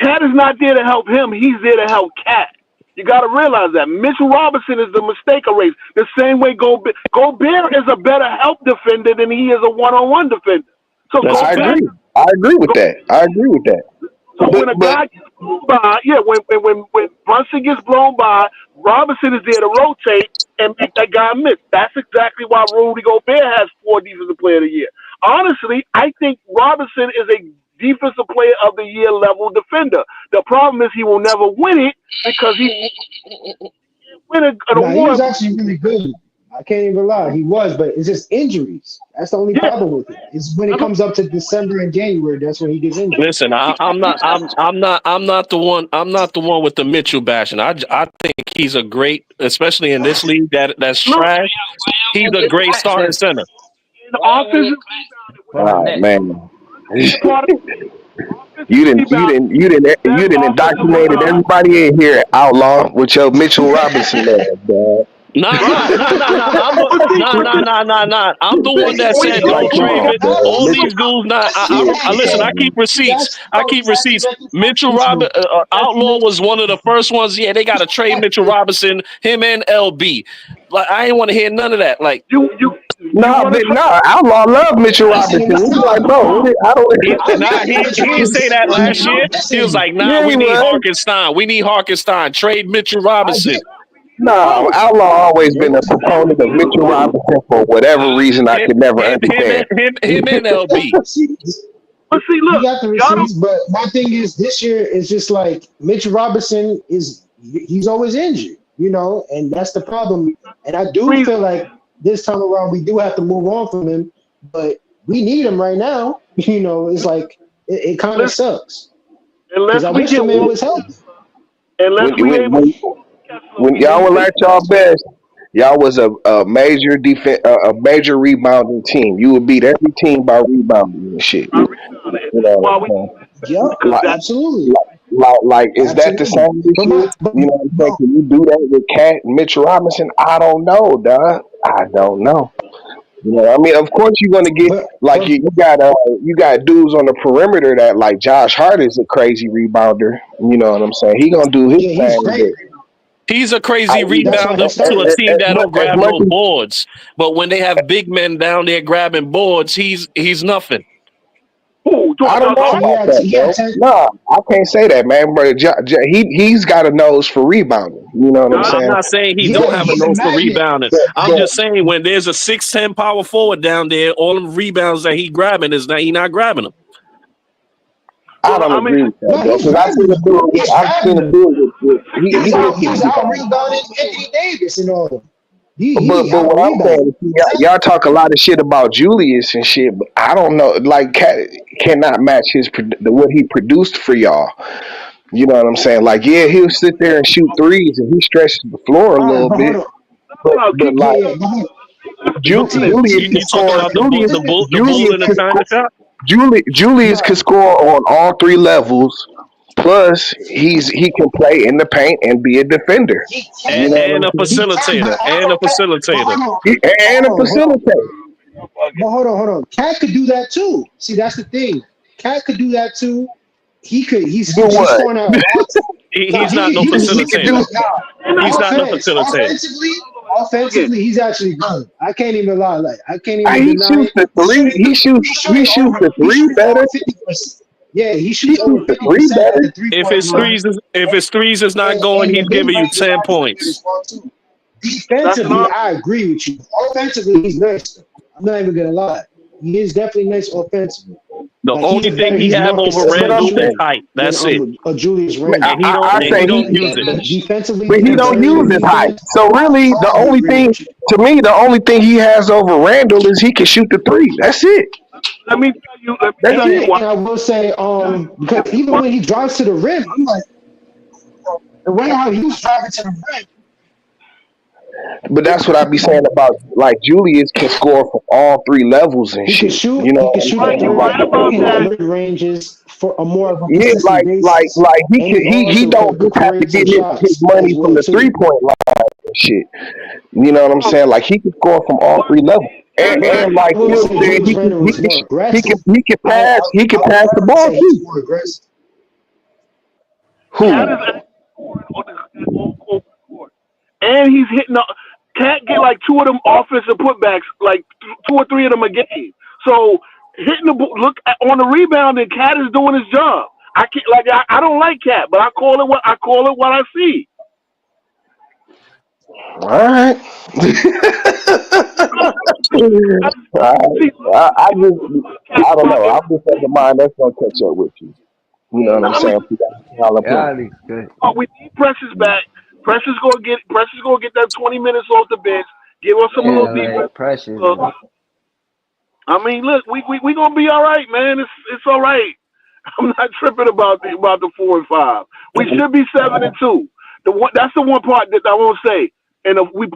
Cat is not there to help him. He's there to help Cat. You got to realize that Mitchell Robinson is the mistake erase. The same way Gobert is a better help defender than he is a one-on-one defender. So I agree with that. So when a guy gets blown by, when Brunson gets blown by, Robinson is there to rotate and make that guy miss. That's exactly why Rudy Gobert has 4 Defensive Player of the Year. Honestly, I think Robinson is a Defensive Player of the Year level defender. The problem is he will never win it because he can't win an award. He was actually really good. I can't even lie, he was, but it's just injuries. That's the only problem with it. It's when it comes up to December and January, that's when he gets injured. Listen, I'm not the one. I'm not the one with the Mitchell bashing. I think he's a great, especially in this league that's trash. He's a great starting center. Man, you didn't indoctrinated everybody in here, outlaw, with your Mitchell Robinson, man. Nah. I'm the one that said don't trade it. All these dudes. Listen. I keep receipts. Mitchell Robinson, Outlaw was one of the first ones. Yeah, they got to trade Mitchell Robinson, him and LB. Like I ain't want to hear none of that. Like Outlaw love Mitchell Robinson. He's like, bro, I don't. he didn't say that last year. He was like, nah, we need Harkenstein. We need Harkenstein. Trade Mitchell Robinson. No, Outlaw always been a proponent of Mitchell Robinson for whatever reason I could never understand. Him and LB. But see, look, you got the receipts, but my thing is this year is just like Mitchell Robinson he's always injured, and that's the problem. And I do feel like this time around we do have to move on from him, but we need him right now. It's like it kind of sucks. Unless I wish him was healthy. When y'all were at y'all best, y'all was a major a major rebounding team. You would beat every team by rebounding and shit. Absolutely. Like, is that the same issue? You know what I'm saying? Can you do that with Cat and Mitchell Robinson? I don't know, dog. I don't know. I mean, of course you're gonna get you got dudes on the perimeter that like Josh Hart is a crazy rebounder. You know what I'm saying? He gonna do his thing. He's a crazy rebounder to a team that don't grab those boards. But when they have big men down there grabbing boards, he's nothing. I don't know about that, no, I can't say that, man. But he's got a nose for rebounding. You know what I'm saying? I'm not saying he don't have a nose for rebounding. I'm just saying when there's a 6'10" power forward down there, all the rebounds that he grabbing he not grabbing them. I don't agree with that, because I've seen him do it. He's out rebounding Anthony Davis and all. But what I'm saying is, y'all talk a lot of shit about Julius and shit, but I don't know. Like, Cat cannot match what he produced for y'all. You know what I'm saying? Like, yeah, he'll sit there and shoot threes, and he stretches the floor a little bit. But like, Julius could score on all three levels. Plus, he can play in the paint and be a defender. And a facilitator. But hold on. Cat could do that too. See, that's the thing. Cat could do that too. He's scoring out. He's not no facilitator. He's not no facilitator. Offensively, he's actually good. I can't even lie. Like I can't even. He shoots the three. He shoots the three better. Yeah, he shoots over 50% at the 3-point line. If his threes is not going, he's giving you 10 points. Defensively, I agree with you. Offensively, he's nice. I'm not even gonna lie. He is definitely nice offensively. The only thing he have over Randall is height. That's it. Julius Randle. He don't use it. Defensively, but he don't use his height. So really, the only thing he has over Randall is he can shoot the three. That's it. Let me tell you. I will say, because even when he drives to the rim, I'm like, the way how he's driving to the rim. But that's what I be saying about, like, Julius can score from all three levels and shit. He can shoot mid ranges for a more of a he don't have to get his money from the 3-point line and shit. You know what I'm saying? Like, he can score from all three levels. And like he can pass the ball too. Who? And he's hitting Cat get like 2 of them offensive putbacks, like 2 or 3 of them a game. So hitting the look on the rebound, and Cat is doing his job. I don't like Cat, but I call it what I see. All right. I don't know. I'm just of the mind that's gonna catch up with you. You know what I'm saying? We need Precious back. Precious gonna get that 20 minutes off the bench. Give us some little defense. Precious. I mean, look, we gonna be all right, man. It's all right. I'm not tripping about the 4 and 5. We should be 7-2. That's the one part that I won't say. And we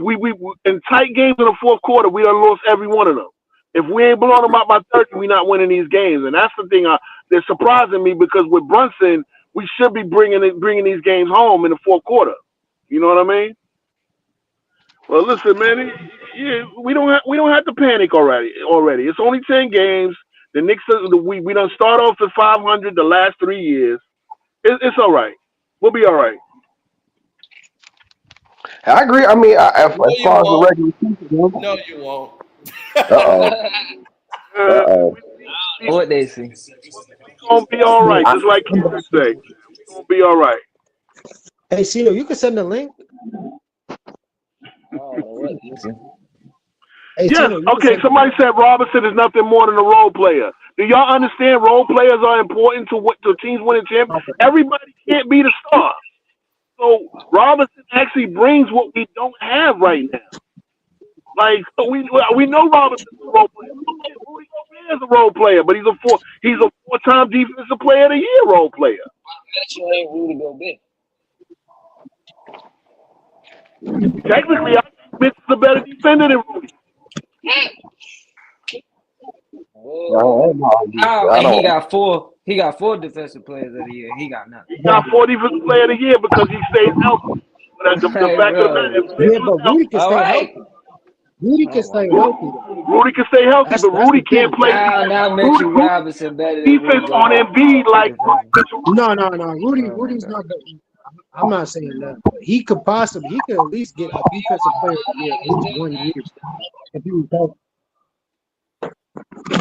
in tight games in the fourth quarter, we done lost every one of them. If we ain't blowing them out by 30, we not winning these games. And that's the thing that's surprising me, because with Brunson, we should be bringing these games home in the fourth quarter. You know what I mean? Well, listen, man. We don't have to panic already. It's only 10 games. The Knicks we done start off at 500 the last 3 years. It's all right. We'll be all right. I agree. I mean, as No, you far as the won't. regular season goes, No, you won't. uh-oh. What they see? We're gonna be all right, just like Keith say. We're gonna be all right. Hey, Cito, you can send the link. Hey, Yes. Tino, you can Okay. send Somebody said Robinson is nothing more than a role player. Do y'all understand role players are important to teams winning championships? Everybody can't be the star. So Robinson actually brings what we don't have right now. Like we know Robinson's a role player. Rudy Gobert is a role player, but he's a four-time defensive player of the year role player. Technically, I think Mitch is a better defender than Rudy. He got four. He got 4 defensive players of the year. He got nothing. He got 4 defensive player of the year because he stayed healthy. But the fact of the matter is, Yeah, but Rudy can stay healthy. Rudy can stay healthy. Rudy can stay healthy, but Rudy can't play. Now Mitchell Robinson better than defense on Embiid like No. Rudy's not good. I'm not saying that. But he could at least get a defensive player of the year at least 1 year if he was healthy.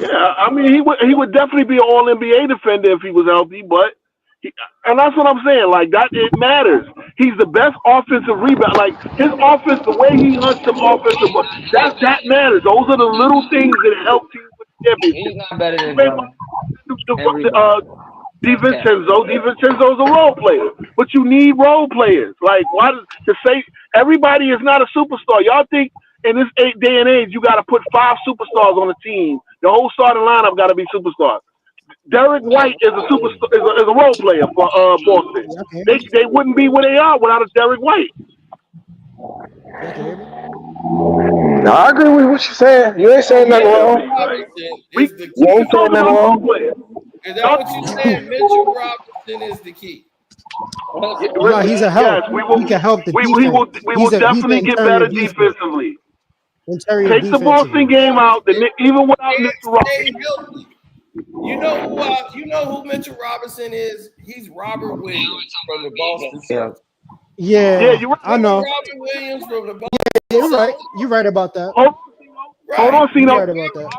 Yeah, I mean he would definitely be an All NBA defender if he was healthy, but and that's what I'm saying. Like that, it matters. He's the best offensive rebound. Like his offense, the way he hunts them offensive, that matters. Those are the little things that help teams win championships. He's not better than Divincenzo's a role player, but you need role players. Like why to say everybody is not a superstar? Y'all think in this day and age you got to put 5 superstars on a team? The whole starting lineup got to be superstars. Derek White is a superstar, is a role player for Boston. They wouldn't be where they are without a Derek White. No, I agree with what you're saying. You ain't saying nothing wrong. You ain't saying nothing wrong. Is that what you saying? Mitchell Robinson is the key. Yeah, he's a help. He can help the defense. We will definitely get better defensively. Take the Boston game out, even without Mitchell Robinson. You know who Mitchell Robinson is? He's Robert Williams from the Boston Celtics. Yeah, I know. Robert Williams from the Boston You're right. You're right about that. Hold on, Cino. You're right about that.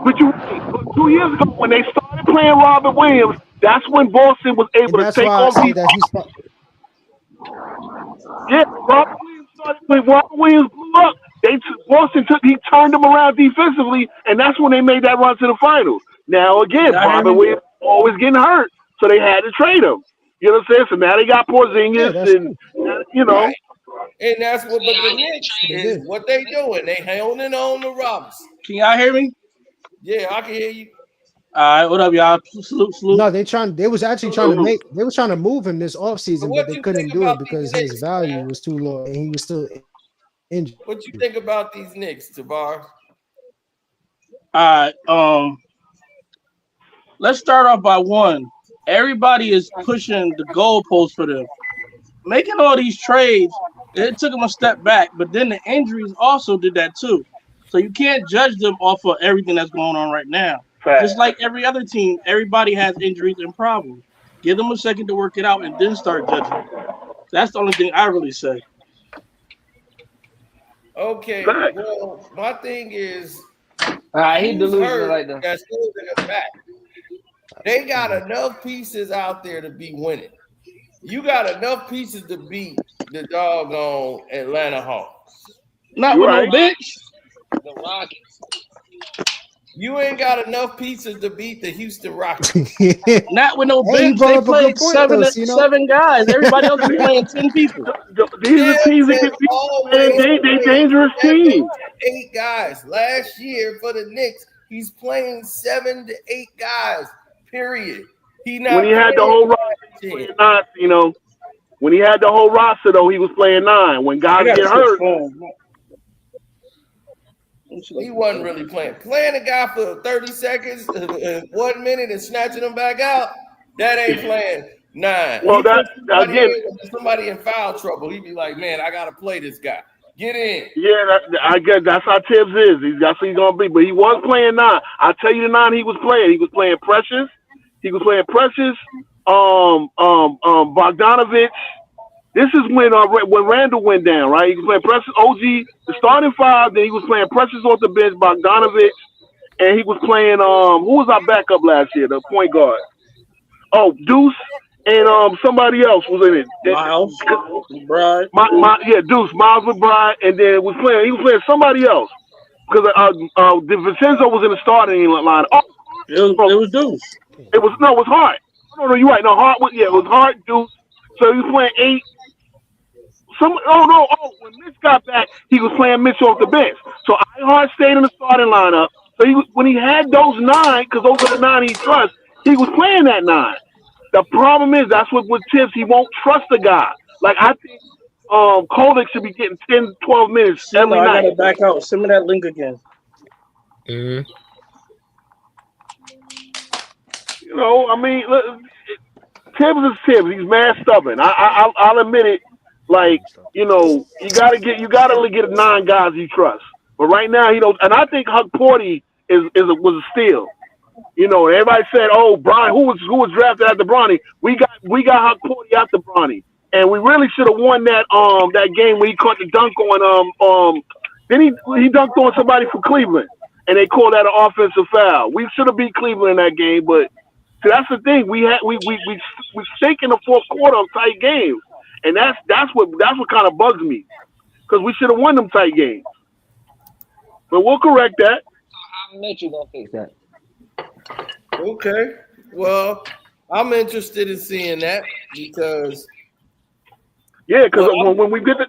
But 2 years ago, when they started playing Robert Williams, that's when Boston was able to take on people. Yeah, when Robert Williams blew up, Boston turned them around defensively, and that's when they made that run to the finals. Now again, Robert Williams always getting hurt, so they had to trade him. You know what I'm saying? So now they got Porzingis, and you know. Right. And that's what, but the Knicks is what they doing. They holding on to Robinson. Can y'all hear me? Yeah, I can hear you. All right, what up, y'all? Salute. No, they was actually trying to move him this offseason, but they couldn't do it because his value was too low and he was still injured. What you think about these Knicks, Tabar? All right, let's start off by one. Everybody is pushing the goalpost for them. Making all these trades, it took them a step back, but then the injuries also did that too. So you can't judge them off of everything that's going on right now. Just like every other team, everybody has injuries and problems. Give them a second to work it out and then start judging. That's the only thing I really say. Okay, well, my thing is, he delusional like that. That's holding us back. They got enough pieces out there to be winning. You got enough pieces to beat the doggone Atlanta Hawks. Not with no bench. The Rockets. You ain't got enough pieces to beat the Houston Rockets. Not with no bench. They played seven guys. Everybody else is playing 10 people. These are teams that can they dangerous teams. 8 guys. Last year for the Knicks, he's playing 7 to 8 guys. Period. When he had the whole roster, playing 9, you know. When he had the whole roster, though, he was playing 9. When guys get hurt, he wasn't really playing. Playing a guy for 30 seconds, 1 minute, and snatching him back out, that ain't playing. 9. Well, He that puts somebody again. in, when somebody in foul trouble. He'd be like, man, I gotta play this guy. Get in. Yeah, I guess that's how Tibs is. That's what he's gonna be. But he was playing 9. I'll tell you the 9 he was playing. He was playing Precious. He was playing Precious. Bogdanovich. This is when Randall went down, right? He was playing Precious, OG, the starting 5. Then he was playing Precious off the bench, Bogdanovich, and he was playing who was our backup last year? The point guard. Oh, Deuce and somebody else was in it. Miles McBride. Deuce, Miles McBride, and then he was playing somebody else because Divincenzo was in the starting line. Oh, it was Deuce. It was Hart. No, you're right. No, Hart was it was Hart, Deuce. So he was playing 8. When Mitch got back, he was playing Mitch off the bench. So Hart stayed in the starting lineup. So when he had those 9, because those are the 9 he trusts, he was playing that 9. The problem is that's what with Tibs, he won't trust the guy. Like I think Kovic should be getting 10, 12 minutes every night. I gotta back out. Send me that link again. You know, I mean, Tibs is Tibs. He's mad stubborn. I'll admit it. Like, you know, you gotta get 9 guys you trust. But right now, you know, and I think Huck Porty was a steal. You know, everybody said, "Oh, Bronny, who was drafted after Bronny?" We got Huck Porty after Bronny, and we really should have won that game when he caught the dunk on then he dunked on somebody from Cleveland, and they called that an offensive foul. We should have beat Cleveland in that game, but see, that's the thing. We stink in the fourth quarter of tight games, and that's what kind of bugs me, because we should have won them tight games. But we'll correct that. How much you gonna fix that? Okay. Well, I'm interested in seeing that because when we get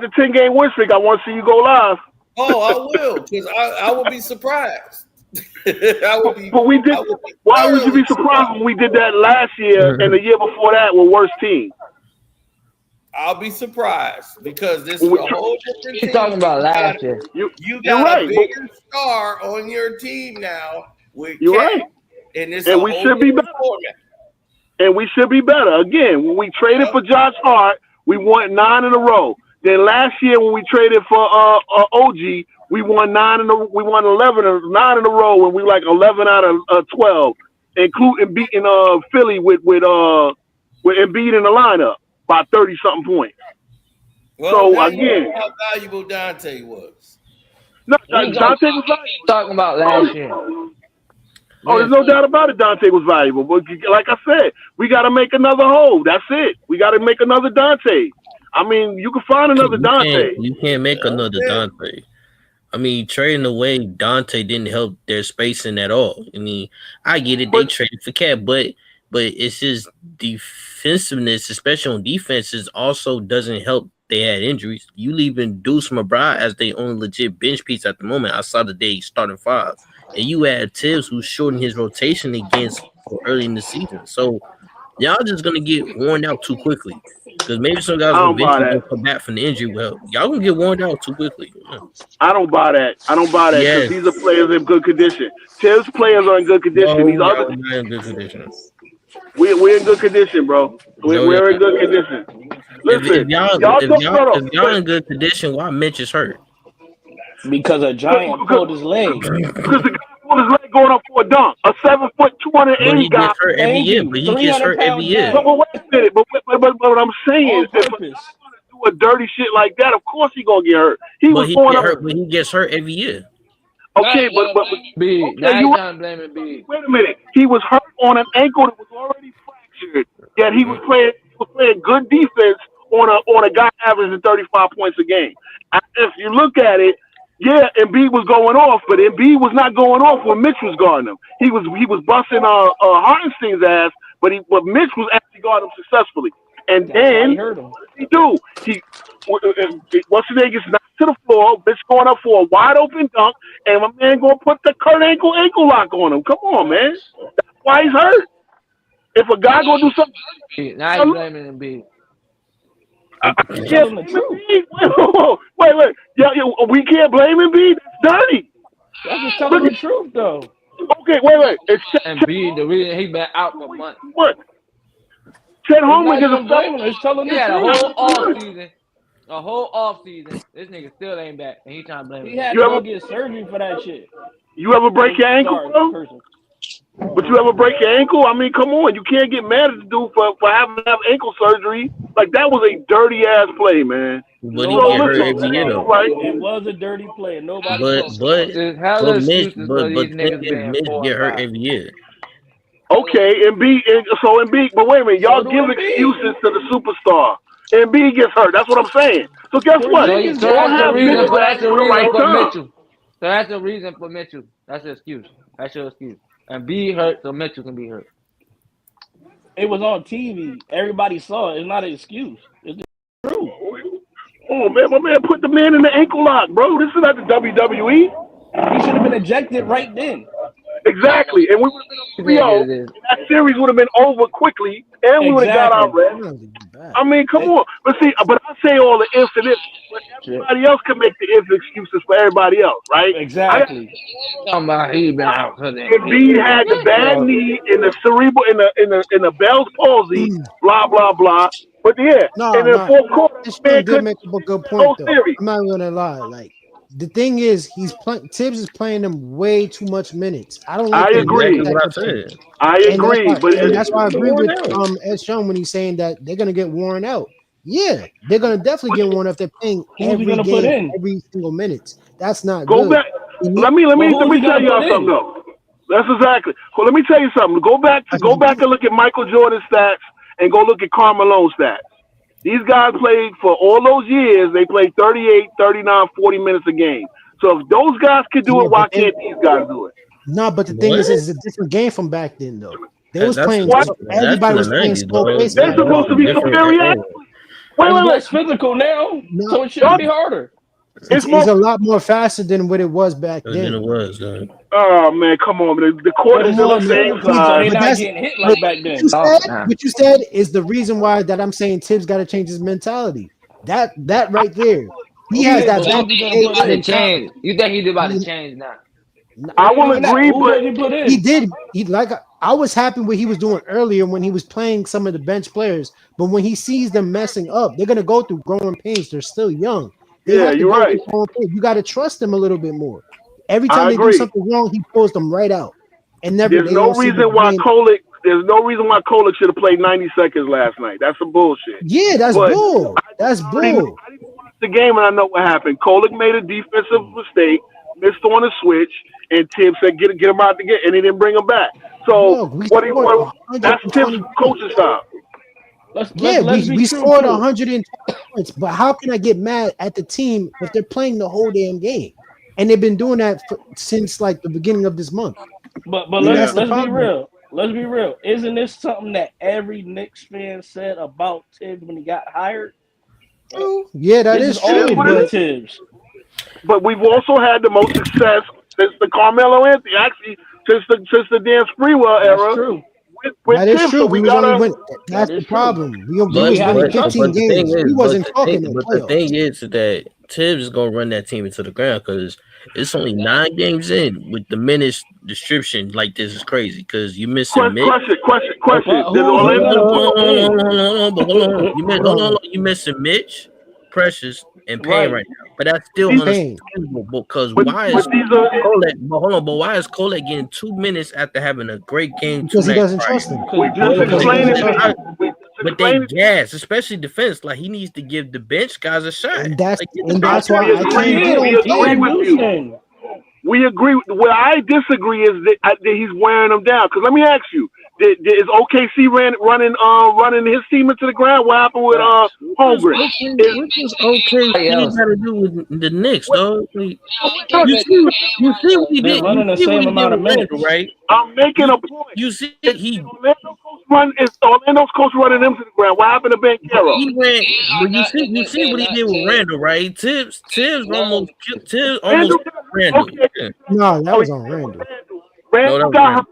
the 10-game win streak, I want to see you go live. Oh, I will, because I will be surprised. I would be. But why would you be surprised when we did that last year and the year before that were worse teams? I'll be surprised because this is a whole different team. You're talking about last year. You got a bigger star on your team now with you're Cat, right. and we should be better. And we should be better. Again, when we traded for Josh Hart, we won 9 in a row. Then last year when we traded for OG, we won 9 in a we won 9 in a row, and we like 11 out of 12, including beating Philly with Embiid in the lineup by 30-something points. Well, so again, how valuable Dante was. No, Dante was valuable. Talking about last year. Oh, there's no doubt about it. Dante was valuable, but like I said, we got to make another hole. That's it. We got to make another Dante. I mean, you can find another Dante. You can't make another Dante. I mean, trading away Dante didn't help their spacing at all. I mean, I get it. They traded for Cat, but it's just defensiveness, especially on defenses, also doesn't help. They had injuries. You leaving Deuce McBride as their only legit bench piece at the moment outside of their starting 5. And you add Tibs, who's shortened his rotation against early in the season. So y'all just going to get worn out too quickly. Because maybe some guys will eventually come back from the injury. Well, y'all going to get worn out too quickly. I don't buy that. Because these are players in good condition. Tibs players are in good condition. These other not in good condition. We're in good condition, bro. We're in good condition. Listen, if y'all in good condition, why Mitch is hurt? Because a giant pulled his leg. Because the guy pulled his leg going up for a dunk. A 7 foot, 280 guy. But he gets hurt every year. But wait a minute. But what I'm saying is, if a guy's gonna do a dirty shit like that, of course he's gonna get hurt. But he gets hurt every year. Okay, but B. Now you trying to blame it, B. Wait a minute. He was hurt on an ankle that was already fractured. Yet he was playing good defense on a guy averaging 35 points a game. If you look at it, yeah, Embiid was going off, but Embiid was not going off when Mitch was guarding him. He was busting Hartenstein's ass, but Mitch was actually guarding him successfully. And then what did he do? Once he gets knocked to the floor, Mitch going up for a wide open dunk, and my man gonna put the Kurt ankle lock on him. Come on, man. That's why he's hurt. If a guy gonna do something, now he's blaming Embiid. Wait. Yeah, we can't blame Embiid. That's dirty. That's just telling the truth, though. Okay, wait. Embiid, the reason he been out for months. What? Chet Holmgren is even blaming him. It's telling He the had a truth. whole off season. A whole off season. This nigga still ain't back, and he trying to blame He him. had to go get surgery for that shit. You ever break your ankle, Sorry, bro? person. But you ever break your ankle? I mean, come on. You can't get mad at the dude for having to have ankle surgery. Like, that was a dirty-ass play, man. But he get hurt every year, though. It was a dirty play, and nobody talked about it. But Mitch, but the thing is, Mitch get hurt every year. Okay, Embiid, but wait a minute. Y'all give excuses to the superstar. Embiid gets hurt. That's what I'm saying. So guess what? So that's the reason for Mitchell. Mitchell. So that's the reason for Mitchell. That's the excuse. That's your excuse. And be hurt so Mitchell can be hurt. It was on TV. Everybody saw it. It's not an excuse. It's true. Oh man, my man put the man in the ankle lock, bro. This is not the WWE. He should have been ejected right then. Exactly, and we would have been 3-0. That series would have been over quickly, and we would have got our rest. I mean, come on. But I say all the ifs and ifs, but everybody else can make the if excuses for everybody else, right? Exactly. Embiid had the bad knee in the cerebral, in the Bell's palsy, blah blah blah. But yeah, in the fourth quarter, This man man did couldn't make a good point whole though. series. I'm not gonna lie. Like the thing is, Tibbs is playing them way too much minutes. I don't. I agree. I agree, but that's why I agree with Ed Sean when he's saying that they're gonna get worn out. Yeah, they're gonna definitely get worn out if they're playing every game, every single minute. That's not Go good. back. Let me tell y'all something though. That's exactly. Well, let me tell you something. Go back and look at Michael Jordan's stats and go look at Karl Malone's stats. These guys played for all those years. They played 38, 39, 40 minutes a game. So if those guys could do it, why can't these guys do it? No, but the thing is, it's a different game from back then, though. They was playing. What? Everybody was playing slow pace. They're supposed to be superior athletes. It's less physical now, so it shouldn't be harder. It's a lot more faster than what it was back then. Than it was, though. Oh man, come on! The court is still the same size. They're not getting hit like back then. What you said is the reason why that I'm saying Tibbs got to change his mentality. That right there, he has that. Change. You think he's about to change now? I will agree, but he did. I was happy what he was doing earlier when he was playing some of the bench players. But when he sees them messing up, they're gonna go through growing pains. They're still young. Yeah, you're right. You got to trust them a little bit more. Every time they do something wrong, he pulls them right out. And never. There's no reason why Kolek should have played 90 seconds last night. That's some bullshit. Yeah, that's bull. That's bull. I didn't watch the game and I know what happened. Kolek made a defensive mistake, missed on a switch, and Tibbs said get him out to get, and he didn't bring him back. So that's Tibbs' coaching style. We scored 120 points, but how can I get mad at the team if they're playing the whole damn game? And they've been doing that since like the beginning of this month. But let's be real. Let's be real. Isn't this something that every Knicks fan said about Tibbs when he got hired? Yeah, that is true. Tibbs. But we've also had the most success since the Carmelo Anthony, actually since the Dan Sprewell era. That's true. That is true. That's the problem. We was winning 15 games. He wasn't talking. But the thing is that Tibbs is gonna run that team into the ground because it's only 9 games in with the minutes distribution like this is crazy because you missing Question. You missing Mitch, Precious, and Payne right now. But that's still unexcusable because why is Kolek? But hold on, but why is Kolek getting 2 minutes after having a great game? Because he doesn't trust him. But they gas, especially defense. Like he needs to give the bench guys a shot. And that's why I can't. We agree. What I disagree is that he's wearing them down. Because let me ask you: is OKC running his team into the ground? What happened with Holmgren? What does OKC got to do with the Knicks, though? You see what he did? Running the same amount of minutes, right? I'm making a point. You see, Orlando's coach running him to the ground. What happened to Ben Carroll? He ran, but you see what he did with Randall, right? Tibbs almost Randall. Okay. No, that was on Randall. Randall got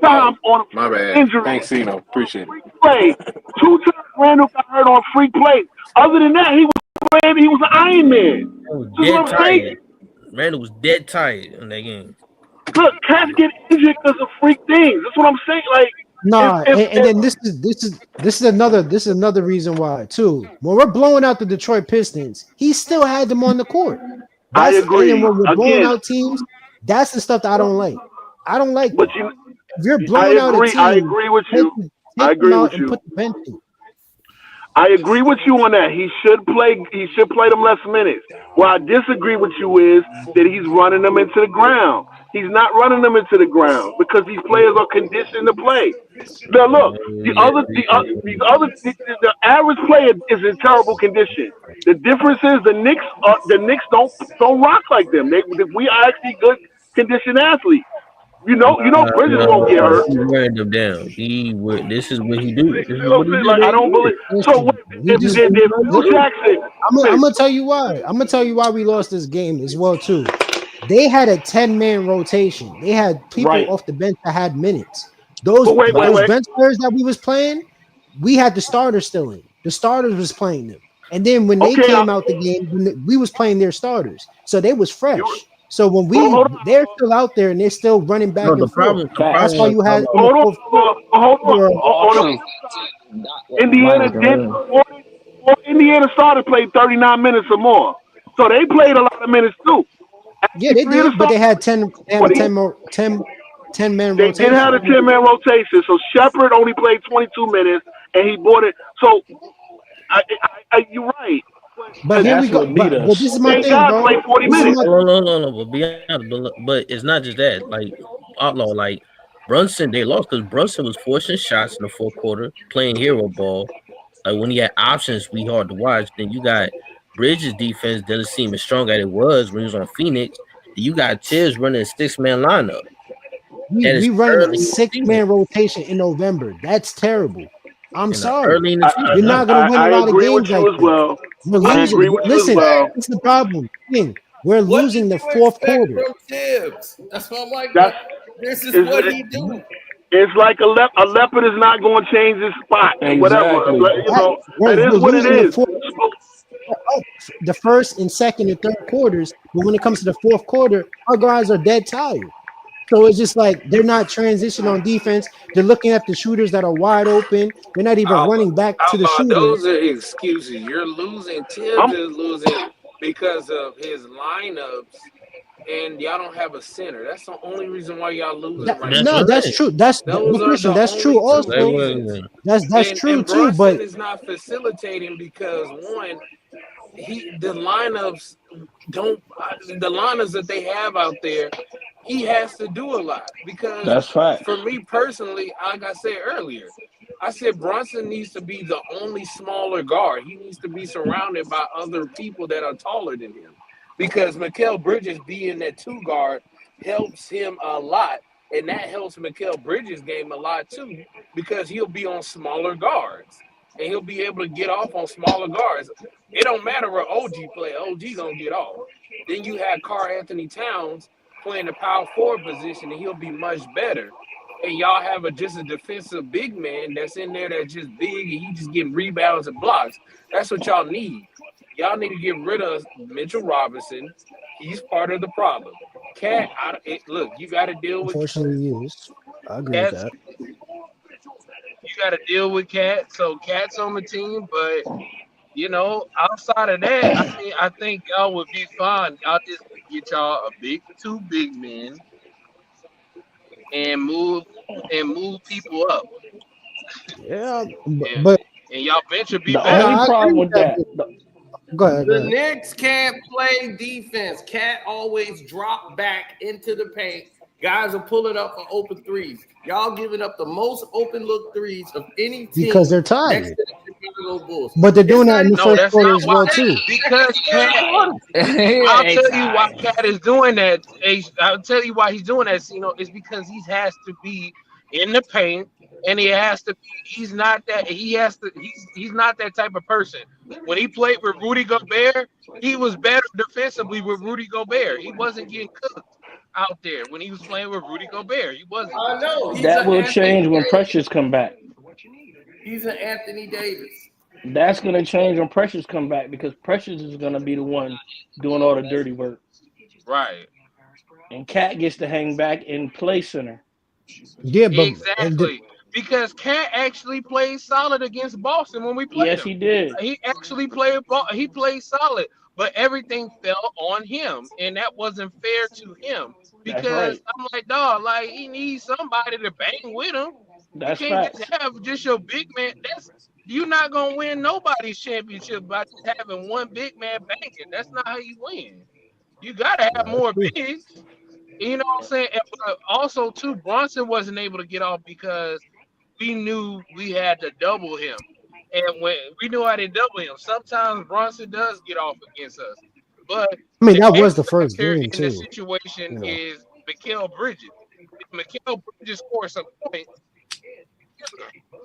time on my bad. Injury. Thanks, Cino. Appreciate it. Play 2 times. Randall got hurt on free play. Other than that, he was an Iron Man. Randall was dead tired in that game. Look, cats get injured because of freak things. That's what I'm saying. Like Nah, and then this is another reason why too. When we're blowing out the Detroit Pistons, he still had them on the court. I And then agree. when we're blowing Again, out teams, that's the stuff that I don't like. I don't like but that. If you're I blowing out a agree. I team, agree with take, you. I take them agree with out and you. put the bench in. I agree with you on that. He should play. He should play them less minutes. Where I disagree with you is that he's running them into the ground. He's not running them into the ground because these players are conditioned to play. Now look, the average player is in terrible condition. The difference is the Knicks don't rock like them. We are actually good conditioned athletes. Bridges won't get hurt. He wearing them down. This is what he do. This is You know what what I'm he saying? do. Like I don't believe. So Listen, we if just Phil Jackson, I'm gonna tell you why. I'm gonna tell you why we lost this game as well too. They had a 10-man rotation. They had people off the bench that had minutes. Those wait. bench players that we was playing, we had the starters still in. The starters was playing them. And then when they came out the game, we was playing their starters. So they was fresh. So when they're still out there and they're still running back and forth. That's why you had in the fourth hold on. Indiana did. Indiana started played 39 minutes or more, so they played a lot of minutes too. Yeah, they did, but they had 10 man rotation. They did have a 10-man rotation, so Shepard only played 22 minutes, and he bought it. So, you're right. But here we go. But this is my thing, bro. Play 40 minutes. No. But be honest, but it's not just that. Like Outlaw, like Brunson, they lost because Brunson was forcing shots in the fourth quarter, playing hero ball. Like when he had options, we hard to watch. Then you got Bridges' defense doesn't seem as strong as it was when he was on Phoenix. You got Tibs running a 6-man lineup. We running a 6-man rotation in November. That's terrible. I'm sorry. Early in the season. You're not going to win a lot of games like that. Well. We're losing. Listen, that's the problem. We're losing the fourth quarter. From Tibs? That's what I'm like. This is what he do. It's like a leopard is not going to change his spot. Exactly. Whatever. It is what it is. The first and second and third quarters, but when it comes to the fourth quarter, our guys are dead tired. So it's just like they're not transitioning on defense. They're looking at the shooters that are wide open. They're not even running back to the shooters. Those are excuses. You're losing. Tibbs is losing because of his lineups, and y'all don't have a center. That's the only reason why y'all losing right now. No, that's true. That's Christian. That's true also. That's true too. But is not facilitating because one, the lineups that they have out there. He has to do a lot because that's right. For me personally, like I said earlier, I said Brunson needs to be the only smaller guard. He needs to be surrounded by other people that are taller than him because Mikal Bridges being that 2 guard helps him a lot, and that helps Mikal Bridges' game a lot too because he'll be on smaller guards and he'll be able to get off on smaller guards. It don't matter where OG play. OG gonna get off. Then you have Karl-Anthony Towns playing the power forward position, and he'll be much better. And y'all have just a defensive big man that's in there that's just big, and he just getting rebounds and blocks. That's what y'all need. Y'all need to get rid of Mitchell Robinson. He's part of the problem. Cat, look, you got to deal with. Unfortunately, yes, I agree with that. You got to deal with Cat. So Cat's on the team, but outside of that, I think y'all would be fine. Y'all just get y'all two big men and move people up. Yeah, but y'all bench would be the better. only problem with that. Go ahead. The Knicks can't play defense. Cat always drop back into the paint. Guys are pulling up for open threes. Y'all giving up the most open look threes of any team because they're tired. Next to the Chicago Bulls. But they're doing that in the first quarter as well too. Because Cat, I'll tell you why Cat is doing that. I'll tell you why he's doing that. It's because he has to be in the paint, and he has to. He's not that. He has to. He's not that type of person. When he played with Rudy Gobert, he was better defensively with Rudy Gobert. He wasn't getting cooked out there when he was playing with Rudy Gobert. He wasn't. I know. That will change when Precious come back. He's an Anthony Davis. That's going to change when Precious come back because Precious is going to be the one doing all the dirty work. Right. And Cat gets to hang back and play center. Yeah, but exactly. because Cat actually played solid against Boston when we played Yes, him. he did. He actually played solid, but everything fell on him, and that wasn't fair to him. That's Because right. I'm like, dog, like he needs somebody to bang with him. You That's can't just facts. have just your big man. You're not gonna win nobody's championship by just having one big man banging. That's not how you win. You gotta have more bigs. You know what I'm saying? But also too, Brunson wasn't able to get off because we knew we had to double him. And when we knew how to double him, sometimes Brunson does get off against us. But I mean, the that was X the first factor game in the too. situation You know, is Mikal Bridges. If Mikal Bridges scores some points,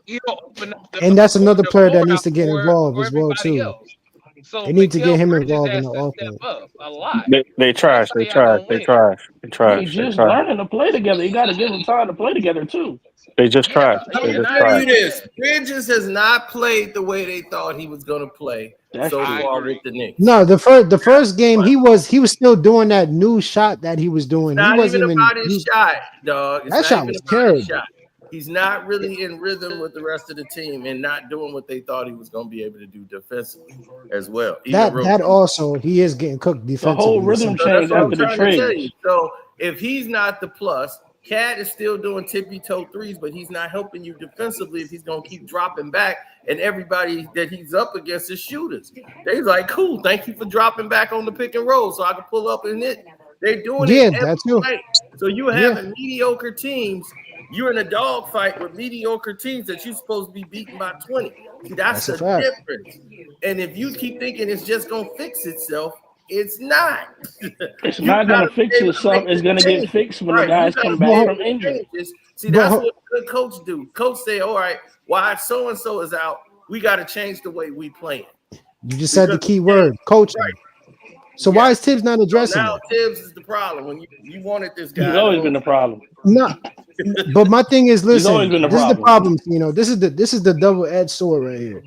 he'll open up and that's another the player floor that needs out to get involved for as well everybody too. else. So They need to get Mikal him Bridges involved in has the to step offense. up a lot. They That's trash. how They y'all trash. gonna They win. trash. They They trash. They just trash. learning to play together. You got to give them time to play together too. They just Yeah, trash. I'm They and gonna just I tell trash. you agree with this: that. Bridges has not played the way they thought he was gonna play That's so true. I far agree. with the Knicks. No, the first game he was still doing that new shot that he was It's doing. He not even wasn't even about his shot, dog. It's that not shot even was about his terrible. shot. He's not really in rhythm with the rest of the team and not doing what they thought he was going to be able to do defensively as well. Even That rotate. also he is getting cooked The whole defensively. rhythm So that's changed what I'm after the trying to tell trades. you. So if he's not the plus, Cat is still doing tippy toe threes, but he's not helping you defensively if he's going to keep dropping back and everybody that he's up against is shooters. They're like, cool, thank you for dropping back on the pick and roll so I can pull up and hit. They're doing it Yeah, every that's true. play. So you Yeah, having mediocre teams. You're in a dog fight with mediocre teams that you're supposed to be beaten by 20. See, that's that's a the fact. difference. And if you keep thinking it's just going to fix itself, it's not. It's You not got gonna to be fix able to itself. make It's the gonna get changes. fixed when the Right. You guys got to come be back But able from to injury. changes. See, but that's what a good coach do. Coach say, all right, while so-and-so is out, we got to change the way we play you just said because the we key can't. word, coaching. Right. So why Yes. is Tibbs not So addressing now that? Tibbs is the problem. When you wanted this He's guy the always whole been the problem. No, but my thing is, He's always listen, been the this is the problem. problem. You know, this is the double-edged sword right here.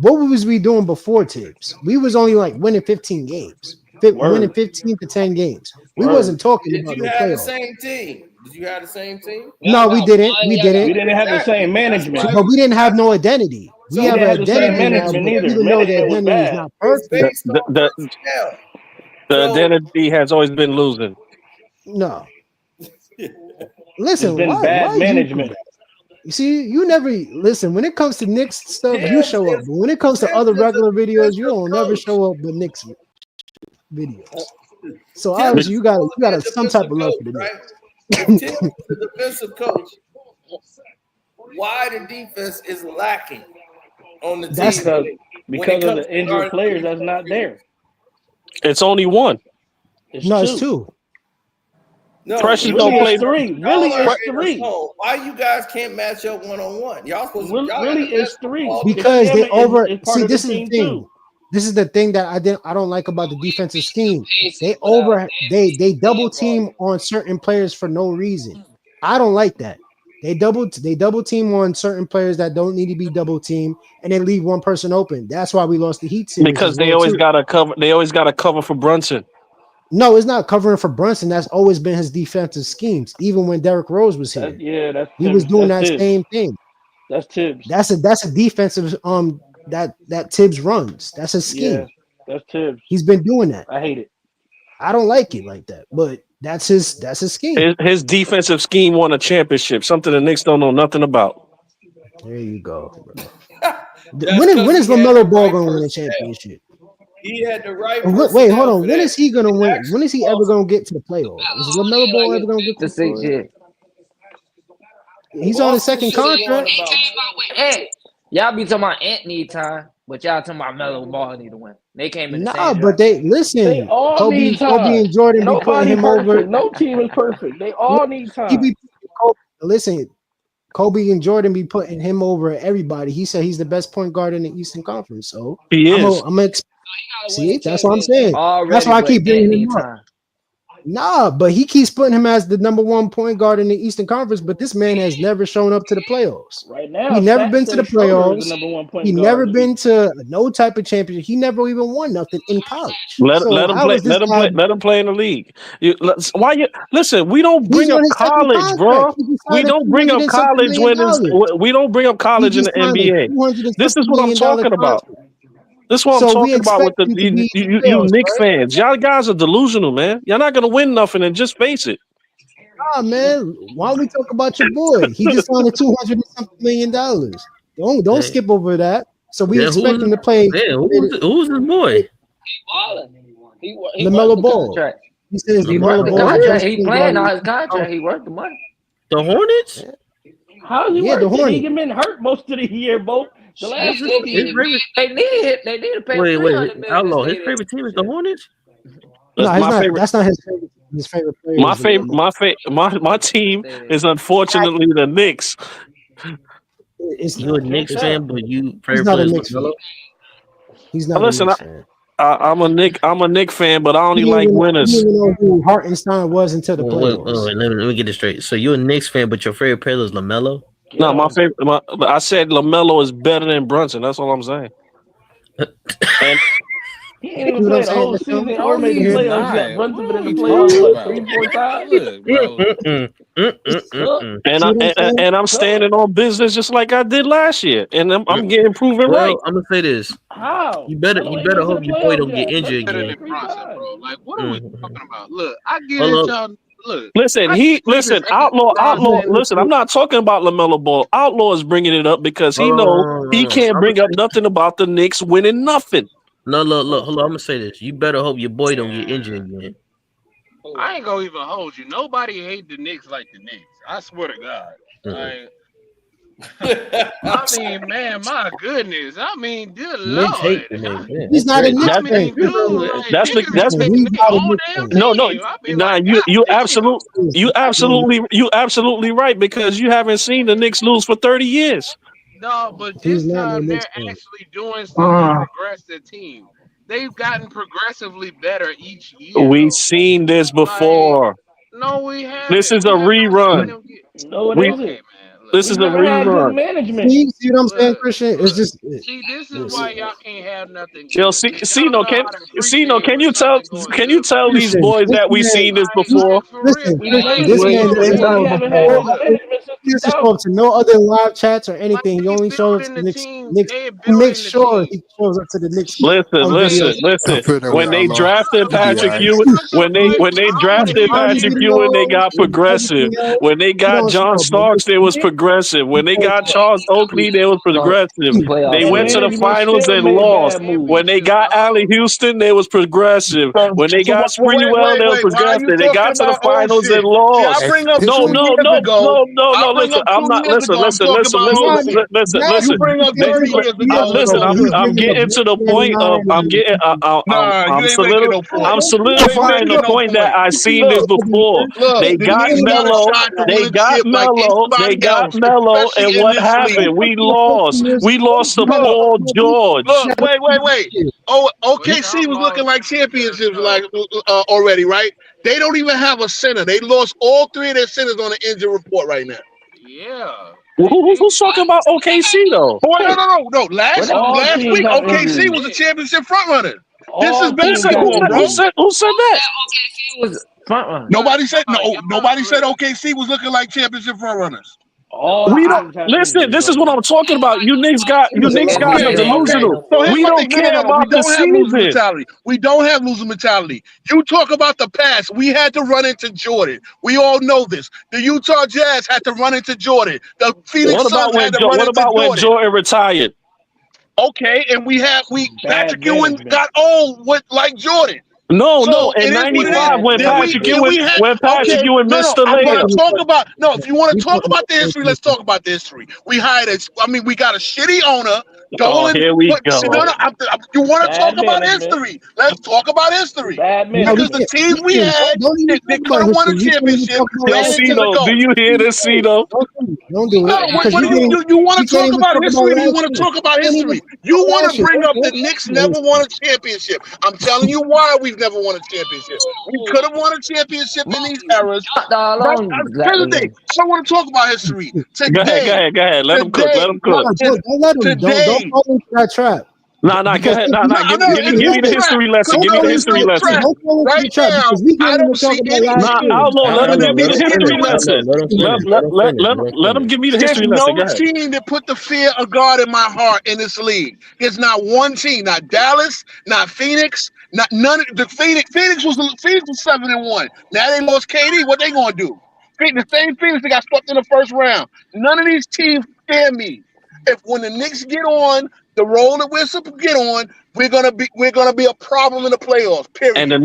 What was we doing before Tibbs? We was only like winning 15 games, winning Word. 15 to 10 games. We Word. wasn't talking Did about you no have the playoffs. same team? Did you have the same team? No, we didn't. We We didn't. didn't have the Exactly. same That's management. why But we didn't have no identity. We We so have didn't an have the same identity now, management but either. even though the Management was identity is bad. not it's perfect, based on The personnel. the So identity has always been losing. no. It's Listen, been why bad you do management. that? You see, you never listen when it comes to Knicks stuff. You Tibbs show up, is but when it comes to Tibbs other is a regular videos, you defensive don't never coach. show up but Knicks videos. So Tibbs obviously, is you got supposed to be a some type defensive of love coach, for the right? If Knicks. Tibbs is a defensive coach, why the defense is lacking on the That's team when it Because of comes the to injured guarding players that's three-point not shooters? there. It's only one. It's no, it's two. two. No, Precious you don't Really, it's play. guys three. y'all Really, are it's in a three. zone. Why you guys can't match up one-on-one? Y'all supposed to y'all got Really, the it's best three. all The Because they scamming over is part see of the this is the team thing. too. This is the thing that I don't like about the defensive scheme. They double team on certain players for no reason. I don't like that. They double team on certain players that don't need to be double team, and they leave one person open. That's why we lost the Heat series Because as well too. they always got to cover for Brunson. No, it's not covering for Brunson. That's always been his defensive schemes. Even when Derrick Rose was here, That's he was Tibbs. doing That's that Tibbs. same thing. That's Tibbs. That's a defensive that Tibbs runs. That's a Yeah, scheme. that's Tibbs. He's been doing that. I hate it. I don't like it like that, but that's his scheme. His defensive scheme won a championship, something the Knicks don't know nothing about. There you go, bro. That's When because is he had the LaMelo Ball right gonna win a personnel. championship? He had the right Wait, hold personnel on. for When that. is he gonna He win? When actually is he ever lost. gonna get to the playoffs? Is LaMelo Ball ever gonna get to The the 6 playoffs? year. He's on his Boston second should have won contract. about Hey, y'all be talking about Ant need time, but y'all talking about Melo Ball need to win. They came in the Nah, same but draft. they They listen. all need Kobe time. and Jordan be putting Nobody him over. perfect. No team is perfect. They all need He time. be listen. Kobe and Jordan be putting him over everybody. He said he's the best point guard in the Eastern Conference. So He is. see, that's what I'm saying. That's Already, why I but keep Ant bringing him need up. time. Nah, but he keeps putting him as the number one point guard in the Eastern Conference, but this man has never shown up to the playoffs. Right now, He never Fat been to the says Schroeder is playoffs. the number one point He guard. never been to no type of championship. He never even won nothing in college. Let So him how play. is this guy? Let him play in the league. Why you listen? We don't bring He's up on his second college, contract. bro. He just We signed a don't bring $200 up and something college million when it's, dollars. we don't bring up He college in just the signed a NBA. $200 and This is something what I'm million dollar talking about. contract. This is what I'm So we talking about with expect the him to be in the you playoffs, Knicks right? fans. Y'all guys are delusional, man. You're not gonna win nothing, and just face it. Nah, man. Why don't we talk about your boy? He just signed a $200 and something million dollars. Don't Yeah, skip over that. So we yeah, expect him to play who's his boy? He worked LaMelo the Ball. contract. He says He worked LaMelo the Ball is the contract. best He point playing guard on in his the contract. He conference. worth the money. The Hornets? How is he Yeah, the working? Hornets. He been hurt most of the year, Bo. The last 6 years. They need to pay Wait, $300 million. Outlaw. His favorite team is the Hornets. No, That's he's my not. favorite. That's not his favorite. His favorite player My is favorite. LaMelo. My team is unfortunately the Knicks. It's You a not. Knicks fan, but you He's favorite not player a is Knicks fan. LaMelo. He's not a Listen, Knicks fan. I'm a Knick fan, but I He only didn't like even winners. know who Hartenstein was until the Wait, playoffs. let me get this straight. So you're a Knicks fan, but your favorite player is LaMelo. No, my favorite. I said Lamelo is better than Brunson. That's all I'm saying. And He ain't even played the whole season or made the he's playoffs yet. not. Brunson been in the What playoffs you what, talking 3-4 times? Look, bro. and I'm standing on business just like I did last year, and I'm getting proven right. Well, I'm gonna say this. How? You better Melo ain't been to hope the your boy playoffs don't get yet. injured Brunson again. been 3 times. Bro, like, what are we talking about? Look, I get Hold it, up. y'all. Look, Listen, I get this Outlaw. Bronson. Listen, I'm not talking about LaMelo Ball. Outlaw is bringing it up because he Hold on. can't bring up nothing about the Knicks winning nothing. No, look, hold on. I'm gonna say this. You better hope your boy don't get injured again. I ain't gonna even hold you. Nobody hate the Knicks like the Knicks. I swear to God. Like, I mean, man, my goodness. I mean, good Knicks hate Lord. the Knicks. Yeah, He's not a Knicks I mean, fan. dude, like, That's niggas that's hating He's their not a whole Knicks damn fan. no. team. I mean, Nah, like, you absolutely right because you haven't seen the Knicks lose for 30 years. no, but He's this not a time Knicks they're fan. actually doing something to progress the team. They've gotten progressively better each year, We've though. seen this Like, before. no, we This haven't. is a We have not seen rerun. them get. No, it We isn't. Okay, man. Look, this We've is a never had good rerun. management. See what I'm saying, look, Christian? It's look. just See, this is why y'all can't have nothing Yo, good. Cause y'all no, don't know how to appreciate can when you tell something going can you good for tell real. these Christian. boys This that we've man, seen this Like, before? for real. listen, We've Like, never, this hey, man look, doesn't hey, show we up look, haven't hey, had no good look. other. management since He doesn't show 2000. up to no other live chats or Like, anything. He they only shows up building to the the Knicks. team. Knicks. They He makes building the sure team. he shows up to the Knicks Listen, on Like, video. I'm listen. feeling When with they Allah. drafted He'll be all Patrick right. Ewing, I give a fuck. when they I don't want to drafted hear Behind the that. Patrick Ewing, they video got and progressive. everything else, When they you got don't John show. But when Starks, they was Knicks, progressive. he When they shows got up. Charles Oakley, they was progressive. They And went to the management finals still and made lost. bad Can't moves. When beat they this, got Allie dog. Houston, they was progressive. When they got Sprewell, they was Why are you progressive. They talking got to the about old finals and shit? See, I lost. It's bring up No, 2 history. no, years no, ago. no, no, I no. bring Listen, up I'm 2 not. years Listen, ago. I'm listen, talking listen, about listen, old Not, shit. not You listen. bring up They, 30 a years few years ago. It's listen, ago. all He was good. I'm bringing up getting to Knicks the point of 99 I'm and getting Nah, you I'm ain't making no point. I'm You ain't solidifying making the no point that point. I seen this before. Look, They the got Knicks got a Melo, shot to win shit like they anybody got else, Melo, and especially in what this league. happened? We lost. We lost to Look, Paul George. wait. Oh, But OKC y'all was looking lost like 2 years championships ago. like already, right? They don't even have a center. They lost all 3 of their centers on the injury report right now. Yeah. Who's talking about OKC though? Oh, no. But Last all teams week, have OKC injuries. was a championship front runner. This is All Who teams said got who basketball, said bro. who injuries. said who said that? OKC was front runner. Nobody said Nobody said Look, OKC was looking like championship front runners. All We don't teams have listen. injuries This is right what now. I'm talking about. You Knicks guys are Okay. delusional. So here's We my don't thing. care No. We about the don't have losing season. mentality. We don't have losing mentality. You talk about the past. We had to run into Jordan. We all know this. The Utah Jazz had to run into Jordan. The Phoenix Suns had to run into when Jordan. Jordan retired? Okay, and Bad Patrick Ewing management. got old with like Jordan. No. So it In is what it is. '95, when Patrick Ewing missed the I'm going layup. to talk about. No, if you want to talk about the history, let's talk about the history. We got a shitty owner Oh, Dolan, here we but see, no, go. no, you want to talk Bad about management. history? Let's talk about history. Bad No, we Because the management. can't. teams we Listen, had don't even that talk could about have won a history. We can't even championship talk about Yo, last made it to the year. Cino, do GOAT. you hear this, Cino? Don't do it No, because what we do can't even. you want We to can't talk even about talk about history? Or do you last want to year. talk about We can't even history? talk You about want last to year. bring up the Don't Knicks talk never won a championship. I'm telling you why we've never won a championship. We could have won a championship in these eras. Not that alone, Here's the thing. Gravedigger. I don't want to talk about history Go ahead, go today. ahead, go ahead. Let him cook. Let him Today, cook. don't let him. Don't today. fall into that trap. Nah, go Because ahead. if Nah, we, nah. No, Give no, me, if give me, we it's give me no the listen, history trap. lesson. don't Give me fall the No, into it's history no that lesson. trap. trap. Don't fall into Right the trap now, because we I can't even don't talk see about any last Nah, year. team. hold on. No, no, Let no, him give me no, the no, history no, lesson. Let him finish. Let him finish. Let him Let him finish. give me the There's history lesson. no Go ahead. team that put the fear of God in my heart in this league. There's not one team, not Dallas, not Phoenix, not none of the Phoenix was 7-1. Now they lost KD. What they gonna do? The same Phoenix that got swept in the first round. None of these teams scare me. If when the Knicks get on the roll that we're supposed to get on, we're gonna be a problem in the playoffs. And Period. the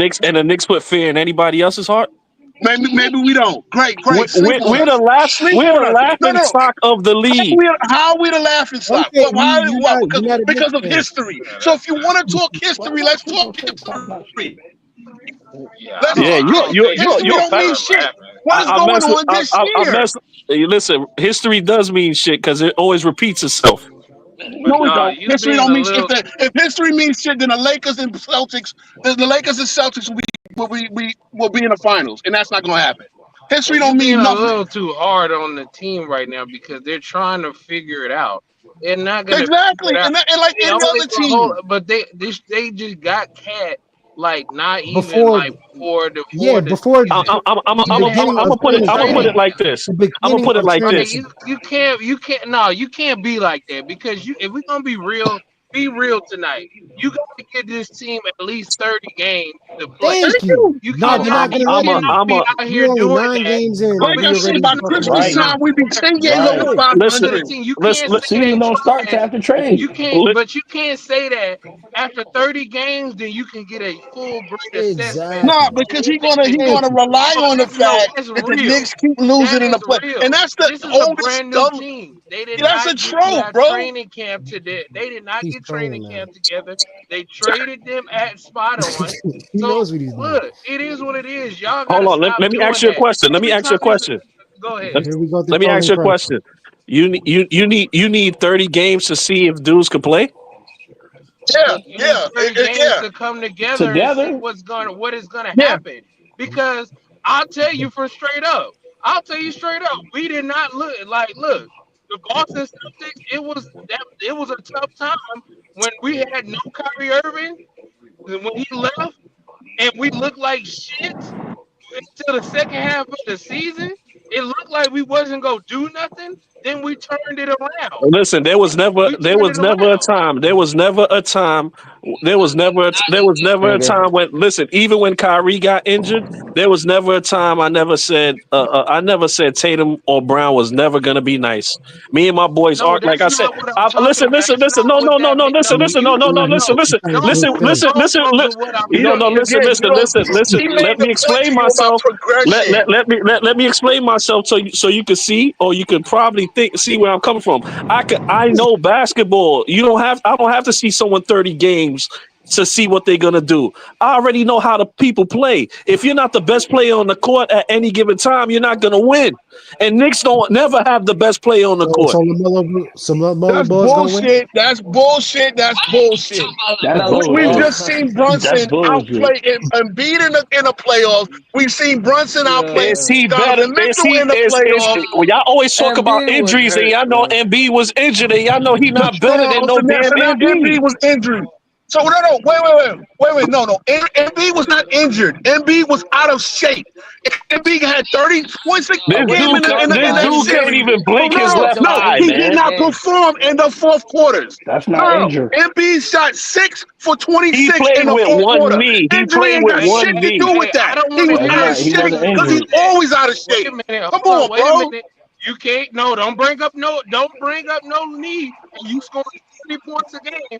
Knicks put fear in anybody else's heart. Maybe we don't. Great. Sleep on We're us. Sleep we're on the us. No, laughing no. stock of the league. How are we the laughing stock? Okay, Why? you're not a Knicks Because of fan. history. So if you want to talk Why history, don't let's people talk think I'm not history. Yeah, Let's Yeah, I don't think you're history you're. don't people mean are shit. laughing. What is I going mess with. on this I year? mess. Hey, listen, history does mean shit because it always repeats itself. But No, we no, don't. you History being don't a mean shit. little, If history means shit, then the Lakers and Celtics, the Lakers and Celtics will be in the finals, and that's not going to happen. well, History you don't being mean a nothing. little too hard on the team right now because they're trying to figure it out. They're not gonna figure it Exactly, out. and like They any only other gonna hold, team. but they just got Cat like not even Before, like before yeah, the before I'm season. the They had beginning of before I'm gonna put training it training camp. like camp. this. The I'm gonna beginning put it of like I training mean, this. camp. you can't no, you can't be like that because you if we're gonna be real tonight. You got to give this team at least 30 games to play. Thank you. You No, I'm you're cannot not I'm be gonna you let I'm a me. cannot I'm be a out here You're only doing 9 that. games in, But and Like I we said, already by talking about Christmas Right. trade. time, we'd be 10 games over Right. Right. 500. the team, you listen. can't The say season that don't start till after trade. you can't, but you can't say that after 30 games, then you can get a full great assessment. No, Exactly. because he Thank gonna you. rely on the No, fact that's that the real. Knicks keep losing That in the is play, and real. that's the This is a oldest brand new dumb. team. They did That's a not get trope, their bro. training camp today. They did not He's get trolling, training man. camp together. They traded them at spot on. He So knows what he's doing. look, it is what it is. Y'all Hold gotta on. stop Let me ask doing you a that. question. Let me Every ask you a time it's question. go And ahead. here we go to Let me ask trolling you a crap. question. You need 30 games to see if dudes can play. You need 30 games Yeah. to come together and see Together. what is gonna Yeah. happen. Because I'll tell you for straight up. I'll tell you straight up. We did not look the Boston Celtics. It was a tough time when we had no Kyrie Irving when he left and we looked like shit until the second half of the season. It looked like we wasn't gonna do nothing. Then we turned it around. Listen, We turned it a around. time. There was never a Nigga. time when listen, even when Kyrie got injured, there was never a time I never said Tatum or Brown was never gonna be nice. Me and my boys No, are like that's I said, not what I'm talking listen, about. listen, That's listen, not no, what no, no, that no, means. listen, No, listen, no, you no, no, don't listen, know. listen, Trying to Don't be listen, fair. listen, listen, go to what I'm no, no, saying. listen, You listen, don't. listen, listen. He made Let me the point to explain you about myself. progression. Let me explain myself so you can see or you can probably see where I'm coming from. I know basketball. I don't have to see someone 30 games to see what they're gonna do. I already know how the people play. If you're not the best player on the court at any given time, you're not gonna win. And Knicks don't never have the best player on the So court. LaMelo That's Ball's gonna win. bullshit. That's bullshit. That's bullshit. That's We've bullshit. just seen That's Brunson bullshit. outplay and beat in the playoffs. We've seen Brunson outplay Is he better? Donovan Mitchell in the Is playoffs. well, y'all always talk about Embiid was injuries and hurt, y'all know bro. Embiid was injured and y'all know he But not better than no damn so now Embiid. Embiid was injured. So wait. No. Embiid was not injured. Embiid was out of shape. Embiid had 30 points a I game wasn't talking in This about that dude him can't series. missing. even So blink I his wasn't left talking about eye, him he missing did man. not games. perform in the fourth quarters. That's not No, injured. Embiid shot 6 for He 26 played in the with fourth one quarter. knee. He Injury played ain't with got Hey, shit one hey, to knee. do hey, with I that. don't He want to was That's hear out of not. He that. shape wasn't because he's injured. always out of Wait shape. a minute. Come Hold on. on, Wait a bro. minute. You can't. No, don't bring up no knee. And you scoring 30 points a game.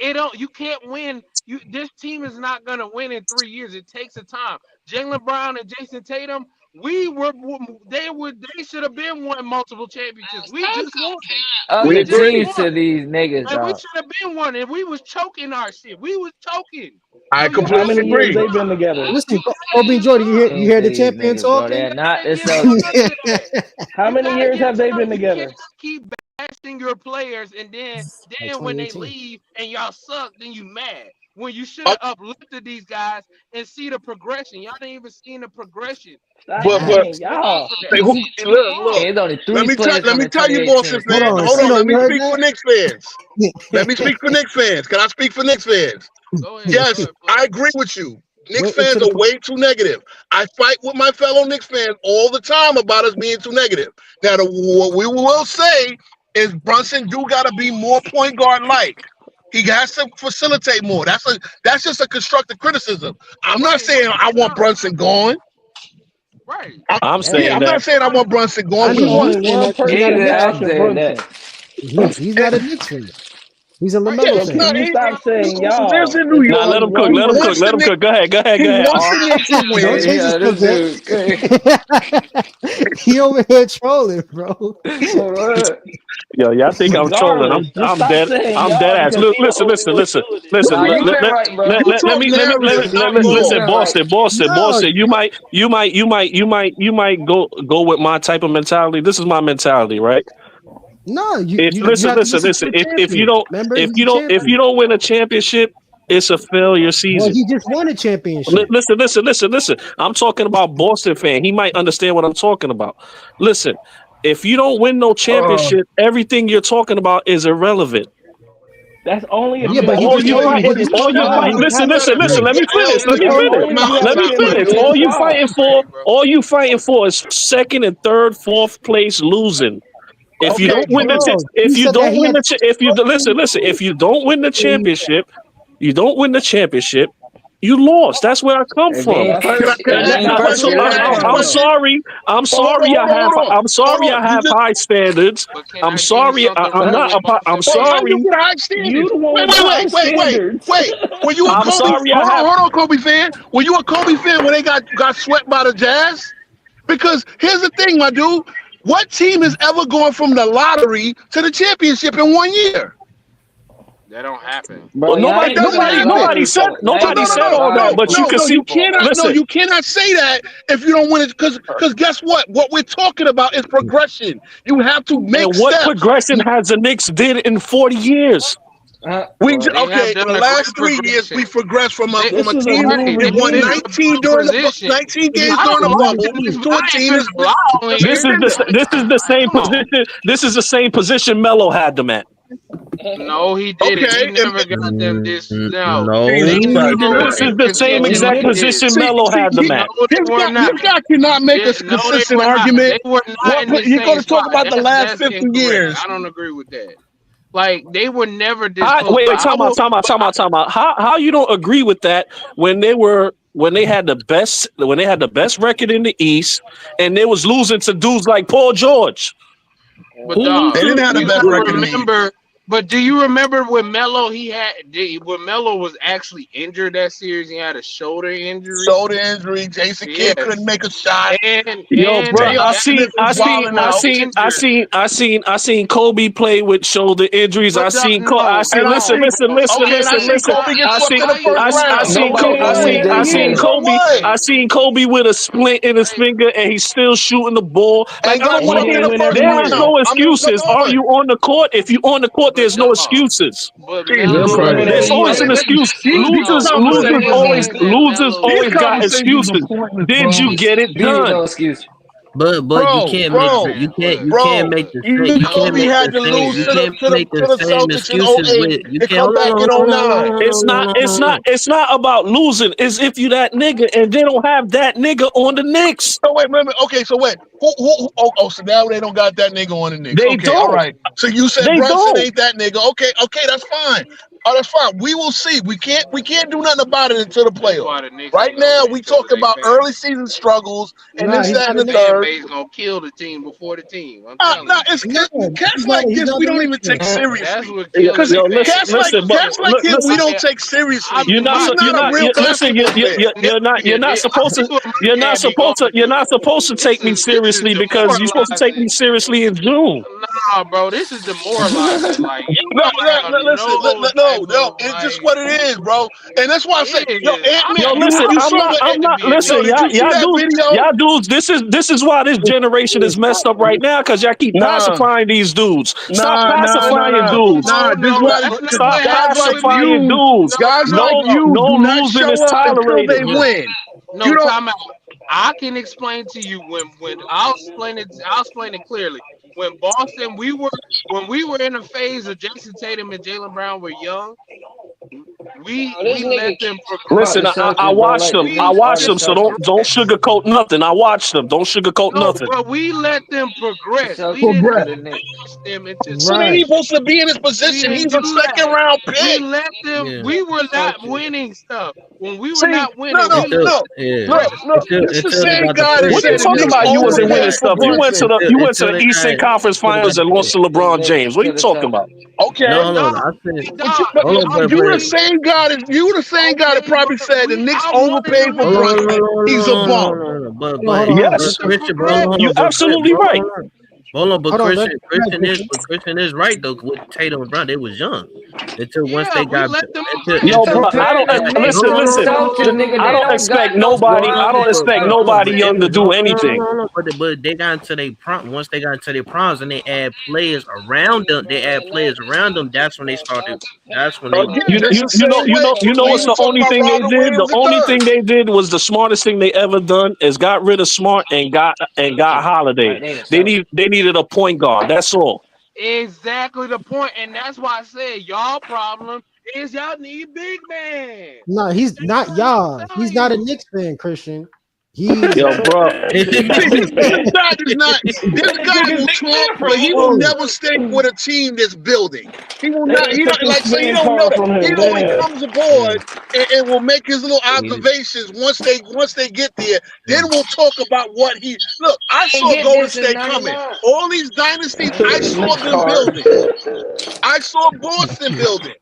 It don't. You can't win. This team is not gonna win in 3 years. It takes a time. Jaylen Brown and Jason Tatum. They should have been won multiple championships. We just won. Up the trees to these niggas, And we dog. should have been one. And we was choking our shit. We was choking. I So you completely How many years agree. they been together? Listen, Kobe and Jordan, you hear the These champion niggas, bro. talking? They're not the Give Celtics. none of that. How You many gotta years give have they time. been You together? can't keep bashing your players and then Like when they 2018. leave and y'all suck, then you mad. when you should have uplifted these guys and see the progression. Y'all didn't even see the progression. Stop Niggas saying just y'all. wait for that. Hey, it's only Let 3 me players on the tell you, 28 Boston team. fans. Hold on, Hold on. Sino, Let me you heard speak for that? Knicks fans. Let me speak for Knicks fans. Can I speak for Knicks fans? Go ahead. Yes, I agree with you. Knicks Wait until fans the are way too negative. I fight with my fellow Knicks fans all the time about us being too negative. Now, what we will say is Brunson do got to be more point guard like. He has to facilitate more. That's just a constructive criticism. I'm not saying I want Brunson gone. Right. I'm saying I'm that. not saying I want Brunson gone. I We know want. he's saying that. He's not a Knicks I'm fan. saying that. He's not a Knicks fan. He's a Yeah, Lamelo it's fan. not. Can you stop saying Lives y'all? in New Nah, York. let him cook. He Let him cook. wants Let the him Knicks. cook. Go ahead. Go ahead. He Go ahead. wants the Knicks to Don't win. change the Yeah, subject. He over here trolling, bro. Yo, y'all think I'm trolling? regardless, just I'm stop dead. saying I'm dead y'all ass. because Cena Listen, over listen, here listen, doing it. listen. Nah, you been right, bro. Let me narrative, not You listen, ball. been right. Boston. You might go with my type of mentality. This is my mentality, right? No, you If have to listen to listen. the If you champion. don't Remember, he's a champion. win a championship, it's a failure Well, season. he just won a championship. Listen. I'm talking about Boston fan. He might understand what I'm talking about. Listen, if you don't win no championship, everything you're talking about is irrelevant. That's only if Yeah, you but have he All just you told you. He fighting, just all told you you that fight. he Listen, had a listen. Let me championship. finish. He That's only you have Let a me finish. championship All you squad. fighting for is second and third, fourth place losing. If you Okay, don't win bro. He if you said that don't he win had. if you listen, if you don't win the championship, you lost. That's where I come If they from. ain't can I, first, can if I they ask ain't a first, question? get Can out I of ask a there. I'm question? sorry. I'm sorry. Hold on. I You have just high standards. But can I'm I give you sorry. something I'm real not. quick, Boston? I'm Well, how you sorry. get high You standards? the one Wait, with the high standards. wait. Were you a I'm Kobe? sorry. I have. Hold on, Kobe fan. Were you a Kobe fan when they got swept by the Jazz? Because here's the thing, my dude. What team is ever going from the lottery to the championship in 1 year? That don't happen. Bro, Well, y'all It ain't doesn't even in the happen. lottery for So y'all ain't nobody even no, in said the no, all that. lottery no, But for you no, can no. see. You cannot. No, Listen. you cannot say that if you don't win it. Because guess what? What we're talking about is progression. You have to make And what steps. progression has the Knicks did in 40 years? They have Okay. In done the a last great 3 years, we progression. progressed from They This a is a team right. that moving They've won been in image. a 19 better during the position. 19 games I during don't the like bubble them. to a I ain't team finna lie on This here. is contender. the same Come on. position. This is the same position Melo had them at. No, he didn't. He Okay, never got them this. No, Jesus they No. Christ. never were This is in the same contention exact with position this. Melo See, had them he, No, at. they were not. this guy cannot make a No, they consistent were not. They argument. were not in the You're going same to talk spot. about the last That's 50 incorrect. years. I don't agree with that. Like they were never this close. Wait, But I will. time out. How you don't agree with that when they had the best record in the East and they was losing to dudes like Paul George? But Who dog, They lose didn't have the you best gotta record in the East. remember. But do you remember when Melo when Melo was actually injured that series? He had a shoulder injury. Shoulder injury. Jason Kidd couldn't Yes, make a shot. Yo, bro, J.R. Jackson Smith was wilding out. injured. I seen Kobe play with shoulder injuries. But No, And I seen okay, and I seen Listen. Kobe get swept in the first I round. seen So nobody what? believes Jason. So what? I seen Kobe with a splint in his finger and he's still shooting the ball. Like And I got don't And he want to swept in hear. didn't the win first every There is year. round. no Come excuses. Are on. you on the court? If you on the court, But there's no dog, excuses. but Jesus He didn't Melo, win Christ. There's every always year. an excuse. These Losers these always got conversations are excuses. pointless, Did bro. you get it B with no done? excuse. But you can't make Bro, even Kobe had to lose you can't make to the the same Celtics in excuses '08 with you to can't come back in '09. It's not about losing. It's if you that nigga and they don't have that nigga on the Knicks. So wait, okay, so wait. So now they don't got that nigga on the Knicks. They Okay, all don't. right. So you said They Brunson don't. ain't that nigga. Okay, that's fine. Oh, that's fine. We will see. We can't do nothing about it until the that's playoffs. why the Knicks Right ain't gonna now, win we because talking they about fan. early season struggles and Nah, this, he's that, not and a the Knicks Fan third. base gonna kill the team before the team. I'm No, telling you. it's fan. No, cats like he's this not we a don't Knicks even take fan. That's seriously. what killing Because the Yo, fan base. cats like him we don't take I seriously. mean, He's not a real basketball fan. you're not supposed to you're not supposed to take me seriously because you're supposed to take me seriously in June. Nah, bro, this is demoralizing. Like, you No, don't have listen, no type no, of it's just like. what it is, bro. And that's why I say, It yo, is. Ant Man, Yo, listen, you I'm saw not, what? I'm not, Yo, listen, did you see that video? y'all dudes, this is why this generation is messed up right now, because y'all keep Nah, pacifying these dudes. Stop nah, nah, nah, pacifying nah, dudes. nah. This No, why that's not because Stop what guys happened like with me. pacifying you, dudes. guys like you, No do not losing show is up until they tolerated. win. You No, don't. time out. I can explain to you when I'll explain it clearly. When Boston, when we were in a phase of Jason Tatum and Jalen Brown were young, we let them Listen, progress. I watched them. We I let watched them them, so don't progress. sugarcoat nothing. I watched them. Don't sugarcoat No, nothing. but we let them progress. We didn't Progress. force them into So then he's something. supposed to be in his We position. didn't He's a do second that. round We pick. let them. Yeah. We were not winning stuff. When we were See, not winning, It's we let still, them yeah. progress. This the Until they same got the guy that What players are you said that the talking Knicks build. about? You wasn't winning overpaid for stuff. You went to Brunson. the Eastern Conference Finals and lost to LeBron James. What are you talking about? Okay, No, hold on. I said, but you, Dog, hold on, I'm you but the same guy that probably said the Knicks I wanted overpaid them for to hold on, Brunson. hold He's a on, hold on, bum. hold on. Hold But on, let Listen, them Christian, bro, progress. hold You on, but absolutely bro, right. hold on, but hold on. Christian is right though. With Tatum and Brown, they was young until once Yeah, they we got let them Yo, progress. bro, I don't listen. I don't expect nobody young to do anything. But they got into their prom. Once they got into their proms, and they add players around them. They add players around them. That's when they started. That's when they. Again, just the same way we What's were the talking only about thing they Robert did? The Williams the only third. thing they did was the smartest thing they ever done is got rid of Smart and got Holiday. They needed a point guard. That's all. Exactly the point, and that's why I said y'all problem is y'all need big man. No, he's not y'all. He's not a Knicks fan, Christian. He's Yo, bro. See, this guy is not. This guy will talk, but he will never stick with a team that's building. He will not. He don't like. So you don't know that. He only comes aboard and will make his little observations once they get there. Then we'll talk about what he look. I saw Golden State coming. All these dynasties, I saw them building. I saw Boston building.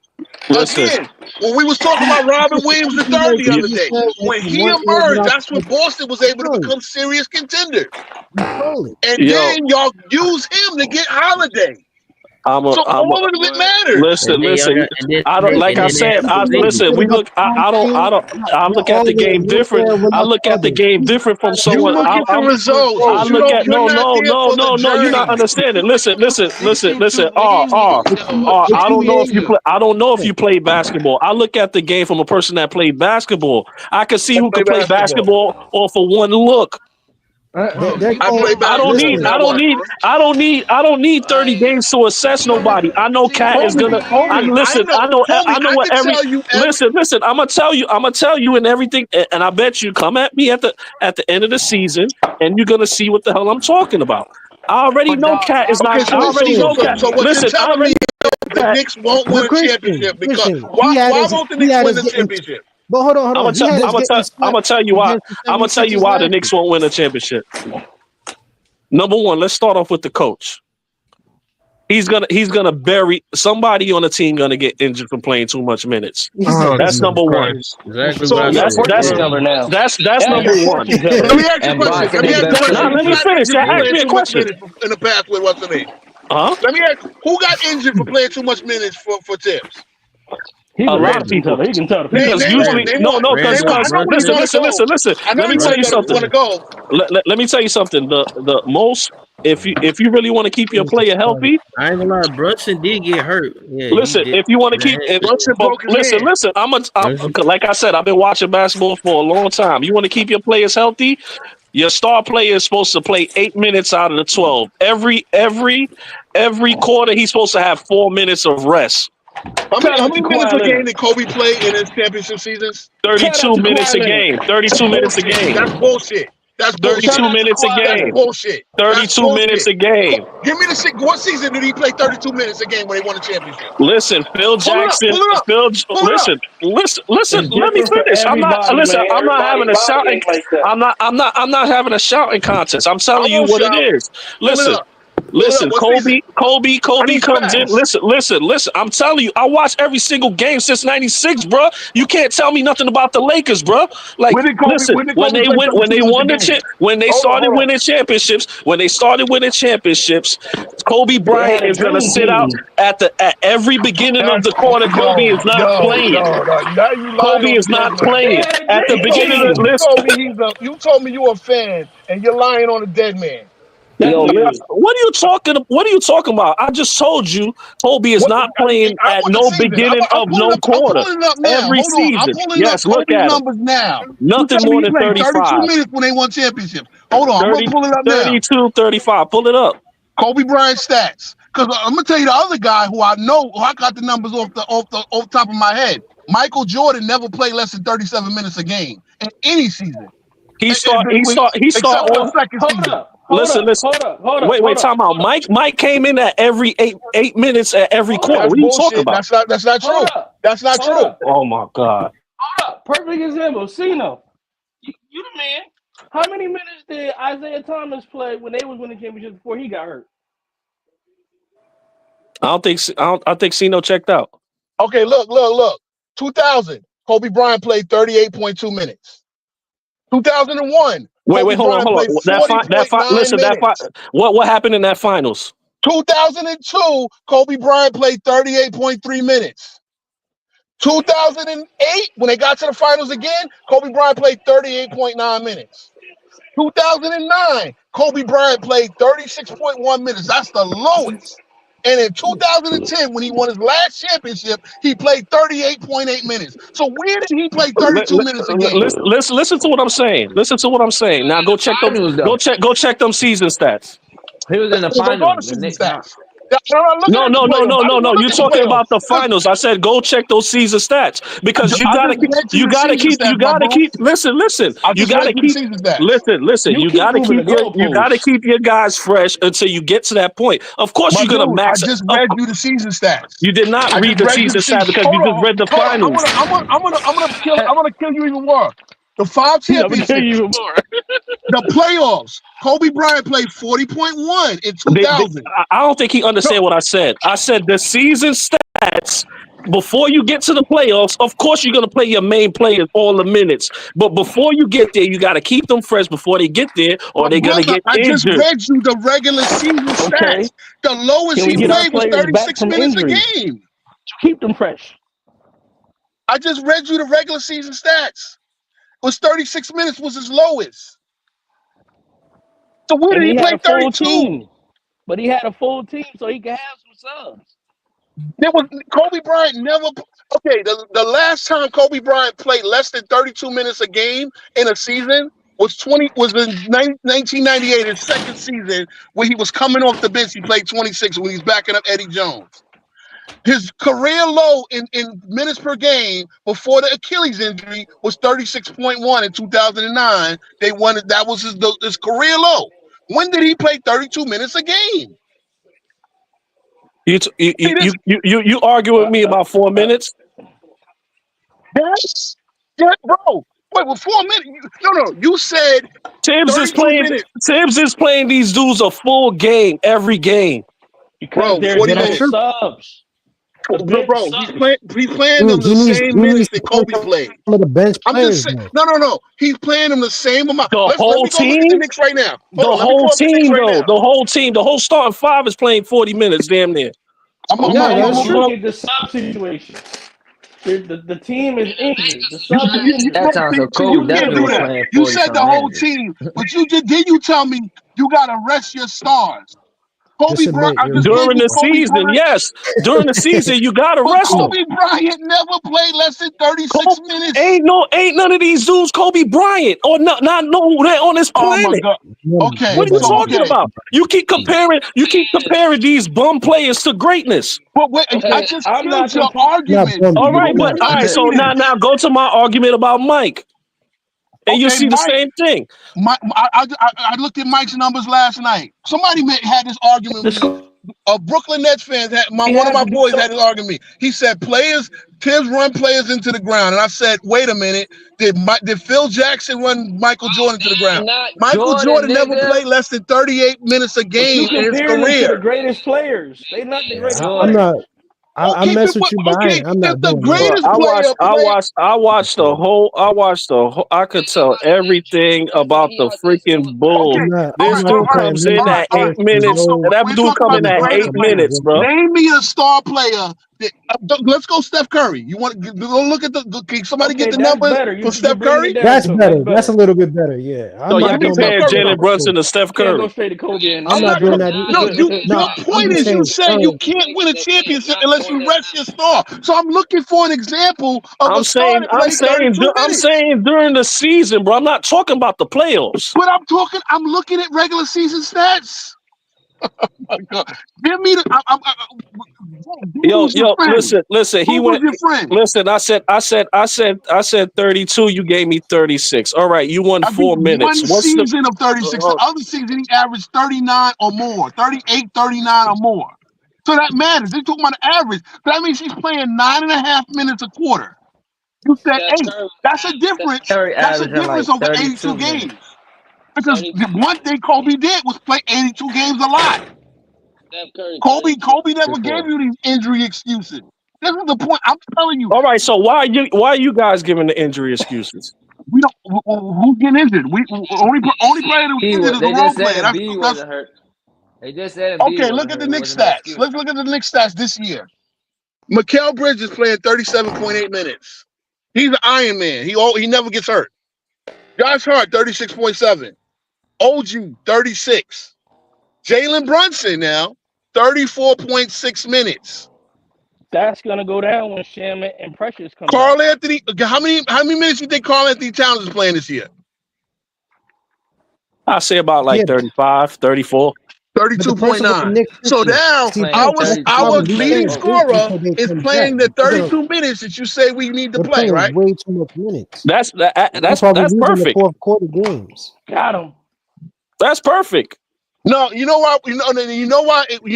Listen. Again, when we was talking about Robin Williams the third the other day, when he emerged, that's when Boston was able to become serious contenders. And then y'all use him to get Holiday. So all of it matters. Listen. I don't like I said. Listen. We look. I look at the game different. I look at the game different from You someone. look at the results, I but look at you're not there for the no. You're not journey. understanding. Listen. I don't know if you play. I don't know if you play basketball. I look at the game from a person that played basketball. I can see who can play basketball off of one look. I play basketball. I don't need 30 games to assess nobody. I know Cat is gonna. I know what every. Listen. I'm gonna tell you and everything, and I bet you come at me at the end of the season, and you're gonna see what the hell I'm talking about. I already know Cat is not. I already know Cat. So what you're telling me, the Knicks won't win a championship because why won't the Knicks win the championship? But hold on. I'm gonna tell you why. I'm gonna tell you why the Knicks won't win a championship. Number one, let's start off with the coach. He's gonna bury somebody on the team. Gonna get injured from playing too much minutes. That's number one. Exactly So what that's number one. Let me ask you a question. Let me finish. Ask me a question. In the past with what's the name? Let me ask. Who got injured for playing too much minutes for Tips? A lot of people. Because usually, listen. Let me tell you something. Let me tell you something. The most, if you really want to keep your player healthy, I ain't gonna lie, Brunson did get hurt. Yeah, listen, if you want to keep, listen. I'm like I said, I've been watching basketball for a long time. You want to keep your players healthy. Your star player is supposed to play 8 minutes out of the 12. Every quarter, he's supposed to have 4 minutes of rest. How many minutes a game did Kobe play in his championship seasons? 32 minutes a game. 32 minutes a game. That's bullshit. That's 32 minutes a game. That's bullshit. 32 minutes a game. Give me the shit. What season did he play 32 minutes a game when they won a championship? Listen, Phil Jackson. Listen. Let me finish. I'm not having a shouting. I'm not having a shouting contest. I'm telling you what it is. Listen. Listen, What's he say? Kobe I need comes in. facts. Listen. I'm telling you, I watch every single game since '96, bro. You can't tell me nothing about the Lakers, bro. Like, listen, When did when Kobe they play win, 32 minutes a game? when they started winning championships, Kobe They Bryant had a is gonna dream sit out team. at every beginning of That's the quarter. Kobe is not playing. Now you lying Kobe on the is dead not man. They playing had a at the dream beginning of the team. list. You told me you a fan and you're lying on the dead man. Yo, Definitely. what are you talking about? I just told you Kobe is What not playing I at want the no season. beginning of no I'm quarter. pulling it up now. Every Hold on. I'm season. pulling up Yes, look Kobe's at him. numbers now. You Nothing tell me more he than played 32 35. minutes when they won championships. Hold on. I'm 30, gonna pull it up now. 32, 35. Pull it up. Kobe Bryant stats. Because I'm gonna tell you the other guy who I know who I got the numbers off top of my head. Michael Jordan never played less than 37 minutes a game in any season. He start Except for the on. second season. Listen. Wait, time out. Mike came in at every eight minutes at every quarter. That's What are you talking bullshit. about? That's not true. That's not Hold true. up. Oh my God. Hold up. Perfect example. Cino. You the man. How many minutes did Isaiah Thomas play when they was winning championships before he got hurt? I think Cino checked out. Okay, look. 2000, Kobe Bryant played 38.2 minutes. 2001, Wait, hold on. played 40.9 minutes. What happened in that finals? 2002, Kobe Bryant played 38.3 minutes. 2008, when they got to the finals again, Kobe Bryant played 38.9 minutes. 2009, Kobe Bryant played 36.1 minutes. That's the lowest. And in 2010, when he won his last championship, he played 38.8 minutes. So where did he play 32 minutes a game? Listen to what I'm saying. Now go check them. Go check them season stats. He was in the finals. The Knicks not. No. You're talking about the finals. I said go check those season stats because you gotta keep. Listen. You gotta keep. Listen. You gotta keep your guys fresh until you get to that point. Of course, you're gonna max. I just read you the season stats. You did not read the season stats because you just read the finals. I'm gonna kill you even more. The 5 championships. The playoffs. Kobe Bryant played 40.1 in 2000. I don't think he understand what I said. I said the season stats. Before you get to the playoffs, of course you're gonna play your main players all the minutes. But before you get there, you gotta keep them fresh before they get there, or they're gonna get injured. I just read you the regular season stats. The lowest he played was 36 minutes a game. Keep them fresh. I just read you the regular season stats. It was 36 minutes was his lowest. So where did he play 32? But he had a full team, so he could have some subs. Kobe Bryant never. Okay, the last time Kobe Bryant played less than 32 minutes a game in a season was in 1998, his second season, where he was coming off the bench. He played 26 when he's backing up Eddie Jones. His career low in minutes per game before the Achilles injury was 36.1 in 2009. They won it. That was his career low. When did he play 32 minutes a game? You argue with me about 4 minutes? Yes, bro. Wait, well, 4 minutes? No. You said Tibs is playing. minutes. Tibs is playing these dudes a full game every game. Because they're 40 minutes. subs. Bro, he's playing them the same minutes that Kobe played. The bench players. No. He's playing them the same amount. The whole team. The Knicks right now. The whole team, the whole starting 5 is playing 40 minutes, damn near. I'm look at the sub situation. The team is injured. The sub is injured. That sounds so cool. You can't do that. You said the whole team, but did you tell me you gotta rest your stars? Kobe Bryant during the season, yes. During the season, you gotta rest them. Kobe Bryant never played less than 36 minutes. Ain't none of these dudes Kobe Bryant or not they're on this planet. Okay, what are you talking about? You keep comparing these bum players to greatness. But wait, I just killed your argument. All right, but all right. So now go to my argument about Mike. And you see the same thing. I looked at Mike's numbers last night. Somebody had this argument Brooklyn Nets fans had He one of had my to do boys had something. this argument. He said Tibbs run players into the ground, and I said, wait a minute, did Phil Jackson run Michael Jordan to the ground? Not Michael Jordan, Jordan never nigga. played less than 38 minutes a But you game in his comparing them to the career. greatest players. They not the greatest I'm players. not. I Okay, mess with you, but I'm if not the doing that. Bro, greatest player I watched the whole. I could tell everything about the freaking Bulls. Okay, all This right, dude comes in at 8 minutes. So That we're dude talking come about in the at greatest 8 player. minutes, bro. Name me a star player. Let's go Steph Curry. You want to go look at can somebody get the that's numbers better. for Steph bringing Curry? it down That's to him. better. That's a little bit better. Yeah. So I'm y'all not doing that. compare Jalen Brunson to Steph Can't go Curry. straight to Kobe and I'm not doing that. No, your I'm point just is you saying said you can't win a championship unless you rest your star. So I'm looking for an example of a star that played 32 I'm minutes. saying during the season, bro. I'm not talking about the playoffs. But I'm looking at regular season stats. Oh my God. Give me the. Yo, Who's your friend? listen. He Who went. was your friend? Listen, I said 32. You gave me 36. All right, you won I beat 4 minutes. one What's the? season of 36. The other season, he averaged 39 or more, 38, 39 or more. So that matters. They're talking about the average. That means he's playing 9.5 minutes a quarter. You said 8. That's a difference. Curry That's a averaging difference like over 32 82 minutes. games. Because the one thing Kobe did was play 82 games a lot. Kobe never gave you these injury excuses. This is the point. I'm telling you. All right, so why are you guys giving the injury excuses? We don't. Who's getting injured? Only player who's injured is the They role just said player. Embiid wasn't hurt. They just said Embiid Okay. wasn't Look at hurt. the It Knicks wasn't an stats. excuse. Let's look at the Knicks stats this year. Mikal Bridges is playing 37.8 minutes. He's an Iron Man. He never gets hurt. Josh Hart 36.7. OG 36. Jalen Brunson now 34.6 minutes. That's gonna go down when Shaman and Precious come back. Karl-Anthony, how many minutes do you think Karl-Anthony Towns is playing this year? I say about like 35, 34. 32.9. So now our leading scorer is playing the 32 minutes that you say we need to play, right? Way too much minutes. That's why we're losing the perfect. fourth quarter games. Got him. That's perfect. No, you know why? You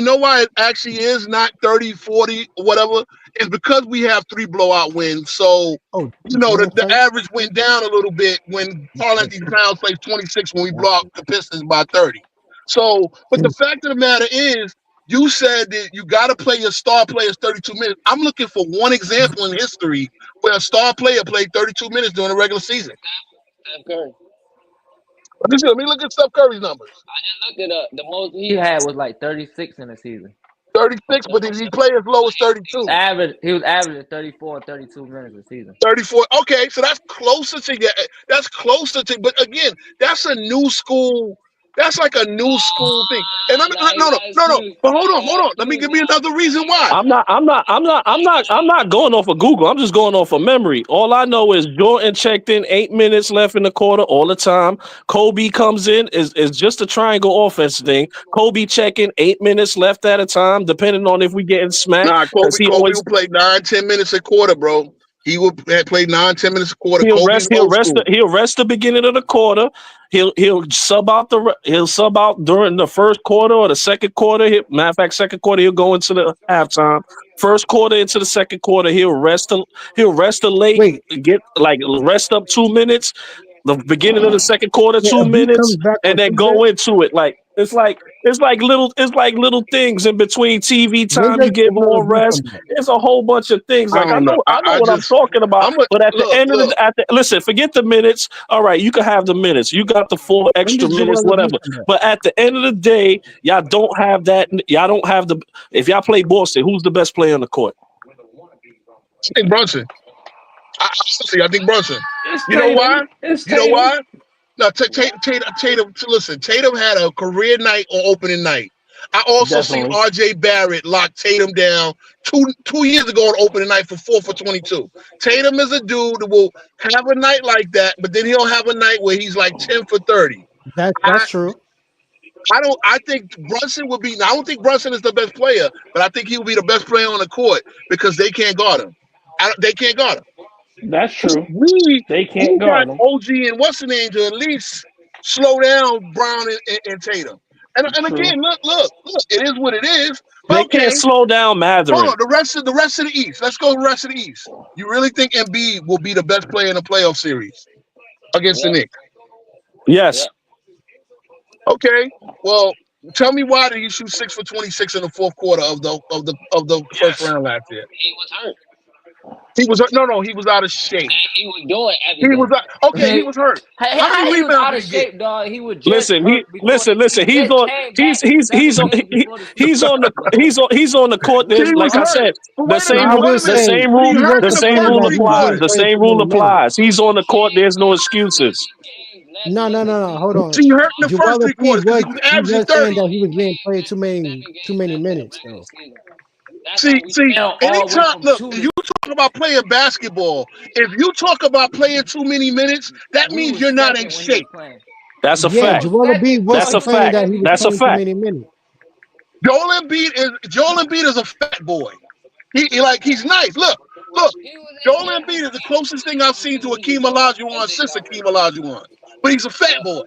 know why it actually is not 30, 40, or whatever. It's because we have 3 blowout wins. So the average went down a little bit when Karl-Anthony Towns plays 26 when we blow out the Pistons by 30. So, but the fact of the matter is, you said that you got to play your star players 32 minutes. I'm looking for one example in history where a star player played 32 minutes during the regular season. Steph Curry. Let me look at Steph Curry's numbers. I just looked it up. The most he had was like 36 in the season. 36, but did he play as low as 32? He was averaging 34 and 32 minutes a season. 34. Okay, so that's closer to. But again, that's a new school. That's like a new school thing. And no. But hold on. Let me give you another reason why. I'm not going off of Google. I'm just going off of memory. All I know is Jordan checked in 8 minutes left in the quarter all the time. Kobe comes in is just a triangle offense thing. Kobe checking 8 minutes left at a time, depending on if we getting smacked. Nah, Kobe will play 9-10 minutes a quarter, bro. He would play 9-10 minutes a quarter. He'll rest the beginning of the quarter. He'll sub out during the first quarter or the second quarter. Matter of fact, second quarter he'll go into the halftime. First quarter into the second quarter he'll rest the late. Rest up 2 minutes. The beginning of the second quarter 2 minutes, and then go into it. It's like little things in between TV time. You get more rest. There's a whole bunch of things. I know what I'm talking about. But at the end of the listen, forget the minutes. All right, you can have the minutes. You got the 4 extra minutes, whatever. But at the end of the day, y'all don't have that. Y'all don't have the. If y'all play Boston, who's the best player on the court? I think Brunson. I think Brunson. You know why? No, Tatum. Listen, Tatum had a career night on opening night. I also seen RJ Barrett lock Tatum down two years ago on opening night for 4 for 22. Tatum is a dude that will have a night like that, but then he'll have a night where he's like 10 for 30. That's true. I think Brunson would be. I don't think Brunson is the best player, but I think he will be the best player on the court because they can't guard him. They can't guard him. That's true. They can't guard him. OG and what's the name to at least slow down Brown and Tatum. And again, look, it is what it is. They Okay, can't slow down hold Matherin. on. The rest of the East. Let's go. The rest of the East. You really think Embiid will be the best player in the playoff series against the Knicks? Yes. Okay. Well, tell me why did he shoot 6 for 26 in the fourth quarter of the first round last year? He was hurt. He was no. He was out of shape. He was doing He was everything. okay. He was hurt. How many He was rebounds out did of he get? shape, dog. He was just Listen, hurt before listen. he He's just on. came He's back he's 7 he's on. games before the He's season. on the. He's on the court. He There's, like was I hurt. said, But the wait a same minute. I rule. will Wait a The minute. say same But rule. he he hurt The in wasn't the same saying first rule that three he was applies. going to The quarters. play same too rule many minutes. applies. He's on the court. There's no excuses. No. Hold on. He hurt in the first Joel 3 Embiid quarters because was he was he averaging was saying 30. that he was being played too many minutes though. See, They all went anytime from look, 2 if to you talk about playing basketball, if you talk about playing too many minutes, that we means was you're not in second when he was shape. playing. That's a We Yeah, fact. was Joel Embiid second, was bro. That's a He was complaining fact. that he was That's a playing too fact. many minutes. Joel Embiid is a fat boy. He's nice. Look. Joel Embiid is the closest thing I've seen to Akeem Olajuwon since Akeem Olajuwon. But he's a fat boy.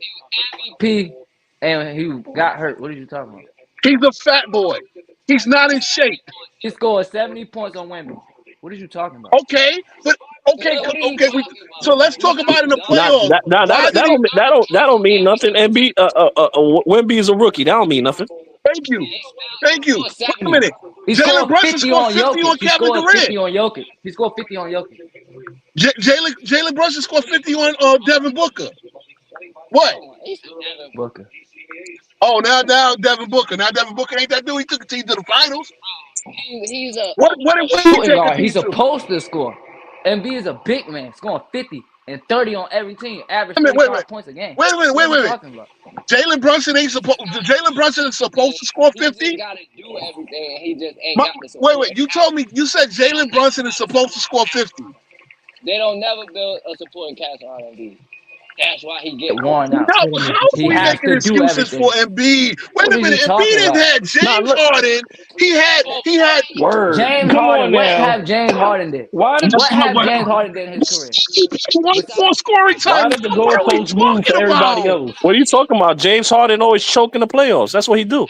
P and he got hurt. What are you talking about? He's a fat boy. He's not in shape. He scored 70 points on Wemby. What are you talking about? Okay, but okay. So let's talk about in the Not playoffs. that. Now Why did he? that don't mean nothing. Embiid, Wemby is a rookie. That don't mean nothing. Thank you. Wait a minute. He Jalen scored Brunson 50 scored on 50 Jokic. on He Kevin scored Durant. 50 on Jokic. He scored 50 on Jokic. Jalen Brunson scored 50 on Devin Booker. What? Booker. Oh, now Devin Booker. Now Devin Booker ain't that dude. He took the team to the finals. He's a What did he Shooting take the guard. team He's to? supposed to score. Embiid is a big man, scoring 50 and 30 on every team, average Wait. 35 points a game. Wait a minute. What are you talking about? Jalen Brunson is supposed to score 50? He just got to do everything, and he just ain't got the support. Wait. You said Jalen Brunson is supposed to score 50. They don't never build a supporting cast around Embiid. That's why he get worn out. No, how are He we has making to do excuses everything. for Embiid? Wait What a are minute. you talking Embiid has about? had James Harden. He had Word. James Come Harden. on What now. have James Harden did? Why did What have James Harden did in his career? one more scoring Why time. did the What are we goalposts move talking for everybody about? else? What are you talking about? James Harden always choke in the playoffs. That's what he do.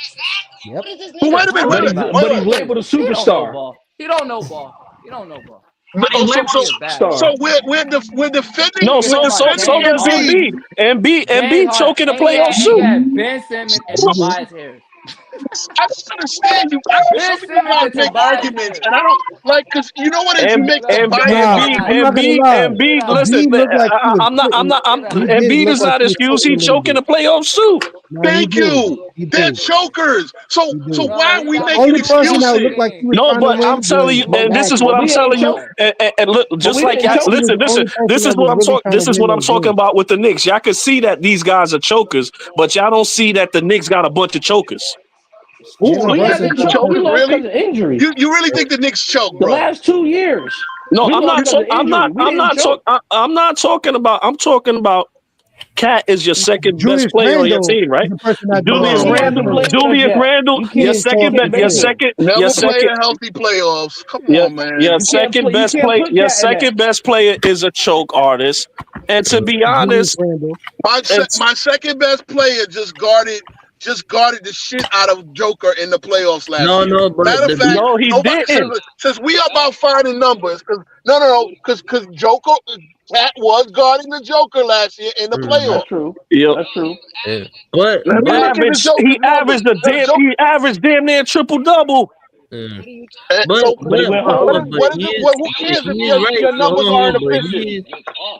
Yep. But wait a minute. But he's Wait. labeled a He don't know superstar. ball. He don't know ball. He don't know ball. But he's labeled a So superstar. we're defending No, You're talking about so James does Harden. Embiid. James Embiid Harden. choke in the And he playoffs had too. Ben Simmons and So Tobias Harris. I don't understand you. Ben Some of you Simmons guys and make Tobias arguments, Harris. and I don't like because you know what? If you make the biased Nah, argument, I'm not gonna lie. Embiid. Listen, Embiid looked like he was quitting. He did Embiid look is like not he was excuse. quitting He a little choke in bit. the playoffs too. No, he thank did. you. He They're did. chokers. So He did. why are we The making only person that excuses? looked like he was No, trying to but I'm win telling you, was and this is what But I'm we ain't telling you. choke. And look, But just we like didn't choke. was the listen. only person This is that what was I'm really talking. trying to This is win what I'm those talking games. about with the Knicks. Y'all can see that these guys are chokers, but y'all don't see that the Knicks got a bunch of chokers. Jalen We Brunson haven't got choked. We perfect. lost Really? because of injury. You really think the Knicks choke, The bro? last 2 years. No, We I'm lost not. because of injury. We didn't choke. I'm not talking about. I'm talking about. Cat is your second best Julius player on your Randle team, is right? the person that don't Julius He score hasn't Randle. defense. played with us yet. You He didn't score can't defense. Never your played second, a healthy playoffs. Come on, man. You can't put your Cat in that. second best player is a choke artist, and to be Julius honest, Randle. My second best player just guarded the shit out of Joker in the playoffs last year. No, but Matter of fact, no, he nobody didn't. since we are about finding numbers, because Joker Cat was guarding the Joker last year in the That's playoffs. true. Yep. That's true. yeah. But Let me look at the Joker's numbers. He averaged damn near triple double. So But he went what home. is it? Well, who cares if he is right. your numbers Hold aren't on, but efficient?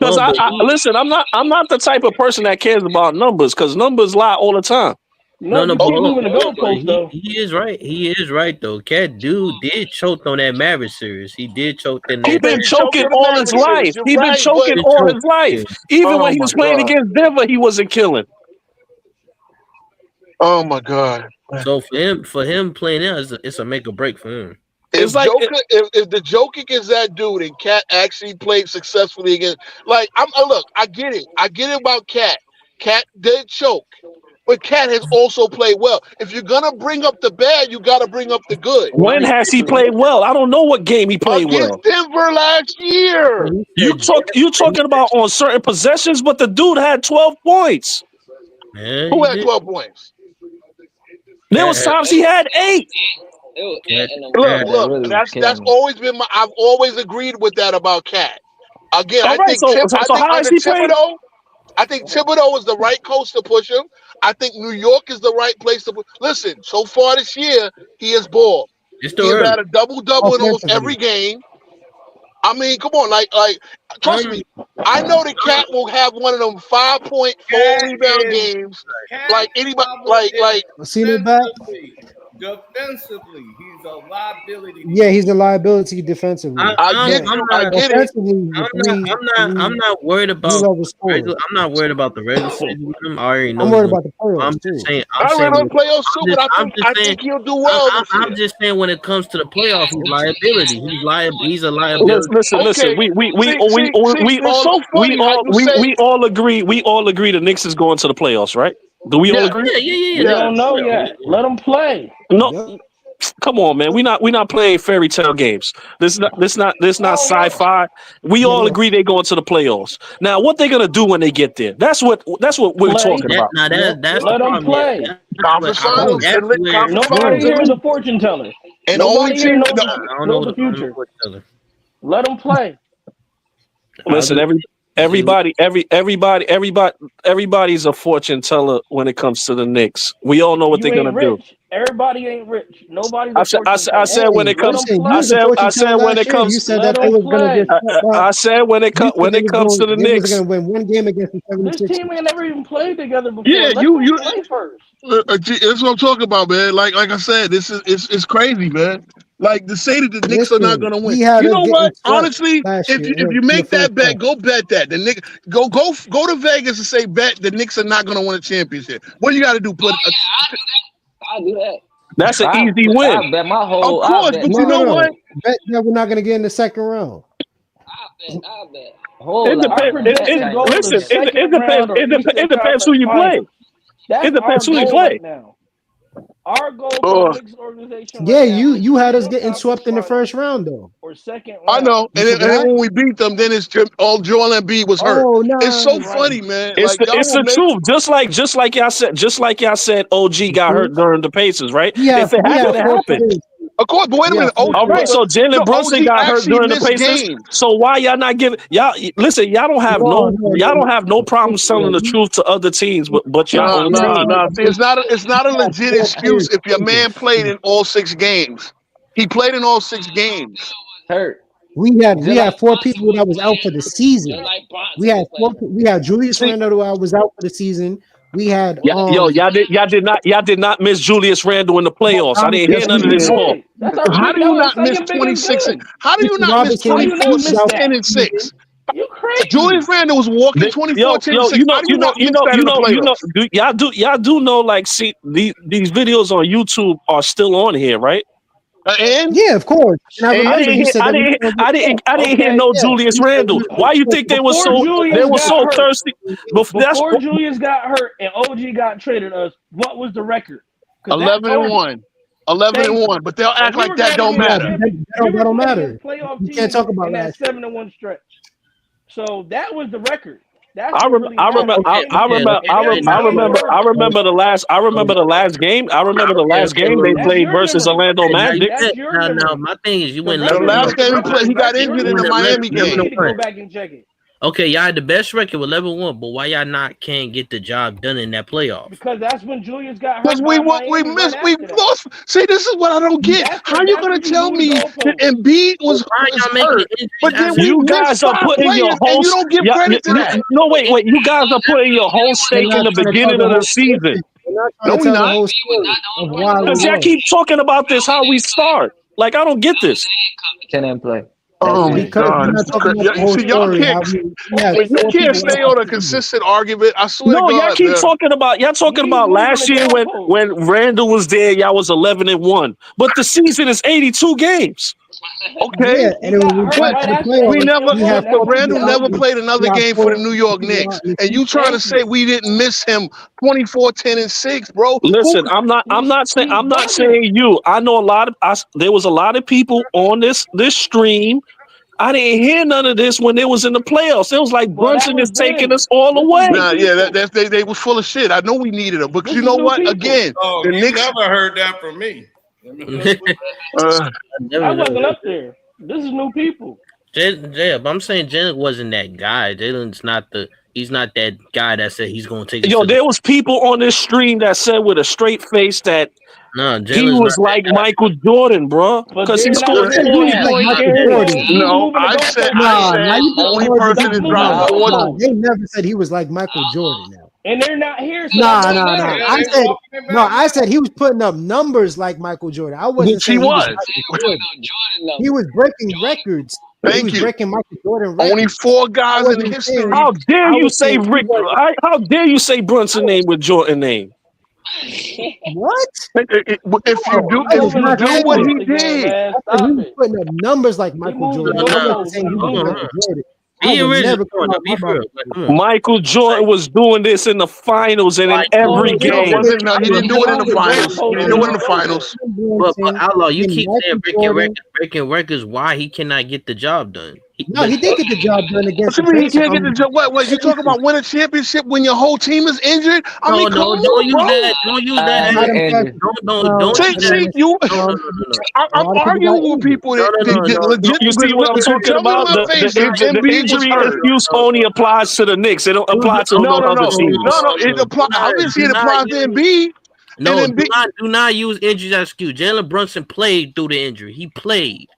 Because listen, I'm not the type of person that cares about numbers. Because numbers lie all the time. No, you but keep hold moving the on. goalpost though. He is right. He is right though. Cat dude did choke on that Mavericks series. He did choke in He that. been choking in the all his Mavericks series. life. You're He been right, choking but all his life. Even oh when he my was playing God. against Denver, he wasn't killing. Oh my God. So for him playing out, it's a make or break for him. If if the Joker is that dude and Cat actually played successfully against, like look, I get it about Cat. Cat did choke, but Cat has also played well. If you're gonna bring up the bad, you got to bring up the good. When has he played well? I don't know what game he played Against well. Denver last year. You talking about on certain possessions, but the dude had 12 points. Man, Who had 12 points? There was times he had 8. It was Cat, and the Cat. ones that Look. really was That's killing me. always been my. I've always agreed with that about Cat. Again, All I right, think I so think how is under he playing? Thibodeau, I think Thibodeau is the right coach to push him. I think New York is the right place to listen. So far this year, he has balled. It's He still has early. had a double in almost every Offensively. game. I mean, come on, trust me. I know the Cat will have one of them 5-point, 4-rebound games. Like anybody, like Seen it back? Defensively, he's a liability to Yeah, you. he's a liability defensively. I I'm get But you. I not. get it. offensively, I'm not worried about level score. I'm not worried about the regular season with him. I already know I'm he's worried gonna. about the playoffs I'm too. just saying. I read on playoffs too, but I'm just I saying. think he'll do well this year. I'm just saying when it comes to the playoff, he's liability. He's a liability. Listen. Okay. We It's so funny how you say. all agree. We all agree the Knicks is going to the playoffs, right? Do we all Yes. agree? Yeah. We don't know yet. Let them play. No, come on, man. We not playing fairy tale games. This not sci-fi. We all agree they going to the playoffs. Now, what they gonna do when they get there? That's what we're talking about. That's Let the them problem. play. Conference finals. Nobody here is a fortune teller. And the only Nobody here team. knows the future. Let them play. Listen, everybody's a fortune teller when it comes to the Knicks. We all know what they're gonna do. Everybody ain't rich. Nobody's a fortune teller. I said when it comes. I said when it comes. You said that they was gonna get I said when it comes to the they Knicks. was gonna win one game against the This 76ers. team ain't never even played together before. Yeah, Let you them play first. That's what I'm talking about, man. Like I said, this is it's crazy, man. Like to say that the Knicks are not Listen, going to win. he had You us know getting what? swept Honestly, last if year you in the make that first bet, round. go bet that the Knicks go to Vegas and say bet the Knicks are not going to win a championship. What do you got to do? I'll do that. That's an easy win. I bet my whole. Of course, but you know what? Bet that we're not gonna get in the second round. I bet. It depends who you play. It depends who you play. Right now. Our goal for the Knicks organization. Yeah, you had us getting swept in the first round though. Or second round. I know, and then when we beat them, then it's all Joel Embiid was hurt. Oh, no. It's so funny, man. It's the truth. Just like y'all said, OG got hurt during the Pacers, right? If it happened, it happened. Of course, but wait a minute. All right, so Jalen Brunson got hurt during the Pacers. Games. So why y'all not giving y'all? Listen, y'all don't have no problem telling the truth to other teams, but your own team. No. See, it's not a legit excuse if your man played in all 6 games. He played in all 6 games. Hurt. We had 4 people that was out for the season. We had Julius Randle that was out for the season. We had y'all did not miss Julius Randle in the playoffs. I didn't hear none of this talk. How do you not miss 26? How do you not miss 24, 10, and 6? You crazy. Julius Randle was walking 24, 10, and 6. Y'all do know, like, see, these videos on YouTube are still on here, right? And yeah, of course. I didn't hear no Julius Randle. Why you think they were so thirsty? Before Julius got hurt and OG got traded us, what was the record? 11-1. 11-1, but they'll act like that don't matter. That don't matter. You can't talk about that that 7-1 stretch. So that was the record. I remember the last game. I remember the last game they played versus Orlando Magic. No, my thing is you went the last game he got injured in the Miami game. You need to go back and check it. Okay, y'all had the best record with 11-1, but why y'all can't get the job done in that playoff? Because that's when Julius got hurt. Because we lost. See, this is what I don't get. How are you going to tell me that Embiid was hurt? But then you guys are putting your whole. You don't give credit to that. No, wait. You guys are putting your whole stake in the beginning of the season. No, we're not. Because y'all keep talking about this, how we start. Like, I don't get this. Can they play? Oh my God! See, y'all can't stay on a consistent argument. I swear to God. No, y'all keep talking about last year when Randall was there. Y'all was 11-1, but the season is 82 games. Okay, yeah, and Randall never played another game for the New York Knicks, and you trying to say we didn't miss him 24, 10, and 6, bro? Listen, I'm not saying you. I know there was a lot of people on this stream. I didn't hear none of this when they was in the playoffs. It was like Brunson is taking us all away. Nah, yeah, they was full of shit. I know we needed him, but you know what? Again, the Knicks never heard that from me. I wasn't up there. This is new people. But I'm saying Jalen wasn't that guy. Jalen's not he's not that guy that said he's gonna take us Yo, to the there was people on this stream that said with a straight face that no, he Jalen's was not like Michael Jordan, bro, because he scored 40 points games. No, I said only person that dropped 40. Nah, they never said he was like Michael Jordan. Now. And they're not here. So Nah. Yeah, I said he was putting up numbers like Michael Jordan. I wasn't saying he was. He was breaking records. He was breaking Michael Jordan records. Only 4 guys in the history. How dare you say Rick? How dare you say Brunson name with Jordan name? What? If you do what he did, he was putting up numbers like Michael Jordan. I wasn't saying he was Michael Jordan. Michael Jordan was doing this in the finals and in every game. No, he didn't do it in the finals. He didn't do it in the finals. But Outlaw, you keep saying breaking records. Why he cannot get the job done? No, he did get the job done against. What you mean he can't get the job? What you talking about? Win a championship when your whole team is injured? I mean, don't use that. Don't use that. See, you. I'm arguing with people that you see what I'm talking about? The injury excuse only applies to the Knicks. It don't apply to no other teams. No. It applies. Obviously, it applies to Embiid. No, do not use injuries as excuse. Jalen Brunson played through the injury. He played.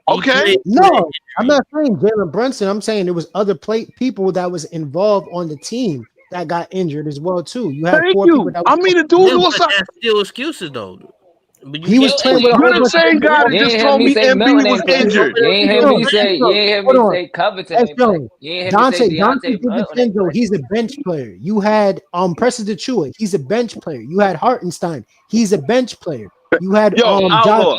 No, I'm not saying Jalen Brunson. I'm saying there was other people that was involved on the team that got injured as well too. You had 4 people that that's still excuses though. He was playing with you're the same guy that just told me Embiid was injured. You ain't hear me say Covington. Dante Divincenzo, he's a bench player. You had Preston Chua, he's a bench player. You had Hartenstein, he's a bench player. You had Outlaw.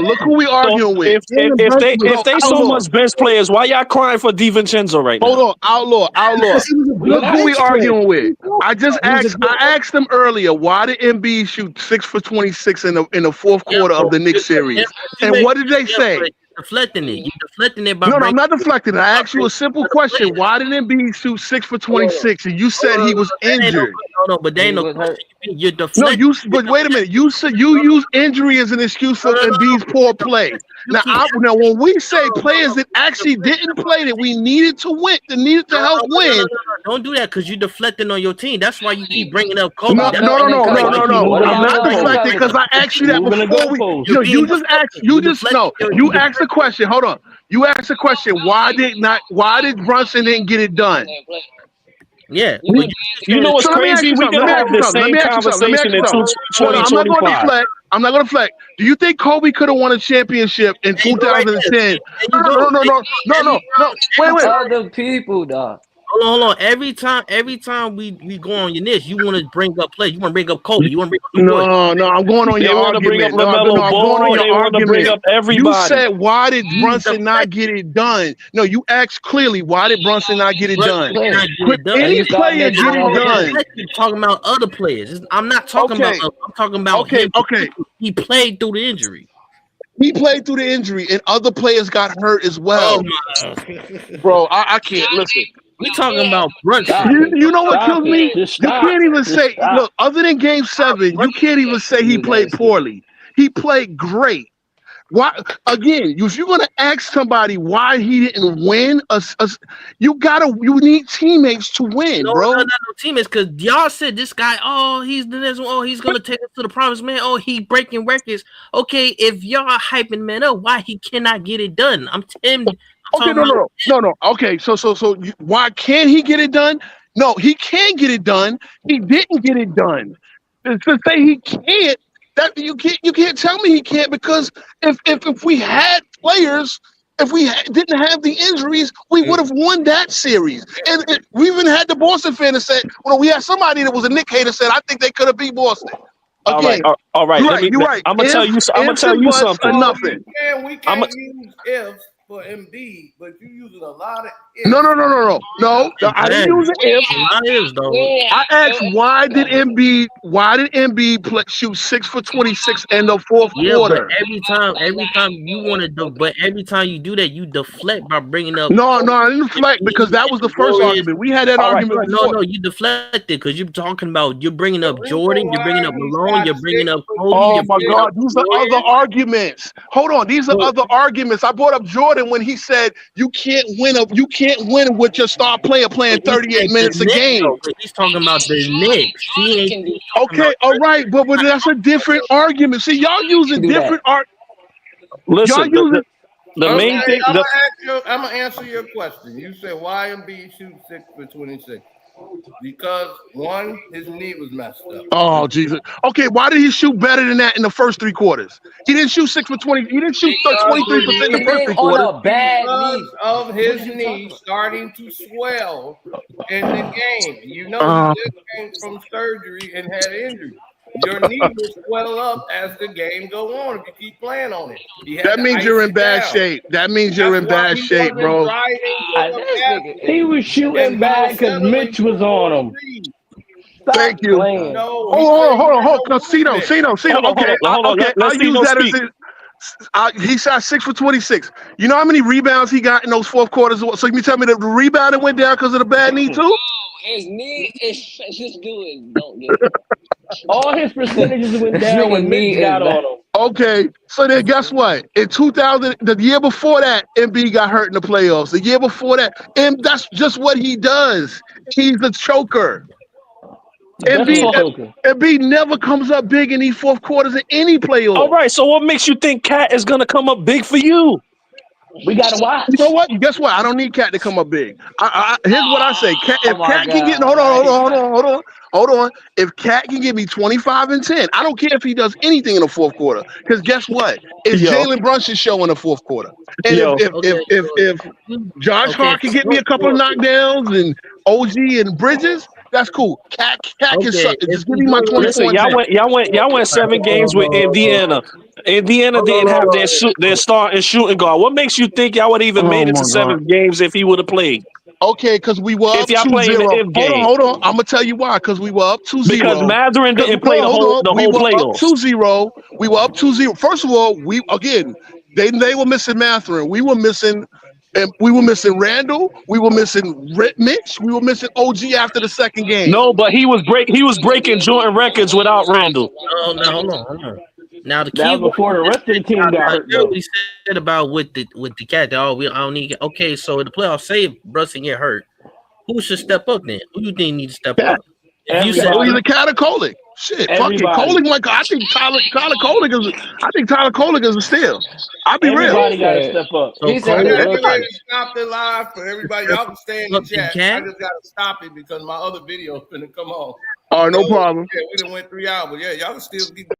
Look who we arguing with. If they so much bench players, why y'all crying for Divincenzo right now? Hold on, Outlaw. Look who we arguing with. I asked them earlier, why did Embiid shoot 6 for 26 in the fourth quarter of the Knicks series? And what did they say? Deflecting it. You deflecting it by No, I'm not deflecting it. I asked you a simple question. Why did Embiid shoot 6 for 26? And you said he was injured. No, but they ain't no question. You're deflecting. No, but wait a minute. You said you use injury as an excuse for Embiid's poor play. Now, when we say players that actually didn't play that we needed to win, that needed to help win. Don't do that because you're deflecting on your team. That's why you keep bringing up Kobe. No. I'm not deflecting because I asked you that before. You asked the question. Hold on. You asked the question. Why did Brunson didn't get it done? Yeah. You know what's crazy? We can have the same conversation in 2025. I'm not going to deflect. Do you think Kobe could have won a championship in 2010? No. Wait. Other people, dog. Hold on. Every time we go on your list, you want to bring up play. You want to bring up Kobe. You want to bring up No, I'm going on your argument. Bring up Lamelo Ball. They want to bring up everybody. You said, why did Brunson not get it done? No, you asked clearly, why did Brunson not get it done? Any player get it done. You're talking about other players. I'm not talking about. I'm talking about him. Okay. He played through the injury. He played through the injury, and other players got hurt as well. Bro, I can't listen. We talking about Brunson. You know what kills me? You can't even say, look, other than game 7, you can't even say he played poorly. He played great. Why? Again, if you're gonna ask somebody why he didn't win, you need teammates to win, bro. No teammates, because y'all said this guy, he's the next one, he's gonna take us to the promised man. He breaking records. Okay, if y'all hyping man up, why he cannot get it done? I'm telling you. Okay, no. Okay, so why can't he get it done? No, he can get it done. He didn't get it done. To say he can't, that you can't tell me he can't, because if we had players, if we didn't have the injuries, we would have won that series. And we even had the Boston fan that said, well, we had somebody that was a Knick hater said, I think they could have beat Boston. Again, all right. You're right. I'm gonna tell you something. Nothing. We can't use ifs for Embiid, but you using a lot of No. ifs. I didn't use an if. I asked why did Embiid shoot 6 for 26 in the fourth Yeah, quarter? but every time you want to, but every time you do that, you deflect by bringing up. No, I didn't deflect because that was the first argument. We had that argument before. No, you deflected because you're talking about you're bringing up Jordan, you're bringing up Malone, you're bringing up Kobe. Oh my God, these are other arguments. Hold on, these are other arguments. I brought up Jordan when he said you can't win with your star player playing 38 minutes a game. He's talking about the Knicks. Okay, all right, but that's a different argument. See, y'all using different arguments. Listen, the main thing. I'm gonna answer your question. You said why Embiid shoot 6 for 26? Because one, his knee was messed up. Oh Jesus. Okay, why did he shoot better than that in the first 3 quarters? He didn't shoot 6 for 20. He didn't shoot 23% in the first 3 quarters. Because of his knee starting to swell in the game. You know, he just came from surgery and had injury. Your knee will swell up as the game go on if you keep playing on it. That means you're in bad shape. That means you're in bad shape, bro. He was shooting bad because Mitch was on him. Thank you. Hold on. Casino. Okay, I'll use that as he shot 6 for 26. You know how many rebounds he got in those fourth quarters? So you tell me the rebounding went down because of the bad knee too? His knee is just don't get it. All his percentages went down when Mitch got on him. Okay, so then guess what? In 2000, the year before that, Embiid got hurt in the playoffs. The year before that, and that's just what he does. He's a choker. Embiid never comes up big in these fourth quarters in any playoff. All right, so what makes you think Cat is gonna come up big for you? We gotta watch. You know what? Guess what? I don't need Cat to come up big. Here's what I say. Cat, if Cat can get hold on. If Cat can give me 25 and 10, I don't care if he does anything in the fourth quarter. Because guess what? It's Jalen Brunson's show in the fourth quarter. And if Josh Hart can get me a couple of knockdowns and OG and Bridges, that's cool. Cat can suck. Just give me my 24. Listen, y'all went 7 games with Indiana. Indiana didn't have their starting shooting guard. What makes you think y'all would even made it to 7 games if he would have played? Okay, because we were up 2-0. Hold on. I'm gonna tell you why. Because we were up 2-0. Because Mathurin didn't play the whole playoffs. 2-0. We were up 2-0. First of all, they were missing Mathurin. We were missing Randall. We were missing Mitch. We were missing OG after the second game. No, but he was breaking Jordan records without Randall. No, hold on. Now the key that was before the rest of the team got hurt. We said about with the Cat. I don't need. Okay, so in the playoffs, say if Brunson get hurt, who should step up then? Who you think needs to step up? You said either Cat or Kolick. Shit, fuck it. Kolick, I think Tyler Kolick is a steal. I'll be real. Everybody got to step up. So stop the live for everybody. Y'all can stay in the chat. I just got to stop it because my other video is going to come on. All right, no problem. Yeah, we done went 3 hours. Yeah, y'all can still keep